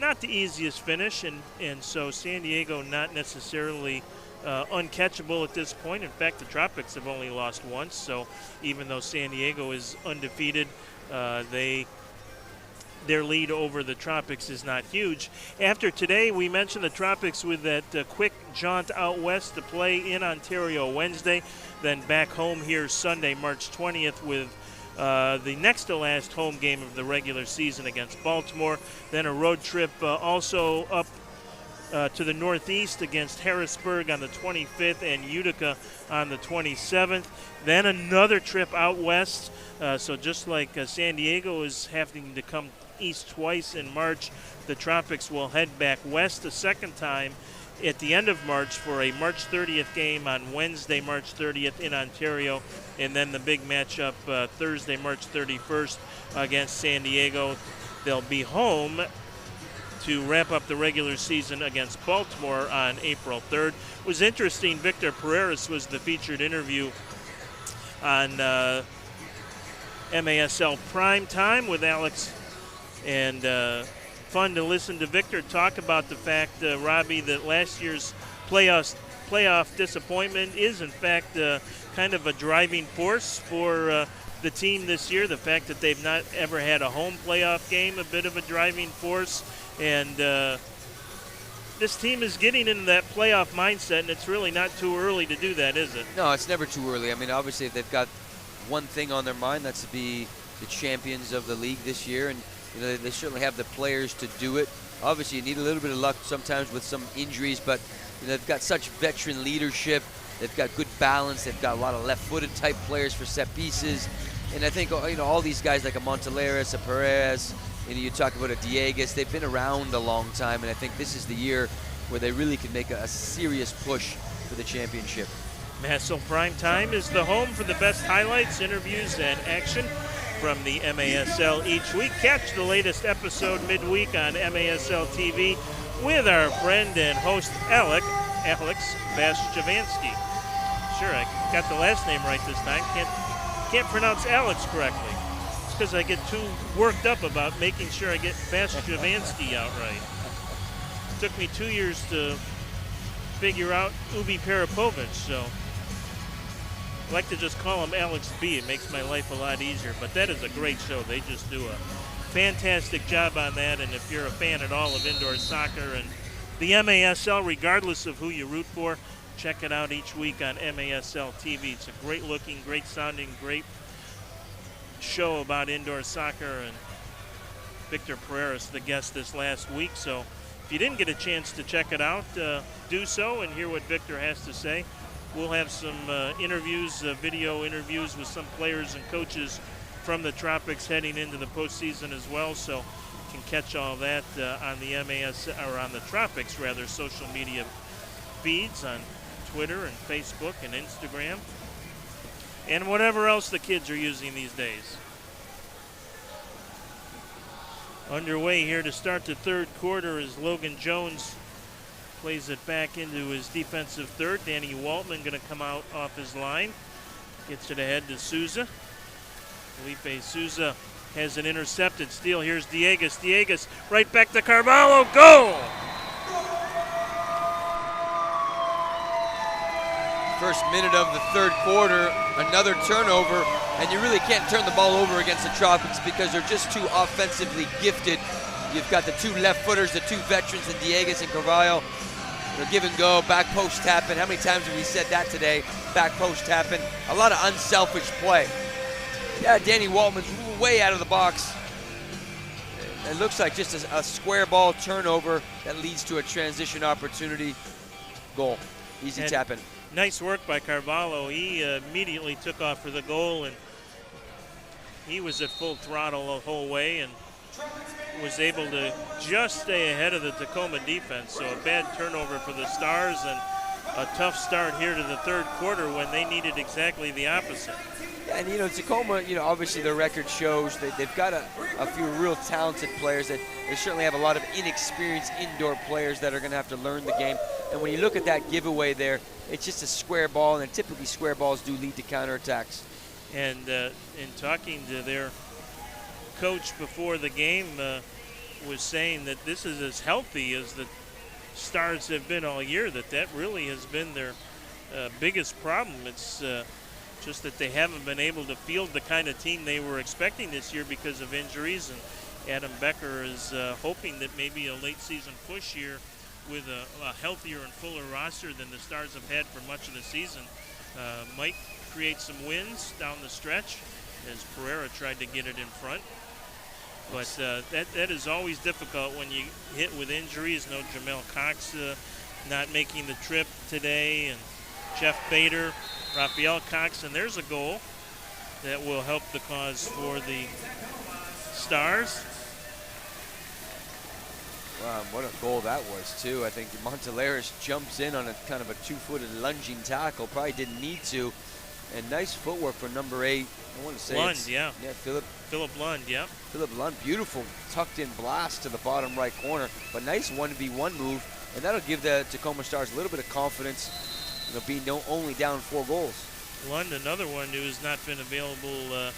not the easiest finish, and so San Diego not necessarily uncatchable at this point. In fact, the Tropics have only lost once, so even though San Diego is undefeated, their lead over the Tropics is not huge. After today, we mentioned the Tropics with that quick jaunt out west to play in Ontario Wednesday, then back home here Sunday, March 20th, with the next to last home game of the regular season against Baltimore. Then a road trip also up to the northeast against Harrisburg on the 25th and Utica on the 27th. Then another trip out west. So just like San Diego is having to come east twice in March, the Tropics will head back west a second time at the end of March for a March 30th game on Wednesday, March 30th in Ontario, and then the big matchup Thursday, March 31st against San Diego. They'll be home to wrap up the regular season against Baltimore on April 3rd. It was interesting, Victor Pereira was the featured interview on MASL Prime Time with Alex, and fun to listen to Victor talk about the fact, Robbie, that last year's playoff disappointment is in fact kind of a driving force for the team this year. The fact that they've not ever had a home playoff game, a bit of a driving force, and this team is getting into that playoff mindset, and it's really not too early to do that, is it? No, it's never too early. I mean, obviously, if they've got one thing on their mind, that's to be the champions of the league this year, and you know, they certainly have the players to do it. Obviously, you need a little bit of luck sometimes with some injuries, but you know, they've got such veteran leadership. They've got good balance. They've got a lot of left-footed type players for set pieces, and I think you know, all these guys like a Monteleras, a Perez, you talk about a Dieguez, they've been around a long time, and I think this is the year where they really can make a serious push for the championship. MASL Prime Time is the home for the best highlights, interviews, and action from the MASL each week. Catch the latest episode midweek on MASL TV with our friend and host Alex Bashchavansky. Sure, I got the last name right this time. Can't pronounce Alex correctly. It's because I get too worked up about making sure I get Bashchavansky out right. It took me 2 years to figure out Ubi Parapovich, so I like to just call him Alex B. It makes my life a lot easier. But that is a great show. They just do a fantastic job on that. And if you're a fan at all of indoor soccer and the MASL, regardless of who you root for, check it out each week on MASL TV. It's a great looking, great sounding, great show about indoor soccer. And Victor Pereira is the guest this last week. So if you didn't get a chance to check it out, do so and hear what Victor has to say. we'll have some interviews, video interviews with some players and coaches from the Tropics heading into the postseason as well. So you can catch all that on the on the Tropics rather social media feeds on Twitter and Facebook and Instagram and whatever else the kids are using these days. Underway here to start the third quarter as Logan Jones plays it back into his defensive third. Danny Waltman going to come out off his line. Gets it ahead to Souza. Felipe Souza has an intercepted steal. Here's Diegas. Diegas right back to Carvalho. Goal! First minute of the third quarter, another turnover, and you really can't turn the ball over against the Tropics because they're just too offensively gifted. You've got the two left footers, the two veterans in Diegas and Carvalho. They're give and go, back post tapping. How many times have we said that today? Back post tapping. A lot of unselfish play. Yeah, Danny Waltman's way out of the box. It looks like just a square ball turnover that leads to a transition opportunity. Goal. Easy tapping. Nice work by Carvalho. He immediately took off for the goal, and he was at full throttle the whole way and was able to just stay ahead of the Tacoma defense. So a bad turnover for the Stars and a tough start here to the third quarter when they needed exactly the opposite. And, Tacoma, obviously their record shows that they've got a few real talented players. They certainly have a lot of inexperienced indoor players that are going to have to learn the game. And when you look at that giveaway there, it's just a square ball, and typically square balls do lead to counterattacks. And in talking to their coach before the game, was saying that this is as healthy as the Stars have been all year, that really has been their biggest problem. It's just that they haven't been able to field the kind of team they were expecting this year because of injuries, and Adam Becker is hoping that maybe a late season push here with a healthier and fuller roster than the Stars have had for much of the season might create some wins down the stretch as Pereira tried to get it in front. But that is always difficult when you hit with injuries. No Jamel Cox not making the trip today, and Jeff Bader, Rafael Cox, and there's a goal that will help the cause for the Stars. Wow, what a goal that was, too. I think Montelares jumps in on a kind of a two-footed lunging tackle. Probably didn't need to. And nice footwork for number 8. I want to say Lund, yeah. Yeah, Philip Lund, yeah. Philip Lund, beautiful tucked-in blast to the bottom right corner. But nice 1v1 move, and that'll give the Tacoma Stars a little bit of confidence, being only down 4 goals. Lund, another one who has not been available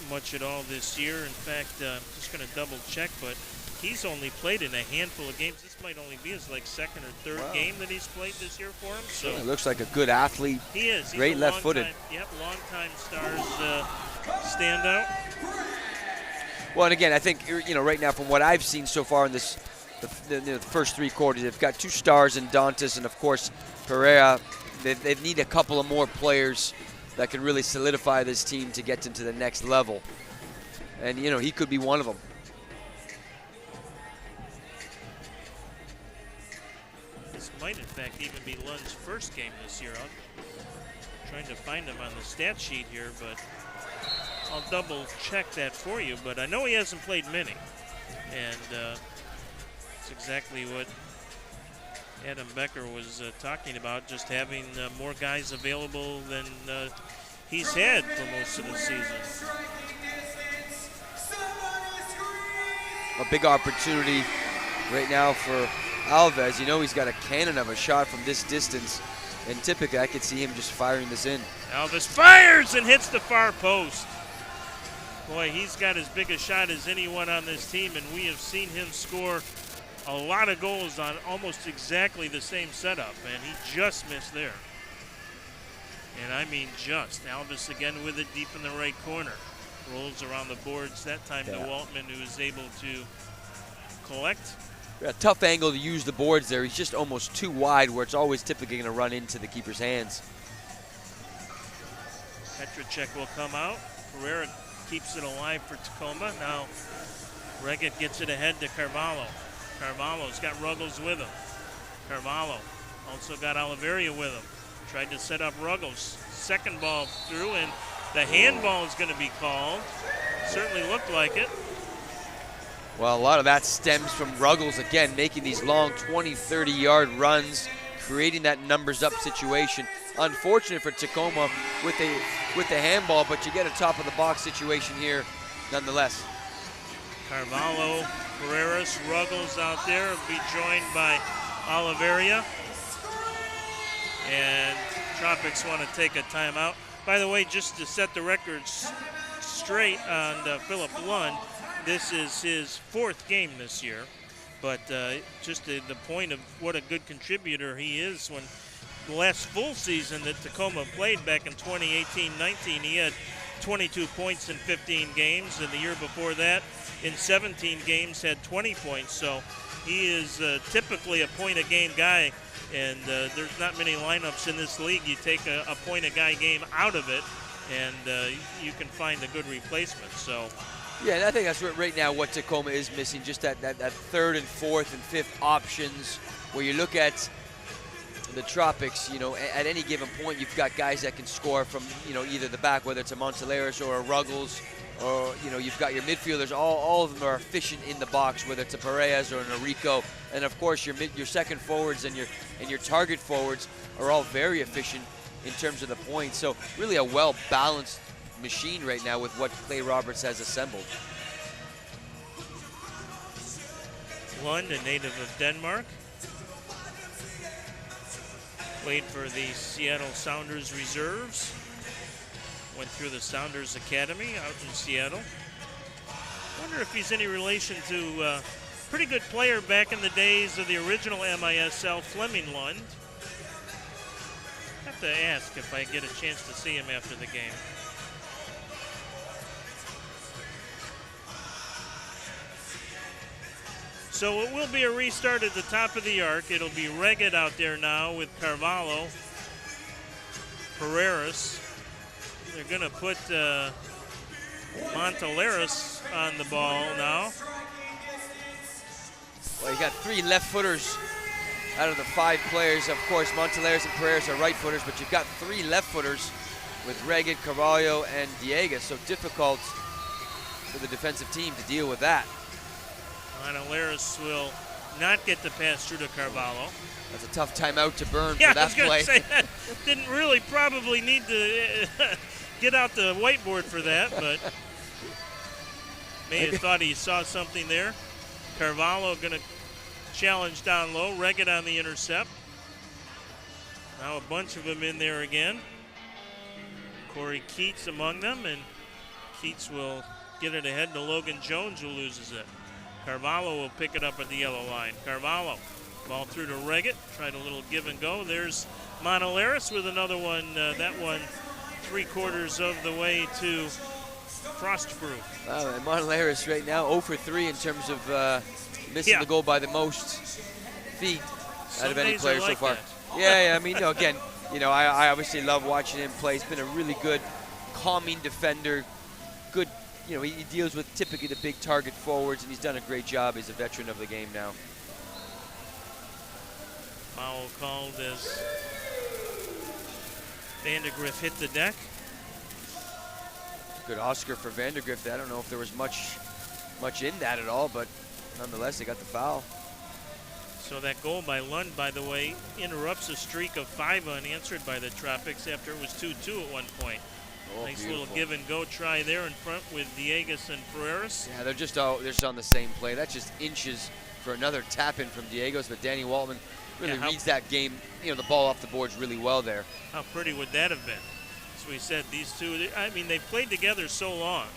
much at all this year. In fact, I'm just going to double-check, but he's only played in a handful of games. This might only be his second or third game that he's played this year for him. So he looks like a good athlete. He is. He's great left-footed. Yep, long-time Stars standout. Well, and again, I think right now from what I've seen so far in this, the first 3 quarters, they've got 2 Stars in Dantas and of course Pereira. They need a couple of more players that can really solidify this team to get them to the next level. And he could be one of them. Might in fact even be Lund's first game this year. I'm trying to find him on the stat sheet here, but I'll double check that for you. But I know he hasn't played many, and it's exactly what Adam Becker was talking about, just having more guys available than he's had for most of the season. A big opportunity right now for Alves. He's got a cannon of a shot from this distance, and typically I could see him just firing this in. Alves fires and hits the far post. Boy, he's got as big a shot as anyone on this team, and we have seen him score a lot of goals on almost exactly the same setup, and he just missed there. And I mean just. Alves again with it deep in the right corner. Rolls around the boards, that time to Waltman, who is able to collect. A tough angle to use the boards there. He's just almost too wide, where it's always typically going to run into the keeper's hands. Petracek will come out. Pereira keeps it alive for Tacoma. Now Reggett gets it ahead to Carvalho. Carvalho's got Ruggles with him. Carvalho also got Oliveria with him. Tried to set up Ruggles. Second ball through, and the handball is going to be called. Certainly looked like it. Well, a lot of that stems from Ruggles, again, making these long 20, 30-yard runs, creating that numbers-up situation. Unfortunate for Tacoma with the handball, but you get a top-of-the-box situation here nonetheless. Carvalho, Pereiras, Ruggles out there will be joined by Oliveria. And Tropics want to take a timeout. By the way, just to set the records straight on Philip Lund, this is his 4th game this year. But just the point of what a good contributor he is, when the last full season that Tacoma played back in 2018-19, he had 22 points in 15 games, and the year before that, in 17 games, had 20 points. So he is typically a point-a-game guy, and there's not many lineups in this league. You take a point-a-guy game out of it, and you can find a good replacement. So. Yeah, and I think that's right now what Tacoma is missing, just that 3rd and 4th and 5th options, where you look at the Tropics, you know, at any given point, you've got guys that can score from, you know, either the back, whether it's a Monteleras or a Ruggles, or, you know, you've got your midfielders, all of them are efficient in the box, whether it's a Perez or an Arico, and of course your second forwards and your target forwards are all very efficient in terms of the points. So really a well-balanced machine right now with what Clay Roberts has assembled. Lund, a native of Denmark, played for the Seattle Sounders reserves, went through the Sounders Academy out in Seattle. Wonder if he's any relation to a pretty good player back in the days of the original MASL, Fleming Lund. Have to ask if I get a chance to see him after the game. So it will be a restart at the top of the arc. It'll be Reggett out there now with Carvalho, Pereiras. They're going to put Monteleras on the ball now. Well, you got 3 left-footers out of the 5 players. Of course, Monteleras and Pereiras are right-footers, but you've got 3 left-footers with Reggett, Carvalho, and Diegas. So difficult for the defensive team to deal with that. Monteleras will not get the pass through to Carvalho. That's a tough timeout to burn yeah, for that I was play. Say that. Didn't really probably need to get out the whiteboard for that, but may have thought he saw something there. Carvalho going to challenge down low. Reggett on the intercept. Now a bunch of them in there again. Corey Keats among them, and Keats will get it ahead to Logan Jones, who loses it. Carvalho will pick it up at the yellow line. Carvalho, ball through to Reggett. Tried a little give and go. There's Monteleras with another one. That one 3/4 of the way to Frostproof. Wow, and Monteleras right now 0 for 3 in terms of missing the goal by the most feet out of any player so far. Yeah, I mean, again, I obviously love watching him play. He's been a really good, calming defender. Good. He deals with typically the big target forwards, and he's done a great job. He's a veteran of the game now. Foul called as Vandergriff hit the deck. Good Oscar for Vandergriff. I don't know if there was much in that at all, but nonetheless, they got the foul. So that goal by Lund, by the way, interrupts a streak of 5 unanswered by the Tropics after it was 2-2 at one point. Oh, nice beautiful little give and go try there in front with Diegas and Pereiras. Yeah, they're just on the same play. That's just inches for another tap in from Diegas, but Danny Waltman really reads that game, the ball off the boards really well there. How pretty would that have been? As we said, these two, they've played together so long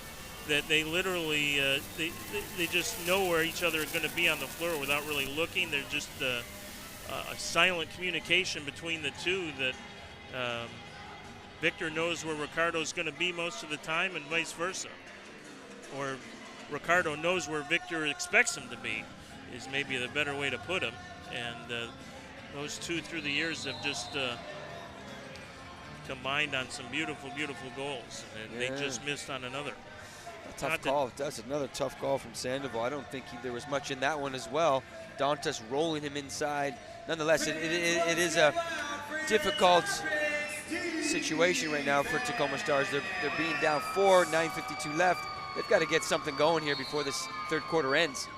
that they literally, they just know where each other is going to be on the floor without really looking. There's just a silent communication between the two that Victor knows where Ricardo's going to be most of the time and vice versa. Or Ricardo knows where Victor expects him to be is maybe the better way to put him. And those two through the years have just combined on some beautiful, beautiful goals. And they just missed on another. Tough call. That's another tough call from Sandoval. I don't think there was much in that one as well. Dantas rolling him inside. Nonetheless, it is a difficult situation right now for Tacoma Stars. They're being down 4, 9:52 left. They've got to get something going here before this third quarter ends.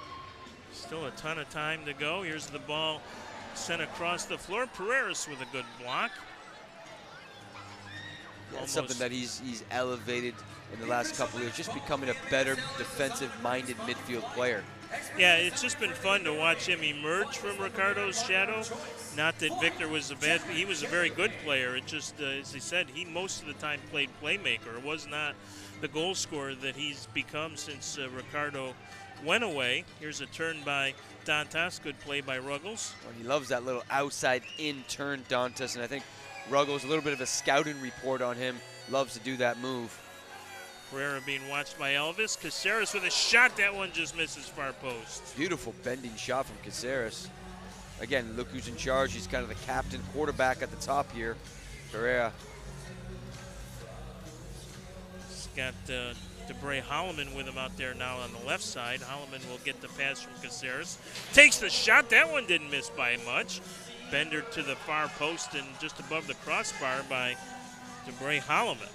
Still a ton of time to go. Here's the ball sent across the floor. Pereiras with a good block. Yeah, it's something that he's elevated in the last couple of years, just becoming a better defensive-minded midfield player. Yeah, it's just been fun to watch him emerge from Ricardo's shadow. Not that Victor was he was a very good player. It just, as he said, he most of the time played playmaker. It was not the goal scorer that he's become since Ricardo went away. Here's a turn by Dantas. Good play by Ruggles. Well, he loves that little outside-in turn, Dantas, and I think Ruggles, a little bit of a scouting report on him, loves to do that move. Pereira being watched by Elvis. Caceres with a shot. That one just misses far post. Beautiful bending shot from Caceres. Again, look who's in charge. He's kind of the captain quarterback at the top here. Pereira. He's got DeBray Holloman with him out there now on the left side. Holloman will get the pass from Caceres. Takes the shot. That one didn't miss by much. Bender to the far post and just above the crossbar by DeBray Holloman.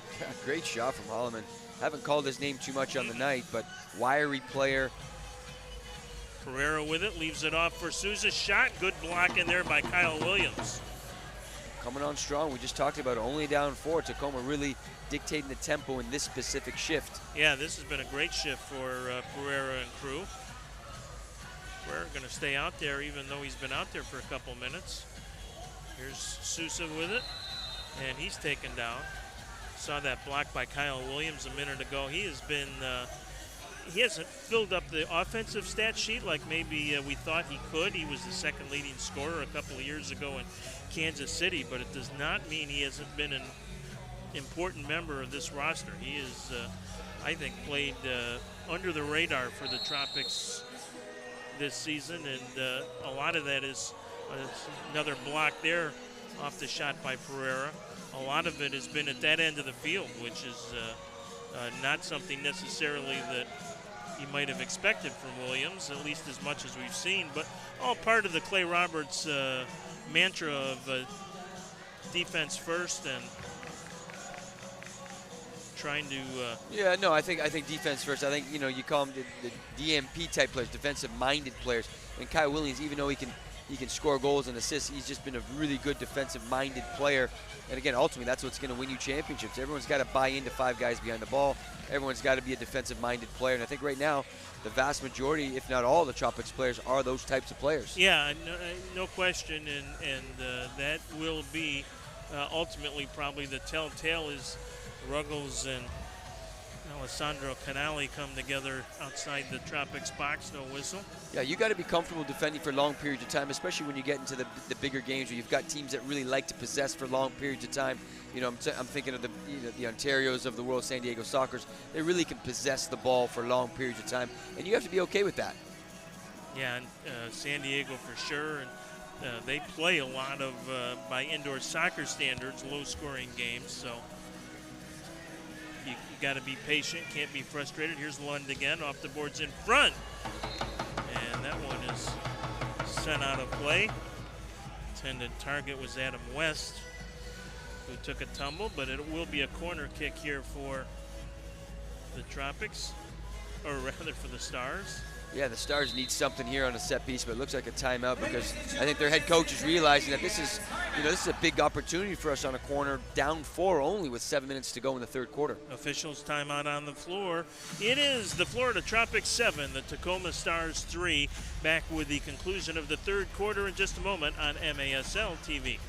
Great shot from Holloman. Haven't called his name too much on the night, but wiry player. Pereira with it, leaves it off for Souza. Shot, good block in there by Kyle Williams. Coming on strong. We just talked about it. Only down 4. Tacoma really dictating the tempo in this specific shift. Yeah, this has been a great shift for Pereira and crew. Pereira going to stay out there even though he's been out there for a couple minutes. Here's Souza with it, and he's taken down. Saw that block by Kyle Williams a minute ago. He has been, he hasn't filled up the offensive stat sheet like maybe we thought he could. He was the second leading scorer a couple of years ago in Kansas City, but it does not mean he hasn't been an important member of this roster. He is, I think, played under the radar for the Tropics this season, and a lot of that is another block there off the shot by Pereira. A lot of it has been at that end of the field, which is not something necessarily that you might have expected from Williams, at least as much as we've seen, but all part of the Clay Roberts mantra of defense first and trying to. Yeah, no, I think defense first. I think you call them the DMP type players, defensive-minded players. And Kyle Williams, even though he can score goals and assists, he's just been a really good defensive-minded player. And again, ultimately, that's what's going to win you championships. Everyone's got to buy into 5 guys behind the ball. Everyone's got to be a defensive-minded player. And I think right now, the vast majority, if not all, the Tropics players are those types of players. Yeah, no question, and that will be ultimately probably the telltale is Ruggles and Alessandro Canali come together outside the Tropics box, no whistle. Yeah, you got to be comfortable defending for long periods of time, especially when you get into the bigger games where you've got teams that really like to possess for long periods of time. I'm thinking of the Ontarios of the world, San Diego Soccers. They really can possess the ball for long periods of time, and you have to be okay with that. Yeah, and San Diego for sure, and they play a lot of, by indoor soccer standards, low-scoring games, so you got to be patient, can't be frustrated. Here's Lund again, off the boards in front. And that one is sent out of play. Intended target was Adam West, who took a tumble, but it will be a corner kick here for the Tropics, or rather for the Stars. Yeah, the Stars need something here on a set piece, but it looks like a timeout because I think their head coach is realizing that this is a big opportunity for us on a corner, down 4 only with 7 minutes to go in the third quarter. Officials timeout on the floor. It is the Florida Tropics 7, the Tacoma Stars 3. Back with the conclusion of the third quarter in just a moment on MASL TV.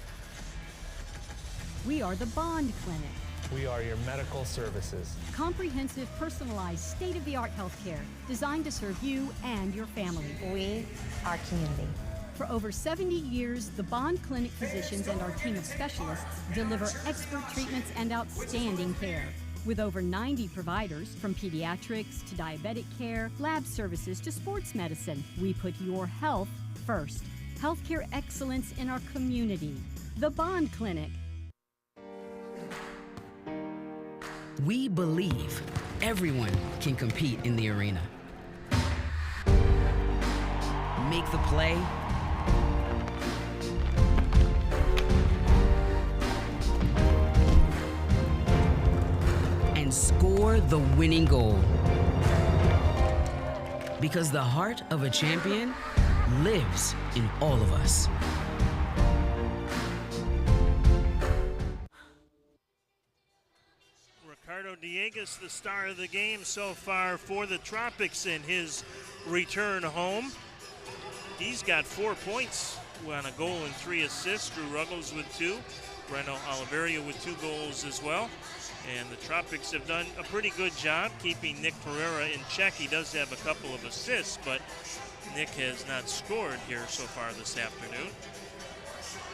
We are the Bond Clinic. We are your medical services. Comprehensive, personalized, state-of-the-art healthcare designed to serve you and your family. We are community. For over 70 years, the Bond Clinic physicians and our team of specialists deliver expert treatments and outstanding care. With over 90 providers, from pediatrics to diabetic care, lab services to sports medicine, we put your health first. Healthcare excellence in our community. The Bond Clinic. We believe everyone can compete in the arena. Make the play, score the winning goal. Because the heart of a champion lives in all of us. Ricardo Dieguez, the star of the game so far for the Tropics in his return home. He's got 4 points on a goal and 3 assists. Drew Ruggles with 2. Breno Oliveria with 2 goals as well. And the Tropics have done a pretty good job keeping Nick Pereira in check. He does have a couple of assists, but Nick has not scored here so far this afternoon.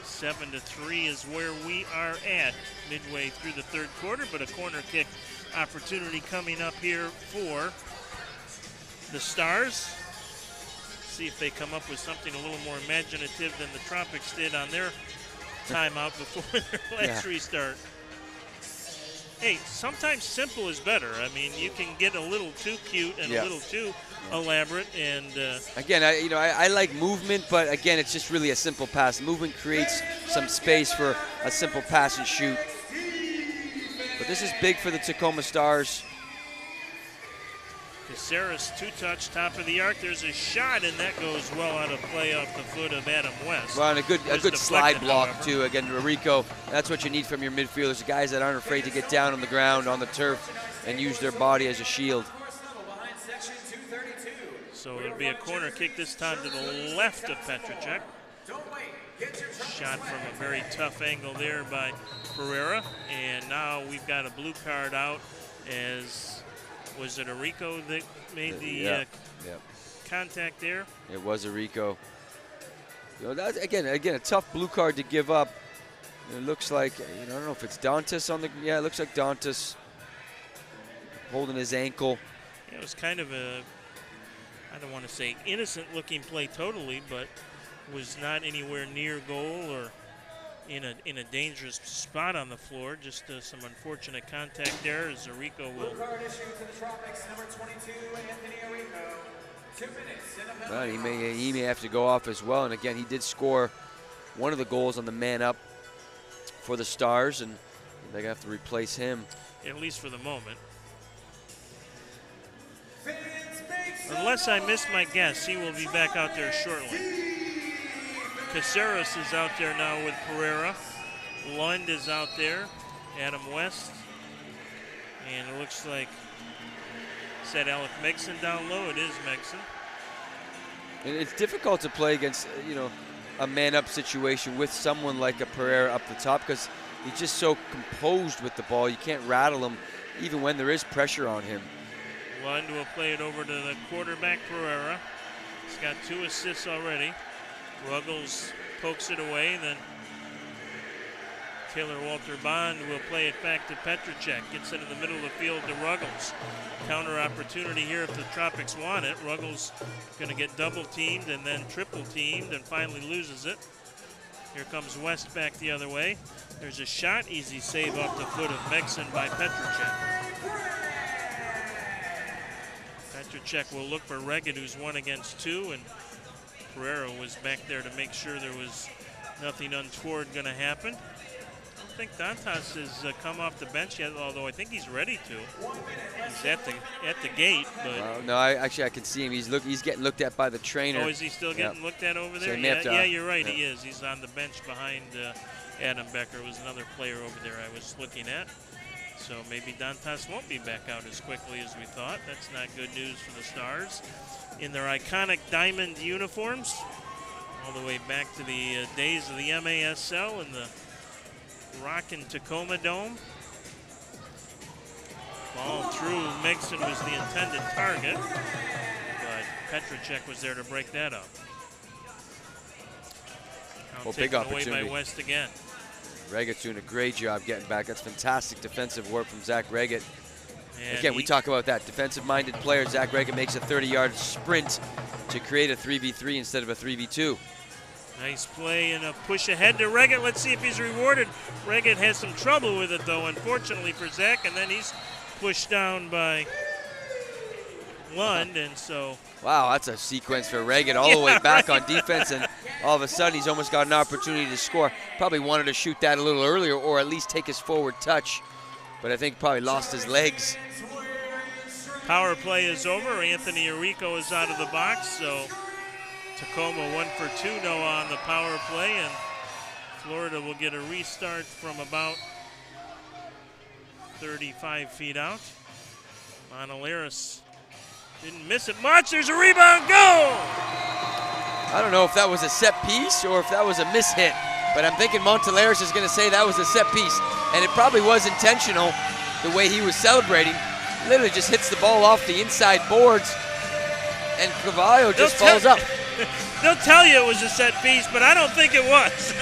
7-3 is where we are at midway through the third quarter, but a corner kick opportunity coming up here for the Stars. See if they come up with something a little more imaginative than the Tropics did on their timeout before their last restart. Hey, sometimes simple is better. I mean, you can get a little too cute and a little too elaborate. And again, I like movement, but again, it's just really a simple pass. Movement creates some space for a simple pass and shoot. But this is big for the Tacoma Stars. Caceres, 2-touch, top of the arc. There's a shot, and that goes well out of play off the foot of Adam West. Well, and a good slide block, too. Again, Rico, that's what you need from your midfielders, guys that aren't afraid to get down on the ground, on the turf, and use their body as a shield. So it'll be a corner kick this time to the left of Petracek. Shot from a very tough angle there by Pereira. And now we've got a blue card out as... Was it Rico that made the contact there? It was Rico. You know, that's again a tough blue card to give up. It looks like, I don't know if it's Dantas on the, it looks like Dantas holding his ankle. Yeah, it was kind of a, I don't want to say innocent looking play totally, but was not anywhere near goal or in a dangerous spot on the floor. Just some unfortunate contact there as Rico will. Card issue to the Tropics, number 22, Anthony Rico. 2 minutes in a penalty. Well, he may have to go off as well. And again, he did score one of the goals on the man up for the Stars, and they're gonna have to replace him. At least for the moment. Unless I miss my guess, he will be back out there shortly. Caceres is out there now with Pereira. Lund is out there. Adam West. And it looks like, said Alec Megson down low. It is Megson. And it's difficult to play against, a man-up situation with someone like a Pereira up the top because he's just so composed with the ball. You can't rattle him even when there is pressure on him. Lund will play it over to the quarterback, Pereira. He's got 2 assists already. Ruggles pokes it away, then Taylor Walter Bond will play it back to Petracek. Gets it in the middle of the field to Ruggles. Counter opportunity here if the Tropics want it. Ruggles going to get double teamed and then triple teamed and finally loses it. Here comes West back the other way. There's a shot, easy save off the foot of Megson by Petracek. Petracek will look for Reggett, who's 1 against 2, and Pereira was back there to make sure there was nothing untoward going to happen. I don't think Dantas has come off the bench yet, although I think he's ready to. He's at the gate, but no, I can see him. He's getting looked at by the trainer. Oh, is he still getting looked at over there? So yeah, you're right. He is. He's on the bench behind Adam Becker. Was another player over there I was looking at. So maybe Dantas won't be back out as quickly as we thought. That's not good news for the Stars. In their iconic diamond uniforms, all the way back to the days of the MASL and the rockin' Tacoma Dome. Ball through, Megson was the intended target, but Petracek was there to break that up. Now big opportunity. Away by West again. Reggett's doing a great job getting back. That's fantastic defensive work from Zach Reggett. And again, we talk about that. Defensive-minded player, Zach Reggett makes a 30-yard sprint to create a 3v3 instead of a 3v2. Nice play and a push ahead to Reggett. Let's see if he's rewarded. Reggett has some trouble with it, though, unfortunately for Zach, and then he's pushed down by Lund, and so... Wow, that's a sequence for Reggett all the way back on defense, and all of a sudden he's almost got an opportunity to score. Probably wanted to shoot that a little earlier or at least take his forward touch. but I think probably lost his legs. Power play is over. Anthony Arico is out of the box, so Tacoma 1 for 2, Noah, on the power play, and Florida will get a restart from about 35 feet out. Monolaris didn't miss it much. There's a rebound, goal! I don't know if that was a set piece or if that was a mishit, but I'm thinking Montelaris is going to say that was a set piece, and it probably was intentional the way he was celebrating. Literally just hits the ball off the inside boards, and Carvalho just falls up. They'll tell you it was a set piece, but I don't think it was.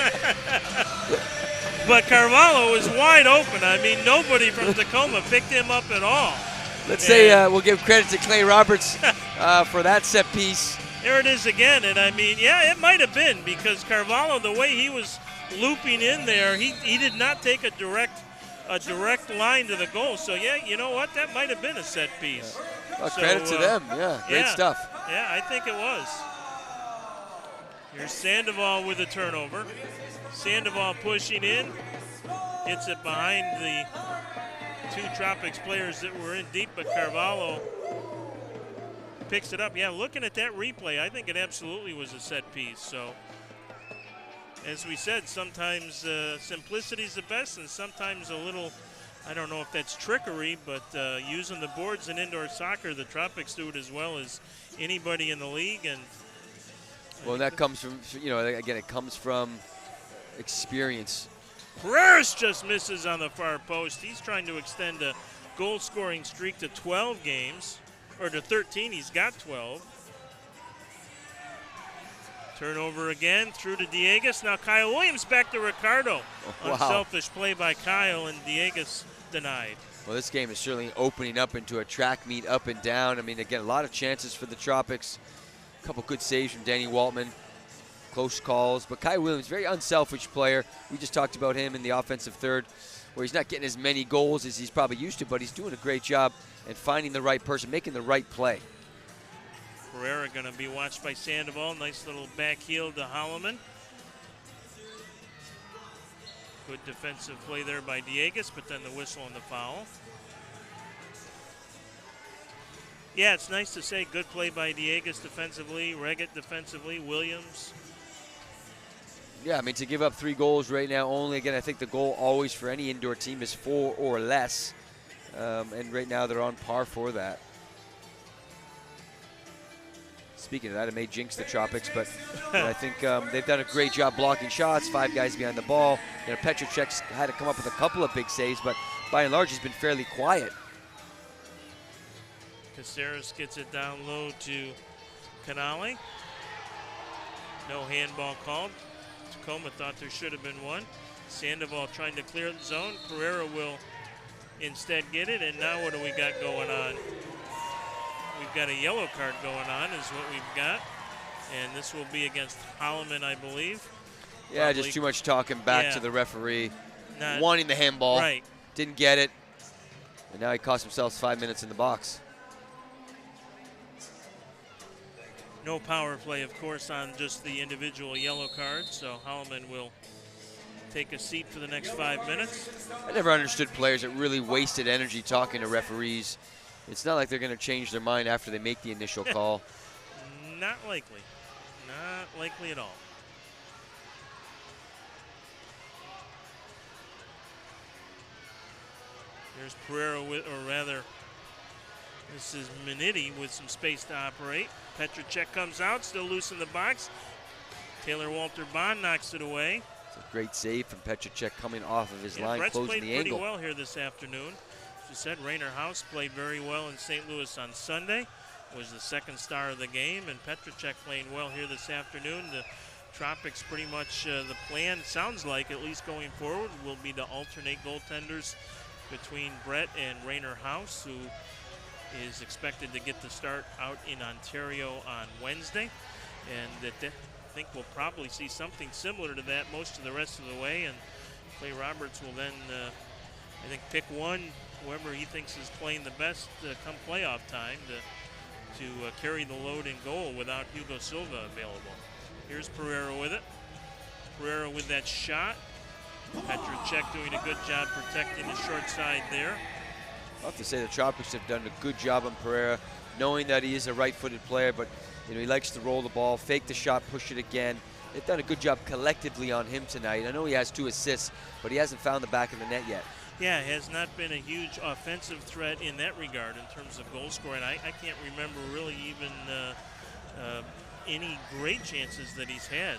But Carvalho was wide open. I mean, nobody from Tacoma picked him up at all. Let's say we'll give credit to Clay Roberts for that set piece. There it is again, and I mean, yeah, it might have been, because Carvalho, the way he was looping in there, he did not take a direct line to the goal. So yeah, you know what? That might have been a set piece. Well, credit to them. Yeah, great stuff. Yeah, I think it was. Here's Sandoval with a turnover. Sandoval pushing in, hits it behind the 2 Tropics players that were in deep, but Carvalho picks it up. Yeah, looking at that replay, I think it absolutely was a set piece. So, as we said, sometimes simplicity is the best, and sometimes a little, I don't know if that's trickery, but using the boards in indoor soccer, the Tropics do it as well as anybody in the league. And well, that comes from, again, it comes from experience. Pereira's just misses on the far post. He's trying to extend a goal-scoring streak to 12 games, or to 13. He's got 12. Turnover again, through to Diegas. Now Kyle Williams back to Ricardo. Wow. Unselfish play by Kyle, and Diegas denied. Well, this game is certainly opening up into a track meet up and down. I mean, again, a lot of chances for the Tropics. A couple good saves from Danny Waltman. Close calls. But Kyle Williams, very unselfish player. We just talked about him in the offensive third, where he's not getting as many goals as he's probably used to, but he's doing a great job at finding the right person, making the right play. Pereira going to be watched by Sandoval. Nice little back heel to Holloman. Good defensive play there by Diegas, but then the whistle and the foul. Yeah, it's nice to say good play by Diegas defensively, Reggett defensively, Williams. Yeah, I mean, to give up 3 goals right now only, again, I think the goal always for any indoor team is 4 or less. And right now they're on par for that. Speaking of that, it may jinx the Tropics, but I think they've done a great job blocking shots, 5 guys behind the ball. Petrocek's had to come up with a couple of big saves, but by and large, he's been fairly quiet. Caceres gets it down low to Canale. No handball called. Tacoma thought there should have been one. Sandoval trying to clear the zone. Pereira will instead get it, and now what do we got going on? We've got a yellow card going on is what we've got, and this will be against Holloman, I believe. Yeah, probably. Just too much talking back to the referee. Wanting the handball. Right. Didn't get it, and now he cost himself 5 minutes in the box. No power play, of course, on just the individual yellow cards, so Holloman will take a seat for the next 5 minutes. I never understood players that really wasted energy talking to referees. It's not like they're going to change their mind after they make the initial call. Not likely. Not likely at all. There's Pereira with, or rather, this is Minetti with some space to operate. Petrocek comes out, still loose in the box. Taylor Walter Bond knocks it away. It's a great save from Petrocek coming off of his line, Brett's closing played the angle. pretty well here this afternoon. As you said, Rainer House played very well in St. Louis on Sunday. Was the second star of the game, and Petrocek playing well here this afternoon. The Tropics pretty much, the plan sounds like, at least going forward, will be to alternate goaltenders between Brett and Rainer House, who is expected to get the start out in Ontario on Wednesday. And I think we'll probably see something similar to that most of the rest of the way. And Clay Roberts will then, I think, pick one, whoever he thinks is playing the best come playoff time to carry the load in goal without Hugo Silva available. Here's Pereira with it. Pereira with that shot. Petrocek doing a good job protecting the short side there. I have to say the Tropics have done a good job on Pereira, knowing that he is a right-footed player, but he likes to roll the ball, fake the shot, push it again. They've done a good job collectively on him tonight. I know he has 2 assists, but he hasn't found the back of the net yet. Yeah, has not been a huge offensive threat in that regard in terms of goal scoring. I can't remember really even any great chances that he's had.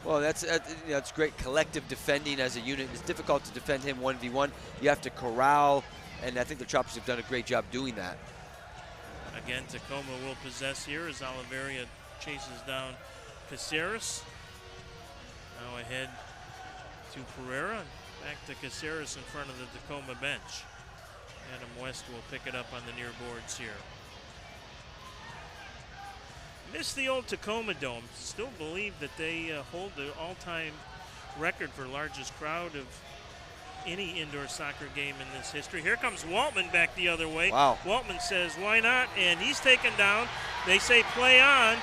Well, that's great collective defending as a unit. It's difficult to defend him 1v1. You have to corral, and I think the Tropics have done a great job doing that. Again, Tacoma will possess here as Oliveria chases down Caceres. Now ahead to Pereira. Back to Caceres in front of the Tacoma bench. Adam West will pick it up on the near boards here. Miss the old Tacoma Dome. Still believe that they hold the all-time record for largest crowd of any indoor soccer game in this history. Here comes Waltman back the other way. Wow. Waltman says, why not? And he's taken down. They say play on.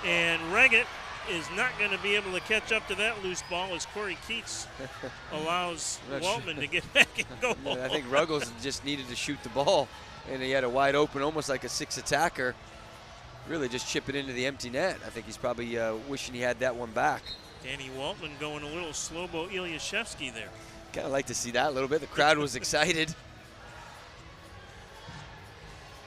And Reggett is not going to be able to catch up to that loose ball as Corey Keats allows Waltman to get back in goal. I think Ruggles just needed to shoot the ball, and he had a wide open, almost like a 6 attacker. Really just chip it into the empty net. I think he's probably wishing he had that one back. Danny Waltman going a little Slobo Ilyashevsky there. Kind of like to see that a little bit. The crowd was excited.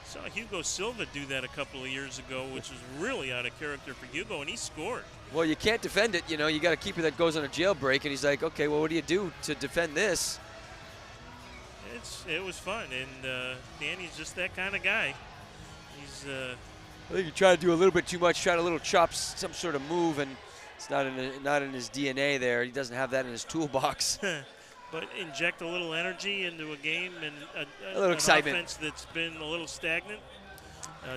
Saw Hugo Silva do that a couple of years ago, which was really out of character for Hugo, and he scored. Well, you can't defend it. You got a keeper that goes on a jailbreak, and he's like, okay, well, what do you do to defend this? It was fun, and Danny's just that kind of guy. He's. I think he tried to do a little bit too much, tried a little chop, some sort of move, and it's not in his DNA there. He doesn't have that in his toolbox. But inject a little energy into a game and a little excitement. Offense that's been a little stagnant.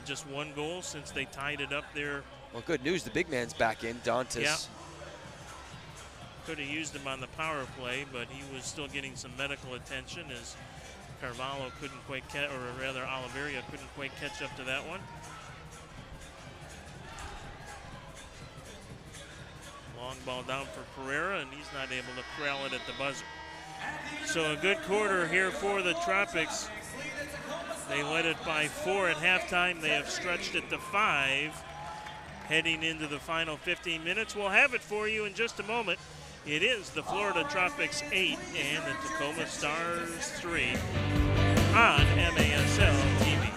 Just 1 goal since they tied it up there. Well, good news. The big man's back in, Dantas. Yeah. Could have used him on the power play, but he was still getting some medical attention as Carvalho couldn't quite catch, or rather Oliveria couldn't quite catch up to that one. Long ball down for Pereira, and he's not able to corral it at the buzzer. So a good quarter here for the Tropics. They led it by 4 at halftime. They have stretched it to 5 heading into the final 15 minutes. We'll have it for you in just a moment. It is the Florida Tropics 8 and the Tacoma Stars 3 on MASL TV.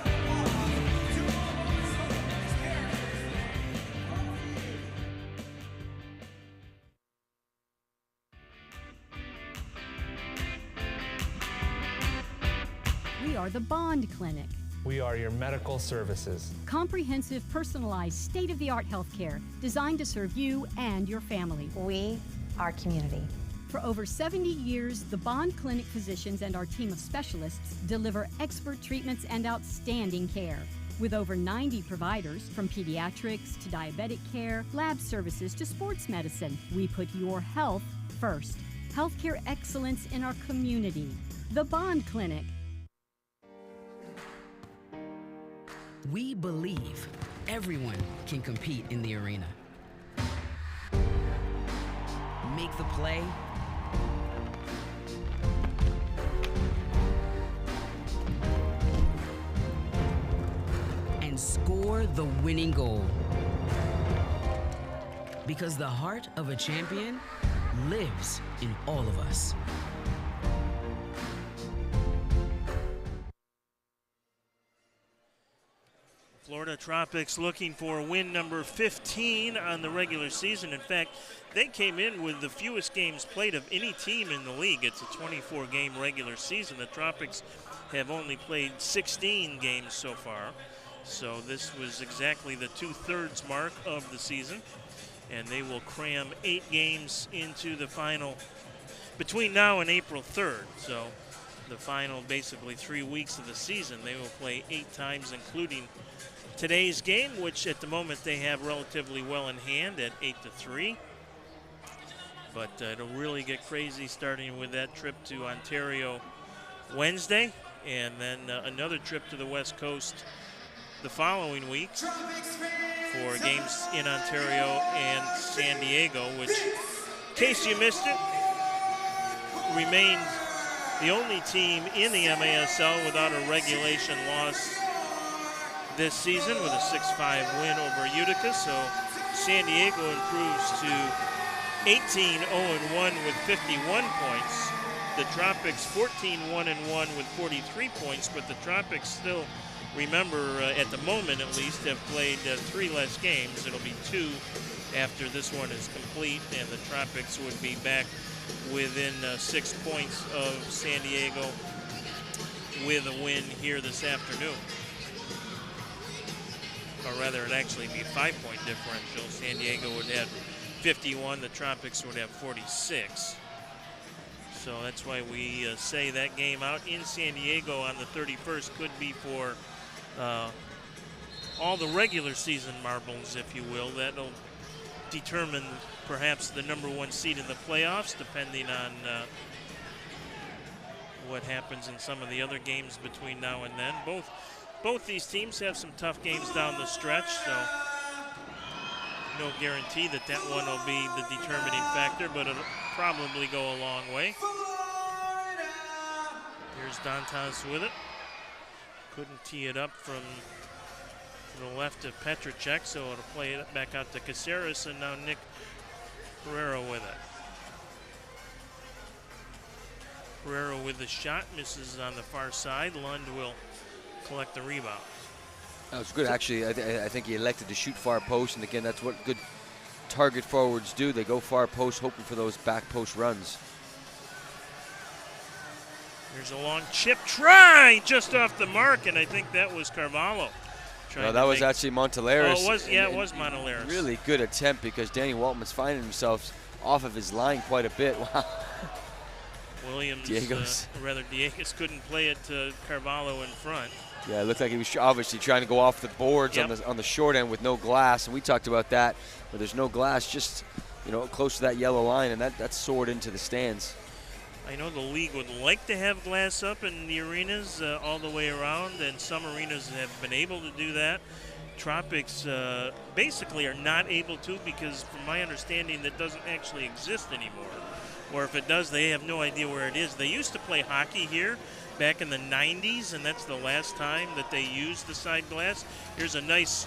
We are the Bond Clinic. We are your medical services. Comprehensive, personalized, state-of-the-art healthcare designed to serve you and your family. We are community. For over 70 years, the Bond Clinic physicians and our team of specialists deliver expert treatments and outstanding care. With over 90 providers, from pediatrics to diabetic care, lab services to sports medicine, we put your health first. Healthcare excellence in our community. The Bond Clinic. We believe everyone can compete in the arena. Make the play. And score the winning goal. Because the heart of a champion lives in all of us. Florida Tropics looking for win number 15 on the regular season. In fact, they came in with the fewest games played of any team in the league. It's a 24-game regular season. The Tropics have only played 16 games so far. So this was exactly the 2/3 mark of the season. And they will cram 8 games into the final between now and April 3rd. So the final basically 3 weeks of the season, they will play 8 times, including today's game, which at the moment they have relatively well in hand at 8-3. But it'll really get crazy starting with that trip to Ontario Wednesday, and then another trip to the West Coast the following week for games in Ontario and San Diego, which, in case you missed it, remained the only team in the MASL without a regulation loss this season with a 6-5 win over Utica. So San Diego improves to 18-0-1 with 51 points. The Tropics 14-1-1 with 43 points, but the Tropics still, remember, at the moment at least, have played 3 less games. It'll be 2 after this one is complete, and the Tropics would be back within 6 points of San Diego with a win here this afternoon. Or rather, it'd actually be 5-point differential. San Diego would have 51, the Tropics would have 46. So that's why we say that game out in San Diego on the 31st could be for all the regular season marbles, if you will. That'll determine perhaps the #1 seed in the playoffs, depending on what happens in some of the other games between now and then. Both these teams have some tough games down the stretch, so no guarantee that one will be the determining factor, but it'll probably go a long way. Here's Dantas with it. Couldn't tee it up from the left of Petracek, so it'll play it back out to Caceres, and now Nick Pereira with it. Pereira with the shot, misses on the far side. Lund will collect the rebound. That was good, actually. I think he elected to shoot far post, and again, that's what good target forwards do. They go far post, hoping for those back post runs. Here's a long chip try, just off the mark, and I think that was Carvalho. No, that was actually Montelares. Oh, it was, yeah, it was Montelares. Really good attempt, because Danny Waltman's finding himself off of his line quite a bit. Wow. Williams, Diegas couldn't play it to Carvalho in front. Yeah, it looked like he was obviously trying to go off the boards on the short end with no glass, and we talked about that. But there's no glass, just close to that yellow line, and that's soared into the stands. I know the league would like to have glass up in the arenas all the way around, and some arenas have been able to do that. Tropics basically are not able to, because from my understanding that doesn't actually exist anymore. Or if it does, they have no idea where it is. They used to play hockey here back in the 90s, and that's the last time that they used the side glass. Here's a nice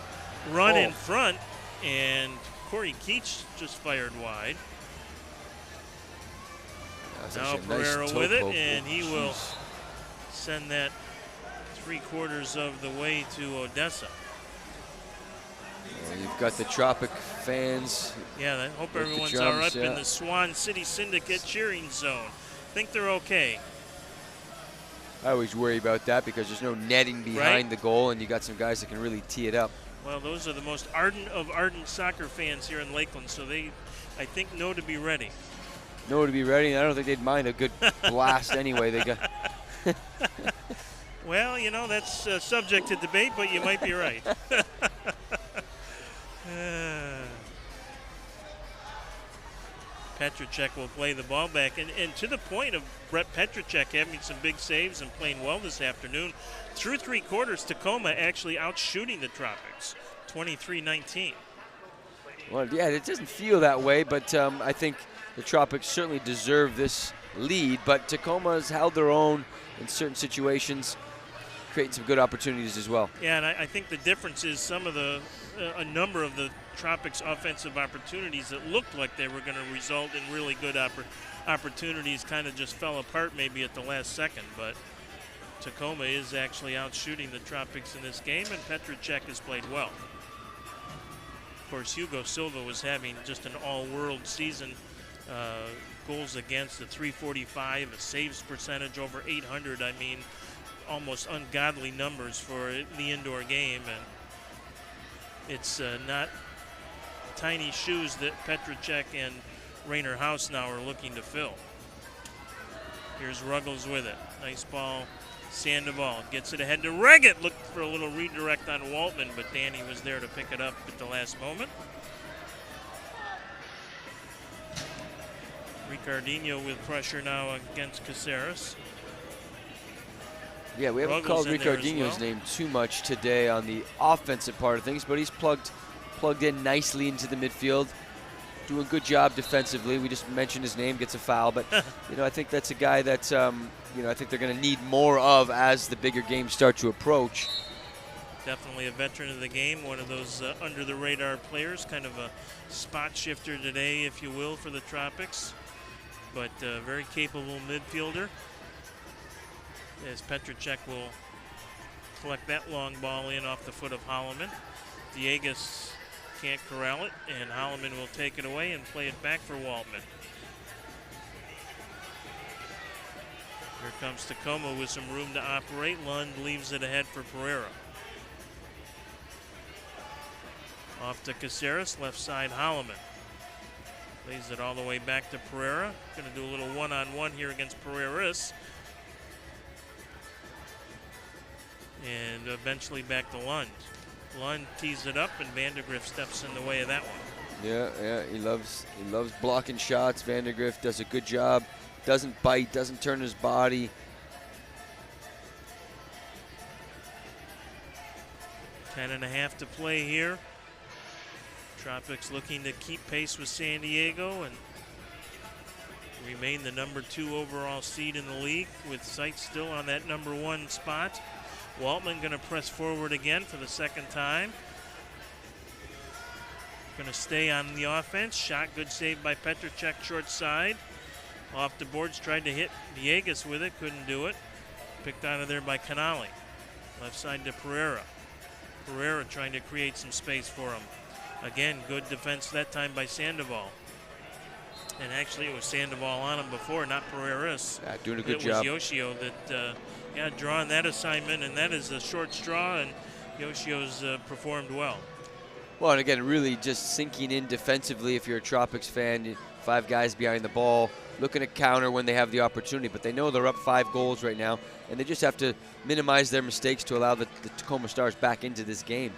run in front, and Corey Keach just fired wide. Now Pereira with it, and he will send that 3/4 of the way to Odessa. Well, you've got the Tropic fans. Yeah, I hope everyone's all right in the Swan City Syndicate cheering zone. Think they're okay. I always worry about that, because there's no netting behind the goal, and you got some guys that can really tee it up. Well, those are the most ardent of ardent soccer fans here in Lakeland, so they, I think, know to be ready. Know to be ready, and I don't think they'd mind a good blast anyway. They got. Well, that's subject to debate, but you might be right. Petracek will play the ball back. And to the point of Brett Petracek having some big saves and playing well this afternoon, through 3/4, Tacoma actually outshooting the Tropics, 23-19. Well, yeah, it doesn't feel that way, but I think the Tropics certainly deserve this lead. But Tacoma has held their own in certain situations, creating some good opportunities as well. Yeah, and I think the difference is a number of the Tropics offensive opportunities that looked like they were going to result in really good opportunities kind of just fell apart maybe at the last second. But Tacoma is actually outshooting the Tropics in this game, and Petracek has played well. Of course, Hugo Silva was having just an all-world season. Goals against a .345, a saves percentage over .800. I mean, almost ungodly numbers for the indoor game, and it's not tiny shoes that Petracek and Rainer House now are looking to fill. Here's Ruggles with it. Nice ball. Sandoval gets it ahead to Reggett. Looked for a little redirect on Waltman, but Danny was there to pick it up at the last moment. Ricardinho with pressure now against Caceres. Yeah, we haven't called Ricardinho's name too much today on the offensive part of things, but he's plugged in nicely into the midfield. doing a good job defensively. We just mentioned his name, gets a foul, but I think that's a guy that I think they're going to need more of as the bigger games start to approach. Definitely a veteran of the game, one of those under-the-radar players, kind of a spot shifter today, if you will, for the Tropics, but very capable midfielder. As Petracek will collect that long ball in off the foot of Holloman. Diegas can't corral it, and Holloman will take it away and play it back for Waltman. Here comes Tacoma with some room to operate. Lund leaves it ahead for Pereira. Off to Caceres, left side Holloman. Lays it all the way back to Pereira. Going to do a little one-on-one here against Pereiras. And eventually back to Lund. Lund tees it up, and Vandergrift steps in the way of that one. Yeah, he loves blocking shots. Vandergrift does a good job. Doesn't bite, doesn't turn his body. Ten and a half to play here. Tropics looking to keep pace with San Diego and remain the #2 overall seed in the league, with sights still on that #1 spot. Waltman going to press forward again for the second time. Going to stay on the offense. Shot, good save by Petracek, short side. Off the boards, tried to hit Villegas with it, couldn't do it. Picked out of there by Canali. Left side to Pereira. Pereira trying to create some space for him. Again, good defense that time by Sandoval. And actually it was Sandoval on him before, not Pereiras. Yeah, doing a good job. It was Yoshio that drawing that assignment, and that is a short straw, and Yoshio's performed well. Well, and again, really just sinking in defensively if you're a Tropics fan. 5 guys behind the ball, looking to counter when they have the opportunity, but they know they're up 5 goals right now, and they just have to minimize their mistakes to allow the Tacoma Stars back into this game.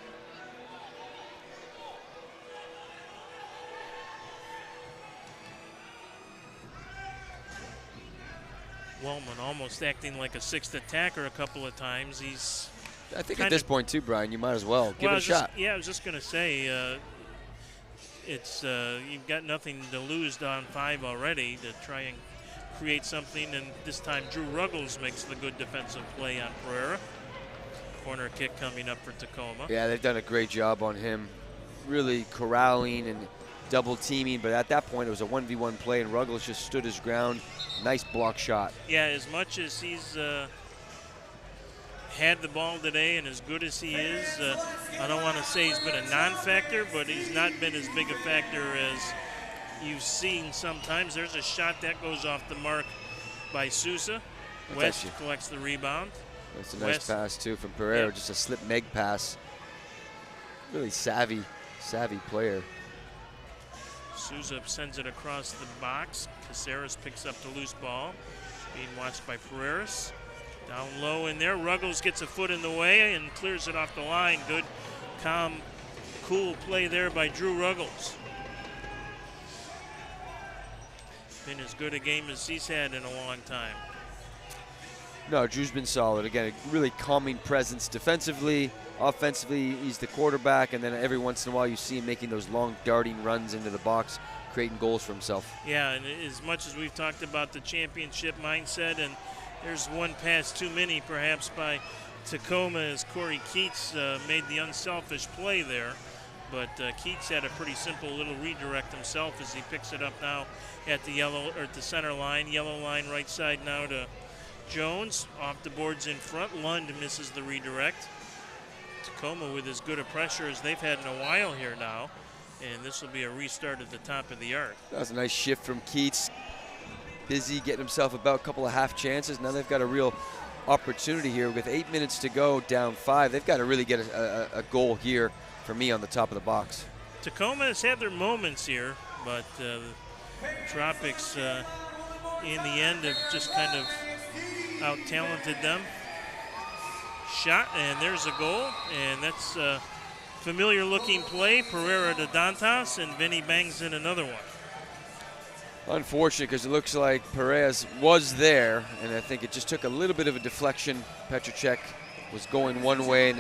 Waltman almost acting like a 6th attacker a couple of times. I think at this point too, Brian, you might as well give it a shot. I was just going to say, you've got nothing to lose down 5 already to try and create something, and this time Drew Ruggles makes the good defensive play on Pereira. Corner kick coming up for Tacoma. Yeah, they've done a great job on him, really corralling and double teaming, but at that point it was a 1v1 play, and Ruggles just stood his ground. Nice block shot. Yeah, as much as he's had the ball today and as good as he is, I don't want to say he's been a non-factor, but he's not been as big a factor as you've seen sometimes. There's a shot that goes off the mark by Sousa. West collects the rebound. That's a nice pass too from Pereira, just a slip neg pass. Really savvy player. Sousa sends it across the box. Caceres picks up the loose ball. Being watched by Pereiras. Down low in there. Ruggles gets a foot in the way and clears it off the line. Good, calm, cool play there by Drew Ruggles. Been as good a game as he's had in a long time. No, Drew's been solid. Again, a really calming presence defensively. Offensively, he's the quarterback, and then every once in a while you see him making those long darting runs into the box, creating goals for himself. Yeah, and as much as we've talked about the championship mindset, and there's one pass too many perhaps by Tacoma as Corey Keats made the unselfish play there. But Keats had a pretty simple little redirect himself as he picks it up now at the center line. Yellow line right side now to Jones. Off the boards in front. Lund misses the redirect. Tacoma with as good a pressure as they've had in a while here now. And this will be a restart at the top of the arc. That was a nice shift from Keats. Busy getting himself about a couple of half chances. Now they've got a real opportunity here with 8 minutes to go, down 5. They've got to really get a goal here for me on the top of the box. Tacoma has had their moments here, but the Tropics in the end have just kind of out-talented them. Shot, and there's a goal, and that's a familiar-looking play. Pereira to Dantas, and Vinny bangs in another one. Unfortunate, because it looks like Perez was there, and I think it just took a little bit of a deflection. Petracek was going one way and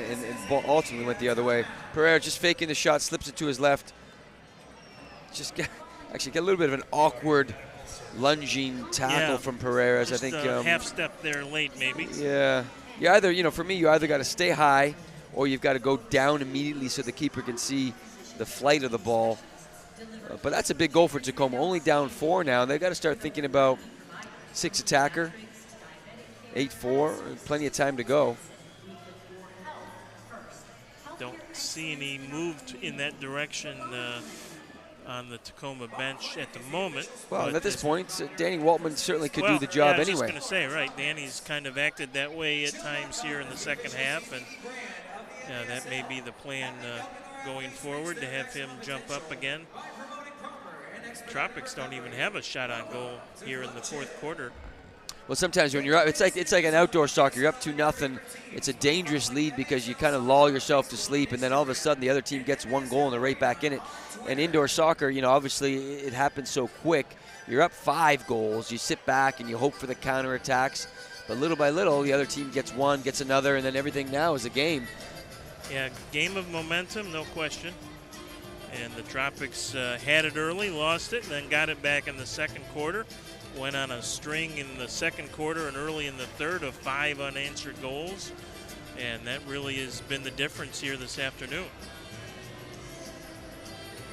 ultimately went the other way. Pereira just faking the shot, slips it to his left. Just Actually, get a little bit of an awkward lunging tackle from Pereira. I think half step there late, maybe. Yeah. You either, for me, you either got to stay high or you've got to go down immediately so the keeper can see the flight of the ball. But that's a big goal for Tacoma. Only down 4 now. They've got to start thinking about 6 attacker, 8-4, plenty of time to go. Don't see any move in that direction on the Tacoma bench at the moment. Well, at this point, Danny Waltman certainly could do the job I was anyway. just going to say, right, Danny's kind of acted that way at times here in the second half, and that may be the plan going forward, to have him jump up again. Tropics don't even have a shot on goal here in the fourth quarter. Well, sometimes when you're up, it's like an outdoor soccer. You're up 2-0. It's a dangerous lead because you kind of lull yourself to sleep, and then all of a sudden the other team gets 1 goal and they're right back in it. And indoor soccer, obviously it happens so quick. You're up 5 goals. You sit back and you hope for the counterattacks. But little by little, the other team gets 1, gets another, and then everything now is a game. Yeah, game of momentum, no question. And the Tropics had it early, lost it, and then got it back in the second quarter. Went on a string in the second quarter and early in the third of 5 unanswered goals. And that really has been the difference here this afternoon.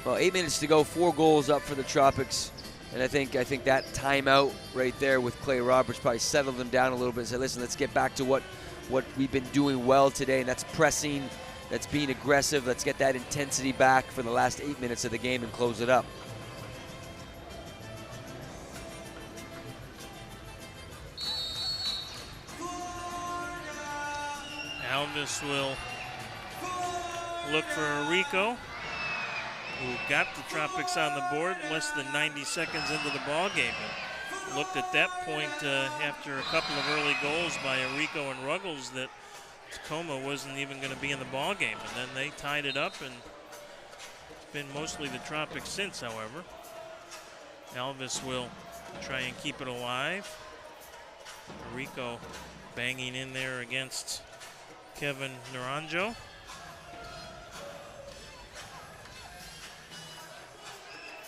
Well, 8 minutes to go, 4 goals up for the Tropics. And I think that timeout right there with Clay Roberts probably settled them down a little bit and said, listen, let's get back to what we've been doing well today, and that's pressing, that's being aggressive. Let's get that intensity back for the last 8 minutes of the game and close it up. Alvis will look for Rico, who got the Tropics on the board less than 90 seconds into the ball game. And looked at that point after a couple of early goals by Rico and Ruggles that Tacoma wasn't even going to be in the ball game, and then they tied it up, and it's been mostly the Tropics since. However, Alvis will try and keep it alive. Rico banging in there against Kevin Naranjo.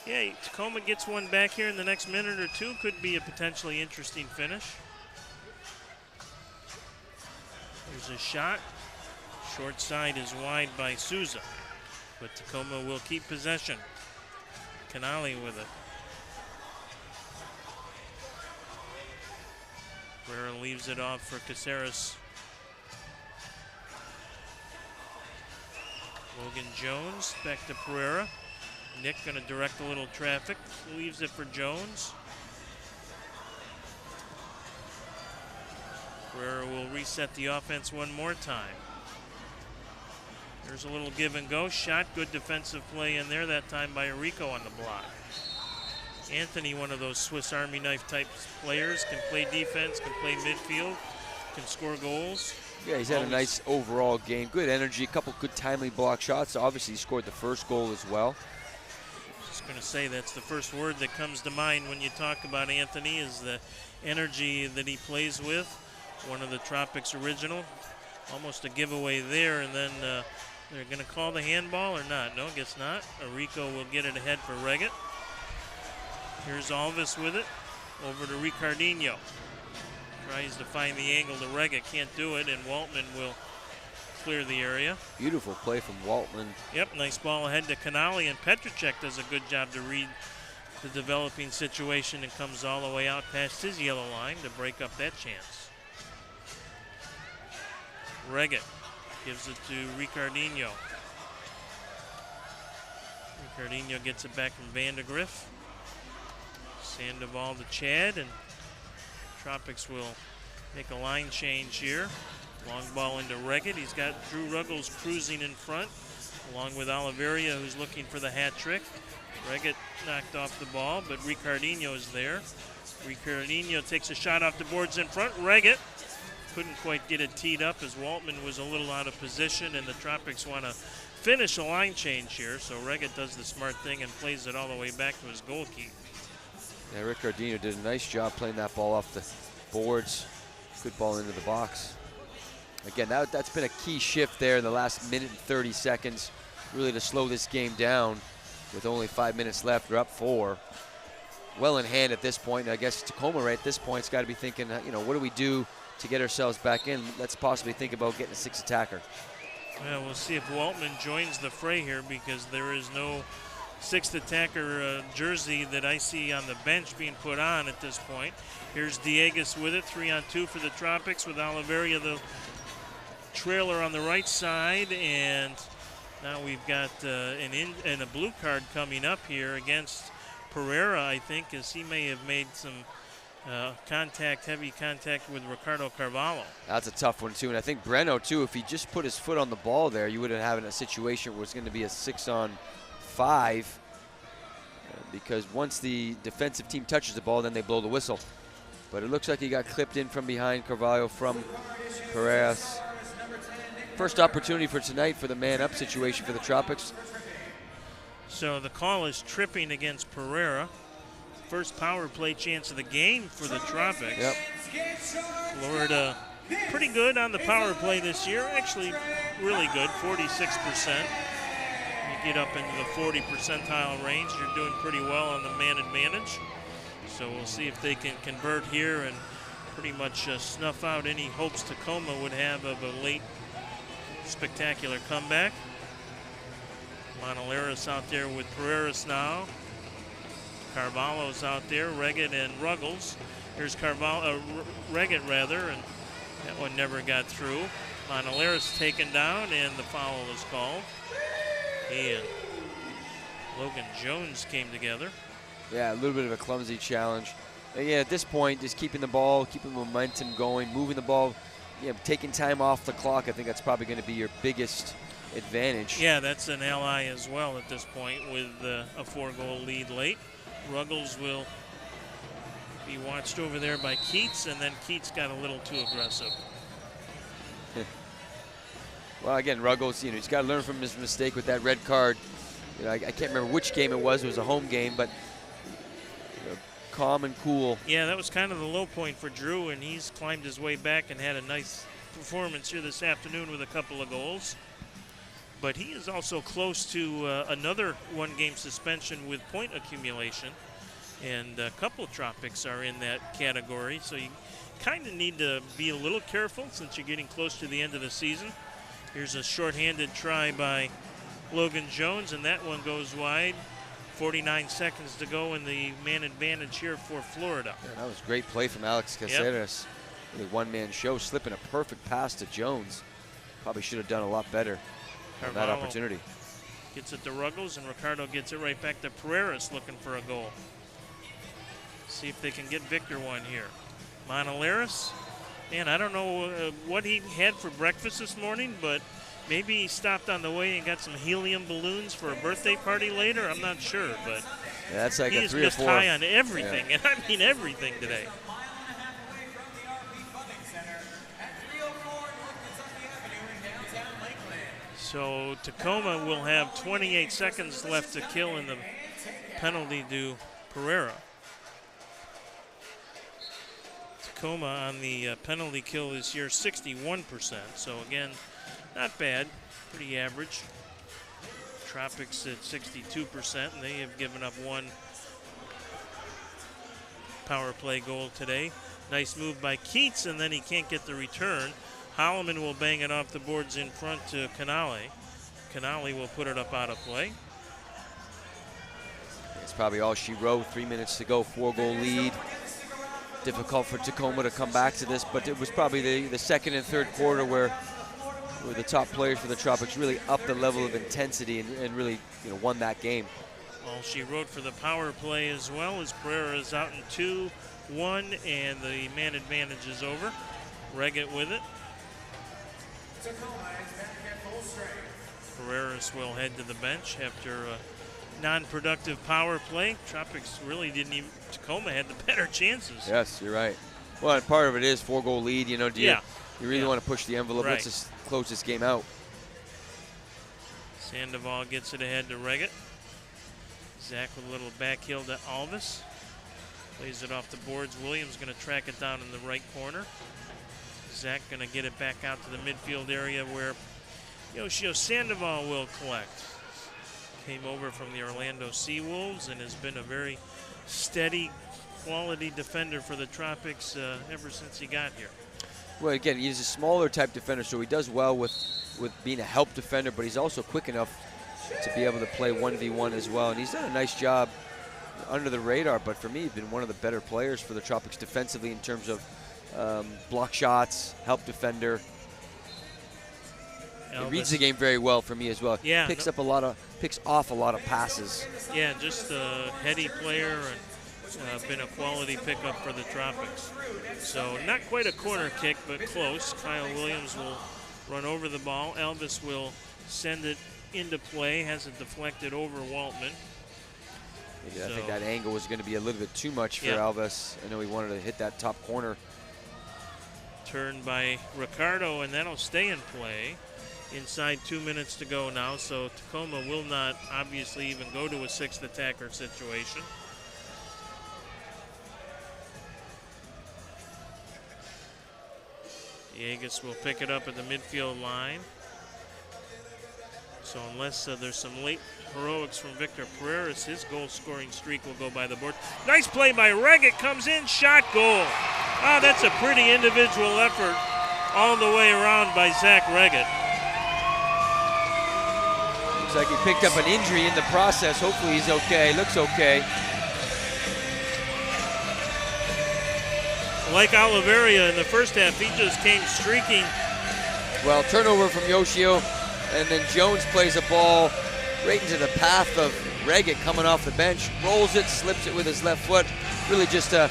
Yeah, Tacoma gets one back here in the next minute or two. Could be a potentially interesting finish. Here's a shot. Short side is wide by Souza, but Tacoma will keep possession. Canali with it. Pereira leaves it off for Caceres. Logan Jones back to Pereira. Nick going to direct a little traffic. Leaves it for Jones. Pereira will reset the offense one more time. There's a little give and go. Shot, good defensive play in there, that time by Rico on the block. Anthony, one of those Swiss Army knife type players, can play defense, can play midfield, can score goals. Yeah, he's had a nice overall game. Good energy, a couple good timely block shots. Obviously, he scored the first goal as well. Just going to say that's the first word that comes to mind when you talk about Anthony, is the energy that he plays with. One of the Tropics original. Almost a giveaway there, and then they're going to call the handball or not? No, guess not. Rico will get it ahead for Reggett. Here's Alvis with it. Over to Ricardinho. Tries to find the angle to Reggett. Can't do it, and Waltman will clear the area. Beautiful play from Waltman. Yep, nice ball ahead to Canali, and Petracek does a good job to read the developing situation and comes all the way out past his yellow line to break up that chance. Reggett gives it to Ricardinho. Ricardinho gets it back from Vandegrift. Sandoval to Chad, and Tropics will make a line change here. Long ball into Reggett. He's got Drew Ruggles cruising in front, along with Oliveria, who's looking for the hat trick. Reggett knocked off the ball, but Ricardinho is there. Ricardinho takes a shot off the boards in front. Reggett couldn't quite get it teed up as Waltman was a little out of position, and the Tropics want to finish a line change here. So Reggett does the smart thing and plays it all the way back to his goalkeeper. Yeah, Ricardinho did a nice job playing that ball off the boards. Good ball into the box. Again, that's been a key shift there in the last minute and 30 seconds, really to slow this game down. with only 5 minutes left. They're up 4. Well in hand at this point. And I guess Tacoma right at this point has got to be thinking, you know, what do we do to get ourselves back in? Let's possibly think about getting a 6th attacker. Well, we'll see if Waltman joins the fray here, because there is no 6th attacker jersey that I see on the bench being put on at this point. Here's Diegas with it, 3-on-2 for the Tropics, with Oliveria the trailer on the right side. And now we've got a blue card coming up here against Pereira, I think, as he may have made some heavy contact with Ricardo Carvalho. That's a tough one, too. And I think Breno, too, if he just put his foot on the ball there, you would have had a situation where it's going to be a 6-on-5, because once the defensive team touches the ball, then they blow the whistle. But it looks like he got clipped in from behind Carvalho from Perez. First opportunity for tonight for the man-up situation for the Tropics. So the call is tripping against Pereira. First power play chance of the game for the Tropics. Yep. Florida pretty good on the power play this year. Actually, really good, 46%. You get up into the 40 percentile range, you're doing pretty well on the man advantage. So we'll see if they can convert here and pretty much snuff out any hopes Tacoma would have of a late spectacular comeback. Monaleris out there with Pereiras now. Carvalho's out there, Reggett and Ruggles. Here's Reggett rather, and that one never got through. Monaleris taken down, and the foul is called. He and Logan Jones came together. Yeah, a little bit of a clumsy challenge. Yeah, at this point, just keeping the ball, keeping the momentum going, moving the ball, taking time off the clock. I think that's probably going to be your biggest advantage. Yeah, that's an ally as well at this point with a 4-goal lead late. Ruggles will be watched over there by Keats, and then Keats got a little too aggressive. Well, again, Ruggles, he's got to learn from his mistake with that red card. I can't remember which game it was. It was a home game, but calm and cool. Yeah, that was kind of the low point for Drew, and he's climbed his way back and had a nice performance here this afternoon with a couple of goals. But he is also close to another one-game suspension with point accumulation, and a couple of Tropics are in that category. So you kind of need to be a little careful since you're getting close to the end of the season. Here's a shorthanded try by Logan Jones, and that one goes wide. 49 seconds to go in the man advantage here for Florida. Yeah, that was great play from Alex Caceres. Yep. Really one-man show, slipping a perfect pass to Jones. Probably should have done a lot better on that opportunity. Gets it to Ruggles, and Ricardo gets it right back to Pereiras looking for a goal. See if they can get Victor one here. Monaleris, man, I don't know what he had for breakfast this morning, but maybe he stopped on the way and got some helium balloons for a birthday party later. I'm not sure, but yeah, that's like he is just high on everything, and I mean everything today. So Tacoma will have 28 seconds left to kill in the penalty to Pereira. Tacoma on the penalty kill this year, 61%. So again, not bad, pretty average. Tropics at 62%, and they have given up one power play goal today. Nice move by Keats, and then he can't get the return. Holloman will bang it off the boards in front to Canale. Canale will put it up out of play. It's probably all she wrote. 3 minutes to go, 4-goal lead. Difficult for Tacoma to come back to this, but it was probably the second and third quarter where the top players for the Tropics really upped the level of intensity and really won that game. Well, she wrote for the power play as well as Pereira is out in 2-1, and the man advantage is over. Reggett with it. Pereiras will head to the bench after a non-productive power play. Tropics really didn't even, Tacoma had the better chances. Yes, you're right. Well, and part of it is 4-goal lead. Do you really want to push the envelope? Right. Let's just close this game out. Sandoval gets it ahead to Reggett. Zach with a little back heel to Alvis. Plays it off the boards. Williams going to track it down in the right corner. Zach going to get it back out to the midfield area where Yoshio Sandoval will collect. Came over from the Orlando Seawolves and has been a very steady, quality defender for the Tropics ever since he got here. Well, again, he's a smaller type defender, so he does well with being a help defender, but he's also quick enough to be able to play 1v1 as well. And he's done a nice job under the radar, but for me, he's been one of the better players for the Tropics defensively in terms of block shots, help defender. He reads the game very well for me as well. Yeah, picks off a lot of passes. Yeah, just a heady player and been a quality pickup for the Tropics. So not quite a corner kick, but close. Kyle Williams will run over the ball. Elvis will send it into play, has it deflected over Waltman. I think that angle was going to be a little bit too much for Elvis. I know he wanted to hit that top corner. Turned by Ricardo, and that'll stay in play. Inside 2 minutes to go now, so Tacoma will not obviously even go to a sixth attacker situation. Diegas will pick it up at the midfield line. So unless there's some late heroics from Victor Pereira's, his goal-scoring streak will go by the board. Nice play by Reggett, comes in, shot, goal. Ah, that's a pretty individual effort all the way around by Zach Reggett. Looks like he picked up an injury in the process. Hopefully he's okay. Looks okay. Like Oliveria in the first half, he just came streaking. Well, turnover from Yoshio, and then Jones plays a ball right into the path of Reggett coming off the bench. Rolls it, slips it with his left foot. Really just a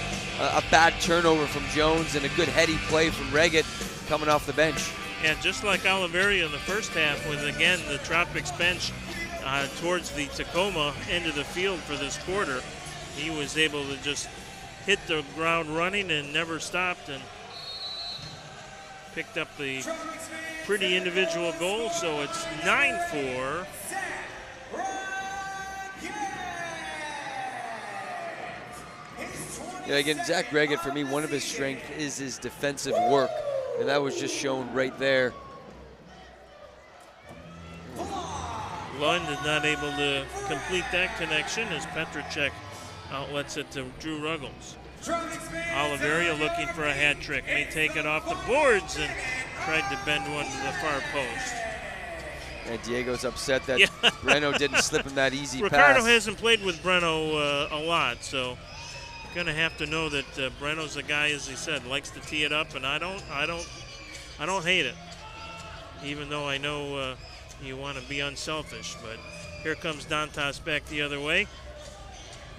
bad turnover from Jones and a good heady play from Reggett coming off the bench. And just like Oliveria in the first half, with again the Tropics bench towards the Tacoma end of the field for this quarter, he was able to just hit the ground running and never stopped and picked up the pretty individual goal. So it's 9-4. Yeah, again, Zach Reggett, for me, one of his strengths is his defensive work, and that was just shown right there. Lund is not able to complete that connection as Petracek outlets it to Drew Ruggles. Oliveria looking for a hat trick, may take it off the boards and tried to bend one to the far post. And Diego's upset that Breno didn't slip him that easy Ricardo pass. hasn't played with Breno a lot, so gonna have to know that Breno's a guy, as he said, likes to tee it up, and I don't hate it, even though I know you want to be unselfish. But here comes Dantas back the other way,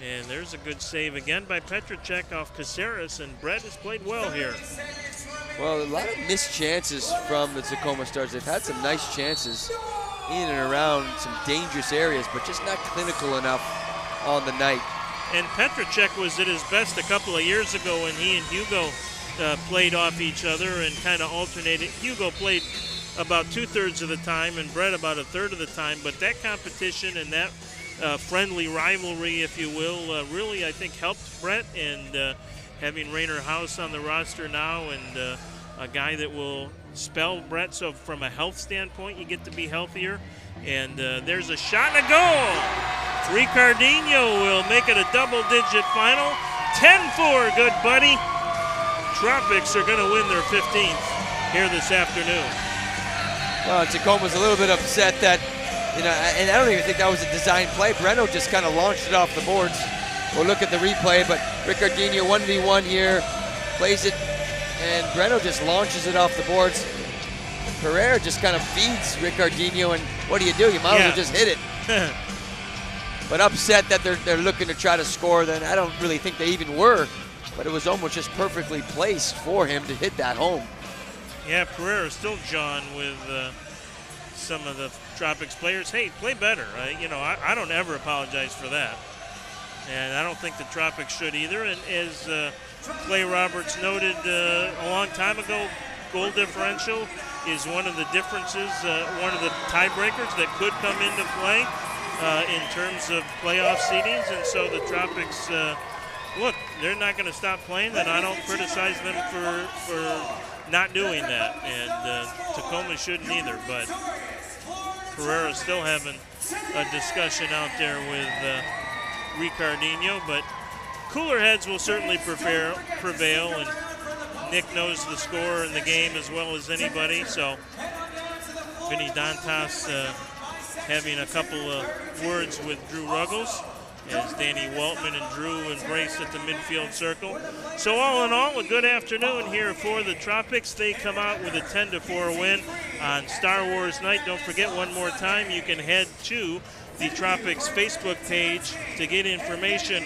and there's a good save again by Petracek off Caceres, and Brett has played well here. Well, a lot of missed chances from the Tacoma Stars. They've had some nice chances in and around some dangerous areas, but just not clinical enough on the night. And Petracek was at his best a couple of years ago when he and Hugo played off each other and kind of alternated. Hugo played about 2/3 of the time and Brett about 1/3 of the time, but that competition and that friendly rivalry, if you will, really, I think, helped Brett. And having Rainer House on the roster now and a guy that will spell Brett, so from a health standpoint, you get to be healthier. And there's a shot and a goal. Ricardinho will make it a double-digit final. 10-4, good buddy. Tropics are going to win their 15th here this afternoon. Well, Tacoma's a little bit upset that, and I don't even think that was a design play. Breno just kind of launched it off the boards. We'll look at the replay, but Ricardinho 1v1 here, plays it, and Breno just launches it off the boards. Pereira just kind of feeds Ricardinho, and what do? You might as well just hit it. But upset that they're looking to try to score, then I don't really think they even were, but it was almost just perfectly placed for him to hit that home. Yeah, Pereira still John with some of the Tropics players. Hey, play better. I don't ever apologize for that. And I don't think the Tropics should either. And as Clay Roberts noted a long time ago, goal differential is one of the differences, one of the tiebreakers that could come into play in terms of playoff seedings. And so the Tropics, look, they're not going to stop playing, then I don't criticize them for not doing that. And Tacoma shouldn't either. But Pereira still having a discussion out there with Ricardinho, but cooler heads will certainly prevail, and Nick knows the score in the game as well as anybody, so Vinny Dantas having a couple of words with Drew Ruggles as Danny Waltman and Drew embrace at the midfield circle. So all in all, a good afternoon here for the Tropics. They come out with a 10-4 win on Star Wars night. Don't forget, one more time, you can head to the Tropics Facebook page to get information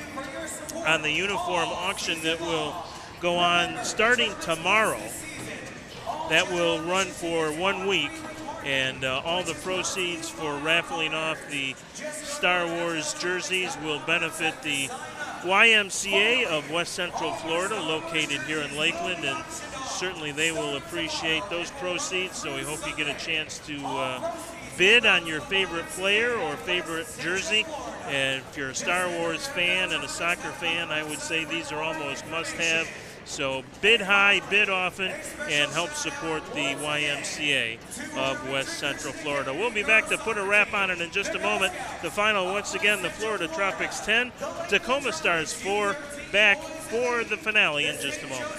on the uniform auction that will go on starting tomorrow. That will run for 1 week, and all the proceeds for raffling off the Star Wars jerseys will benefit the YMCA of West Central Florida, located here in Lakeland, and certainly they will appreciate those proceeds, so we hope you get a chance to bid on your favorite player or favorite jersey. And if you're a Star Wars fan and a soccer fan, I would say these are almost must-have. So bid high, bid often, and help support the YMCA of West Central Florida. We'll be back to put a wrap on it in just a moment. The final, once again, the Florida Tropics 10, Tacoma Stars 4, back for the finale in just a moment.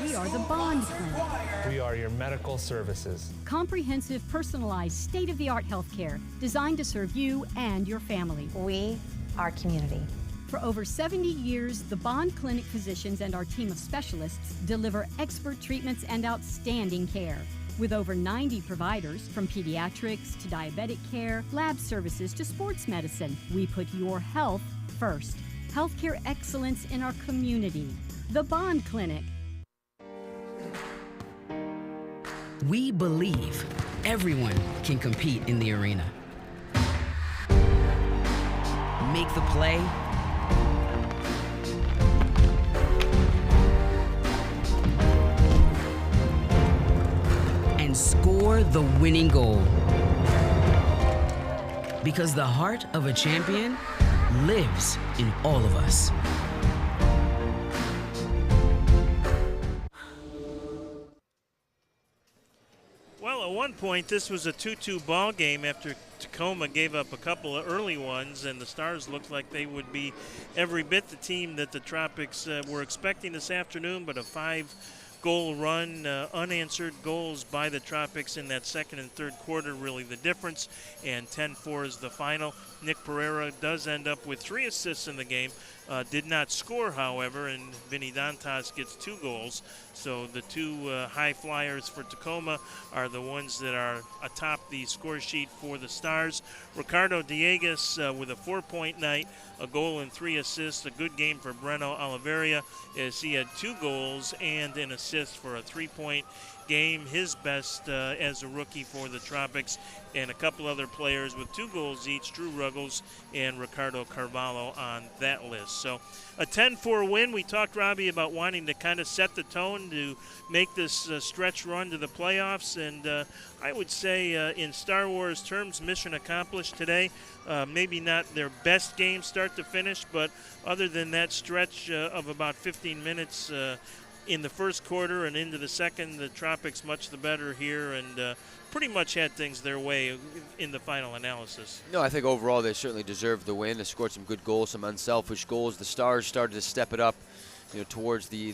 We are the Bond Clinic. We are your medical services. Comprehensive, personalized, state-of-the-art healthcare designed to serve you and your family. We are community. For over 70 years, the Bond Clinic physicians and our team of specialists deliver expert treatments and outstanding care. With over 90 providers, from pediatrics to diabetic care, lab services to sports medicine, we put your health first. Healthcare excellence in our community. The Bond Clinic. We believe everyone can compete in the arena. Make the play, and score the winning goal. Because the heart of a champion lives in all of us. Well, at one point, this was a 2-2 ball game after Tacoma gave up a couple of early ones, and the Stars looked like they would be every bit the team that the Tropics were expecting this afternoon, but a 5-goal run, unanswered goals by the Tropics in that second and third quarter, really the difference, and 10-4 is the final. Nick Pereira does end up with 3 assists in the game, did not score, however, and Vinny Dantas gets 2 goals. So the 2 high flyers for Tacoma are the ones that are atop the score sheet for the Stars. Ricardo Diegues with a 4-point night, a goal and 3 assists. A good game for Breno Oliveira as he had 2 goals and an assist for a 3-point game, his best as a rookie for the Tropics, and a couple other players with 2 goals each, Drew Ruggles and Ricardo Carvalho on that list. So a 10-4 win. We talked, Robbie, about wanting to kind of set the tone to make this stretch run to the playoffs, and I would say in Star Wars terms, mission accomplished today. Maybe not their best game start to finish, but other than that stretch of about 15 minutes in the first quarter and into the second, the Tropics much the better here, and pretty much had things their way in the final analysis. No, I think overall they certainly deserved the win. They scored some good goals, some unselfish goals. The Stars started to step it up, towards the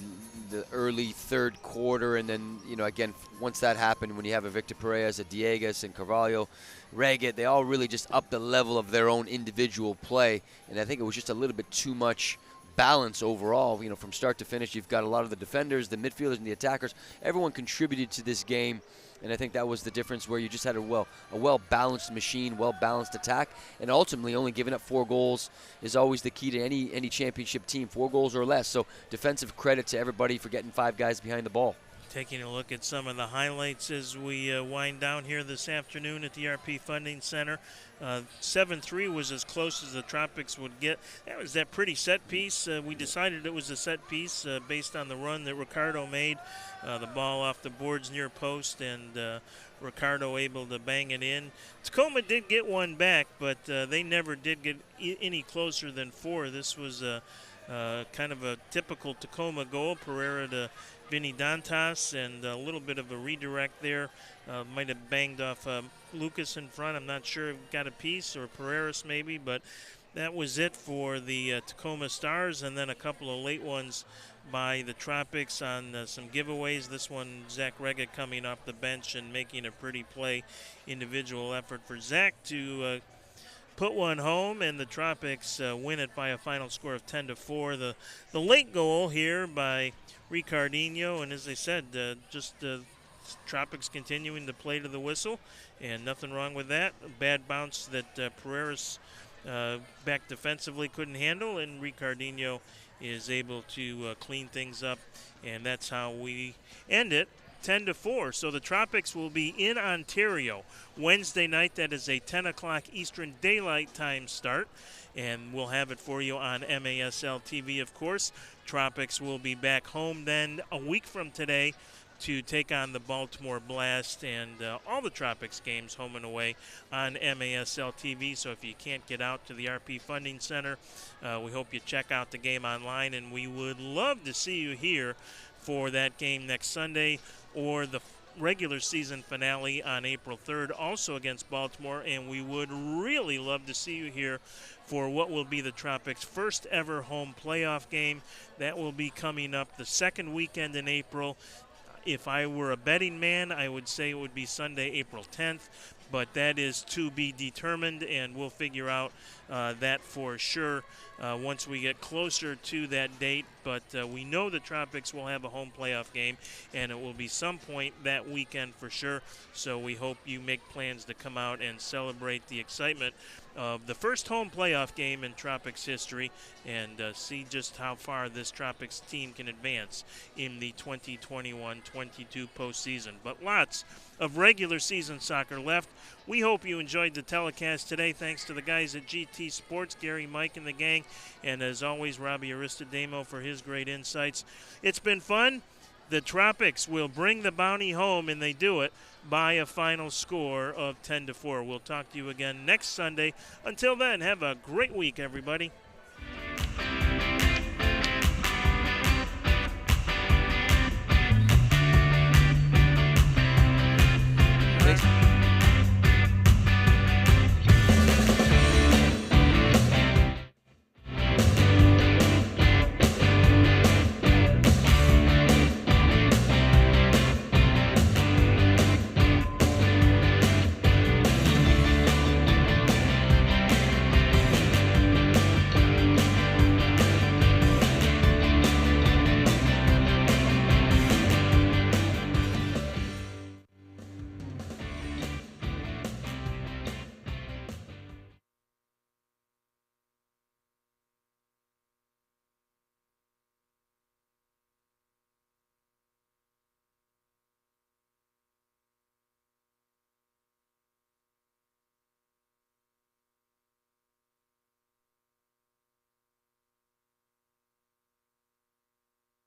early third quarter, and then, again, once that happened, when you have a Victor Perez, a Diegues, and Carvalho, Reggett, they all really just upped the level of their own individual play, and I think it was just a little bit too much balance overall. From start to finish, you've got a lot of the defenders, the midfielders, and the attackers. Everyone contributed to this game, and I think that was the difference, where you just had a well-balanced machine, well-balanced attack, and ultimately only giving up 4 goals is always the key to any championship team, 4 goals or less. So defensive credit to everybody for getting 5 guys behind the ball. Taking a look at some of the highlights as we wind down here this afternoon at the ERP Funding Center. 7-3 was as close as the Tropics would get. That was that pretty set piece. We decided it was a set piece based on the run that Ricardo made. The ball off the boards near post, and Ricardo able to bang it in. Tacoma did get one back, but they never did get any closer than 4. This was kind of a typical Tacoma goal. Pereira to Vinny Dantas, and a little bit of a redirect there. Might have banged off Lucas in front. I'm not sure. Got a piece, or Pereiras maybe, but that was it for the Tacoma Stars, and then a couple of late ones by the Tropics on some giveaways. This one, Zach Rega coming off the bench and making a pretty play. Individual effort for Zach to put one home, and the Tropics win it by a final score of 10-4. The late goal here by Ricardinho, and as I said, Tropics continuing to play to the whistle, and nothing wrong with that. A bad bounce that Pereiras back defensively couldn't handle, and Ricardinho is able to clean things up, and that's how we end it. 10-4. So the Tropics will be in Ontario Wednesday night. That is a 10 o'clock Eastern Daylight Time start, and we'll have it for you on MASL TV, of course. Tropics will be back home then a week from today to take on the Baltimore Blast, and all the Tropics games home and away on MASL TV. So if you can't get out to the RP Funding Center, we hope you check out the game online, and we would love to see you here for that game next Sunday, or the regular season finale on April 3rd, also against Baltimore. And we would really love to see you here for what will be the Tropics' first ever home playoff game. That will be coming up the second weekend in April. If I were a betting man, I would say it would be Sunday, April 10th, but that is to be determined, and we'll figure out that for sure once we get closer to that date. But we know the Tropics will have a home playoff game, and it will be some point that weekend for sure. So we hope you make plans to come out and celebrate the excitement of the first home playoff game in Tropics history, and see just how far this Tropics team can advance in the 2021-22 postseason. But lots of regular season soccer left. We hope you enjoyed the telecast today. Thanks to the guys at GT Sports, Gary, Mike, and the gang, and as always, Robbie Aristodemo for his great insights. It's been fun. The Tropics will bring the bounty home, and they do it by a final score of 10-4. We'll talk to you again next Sunday. Until then, have a great week, everybody.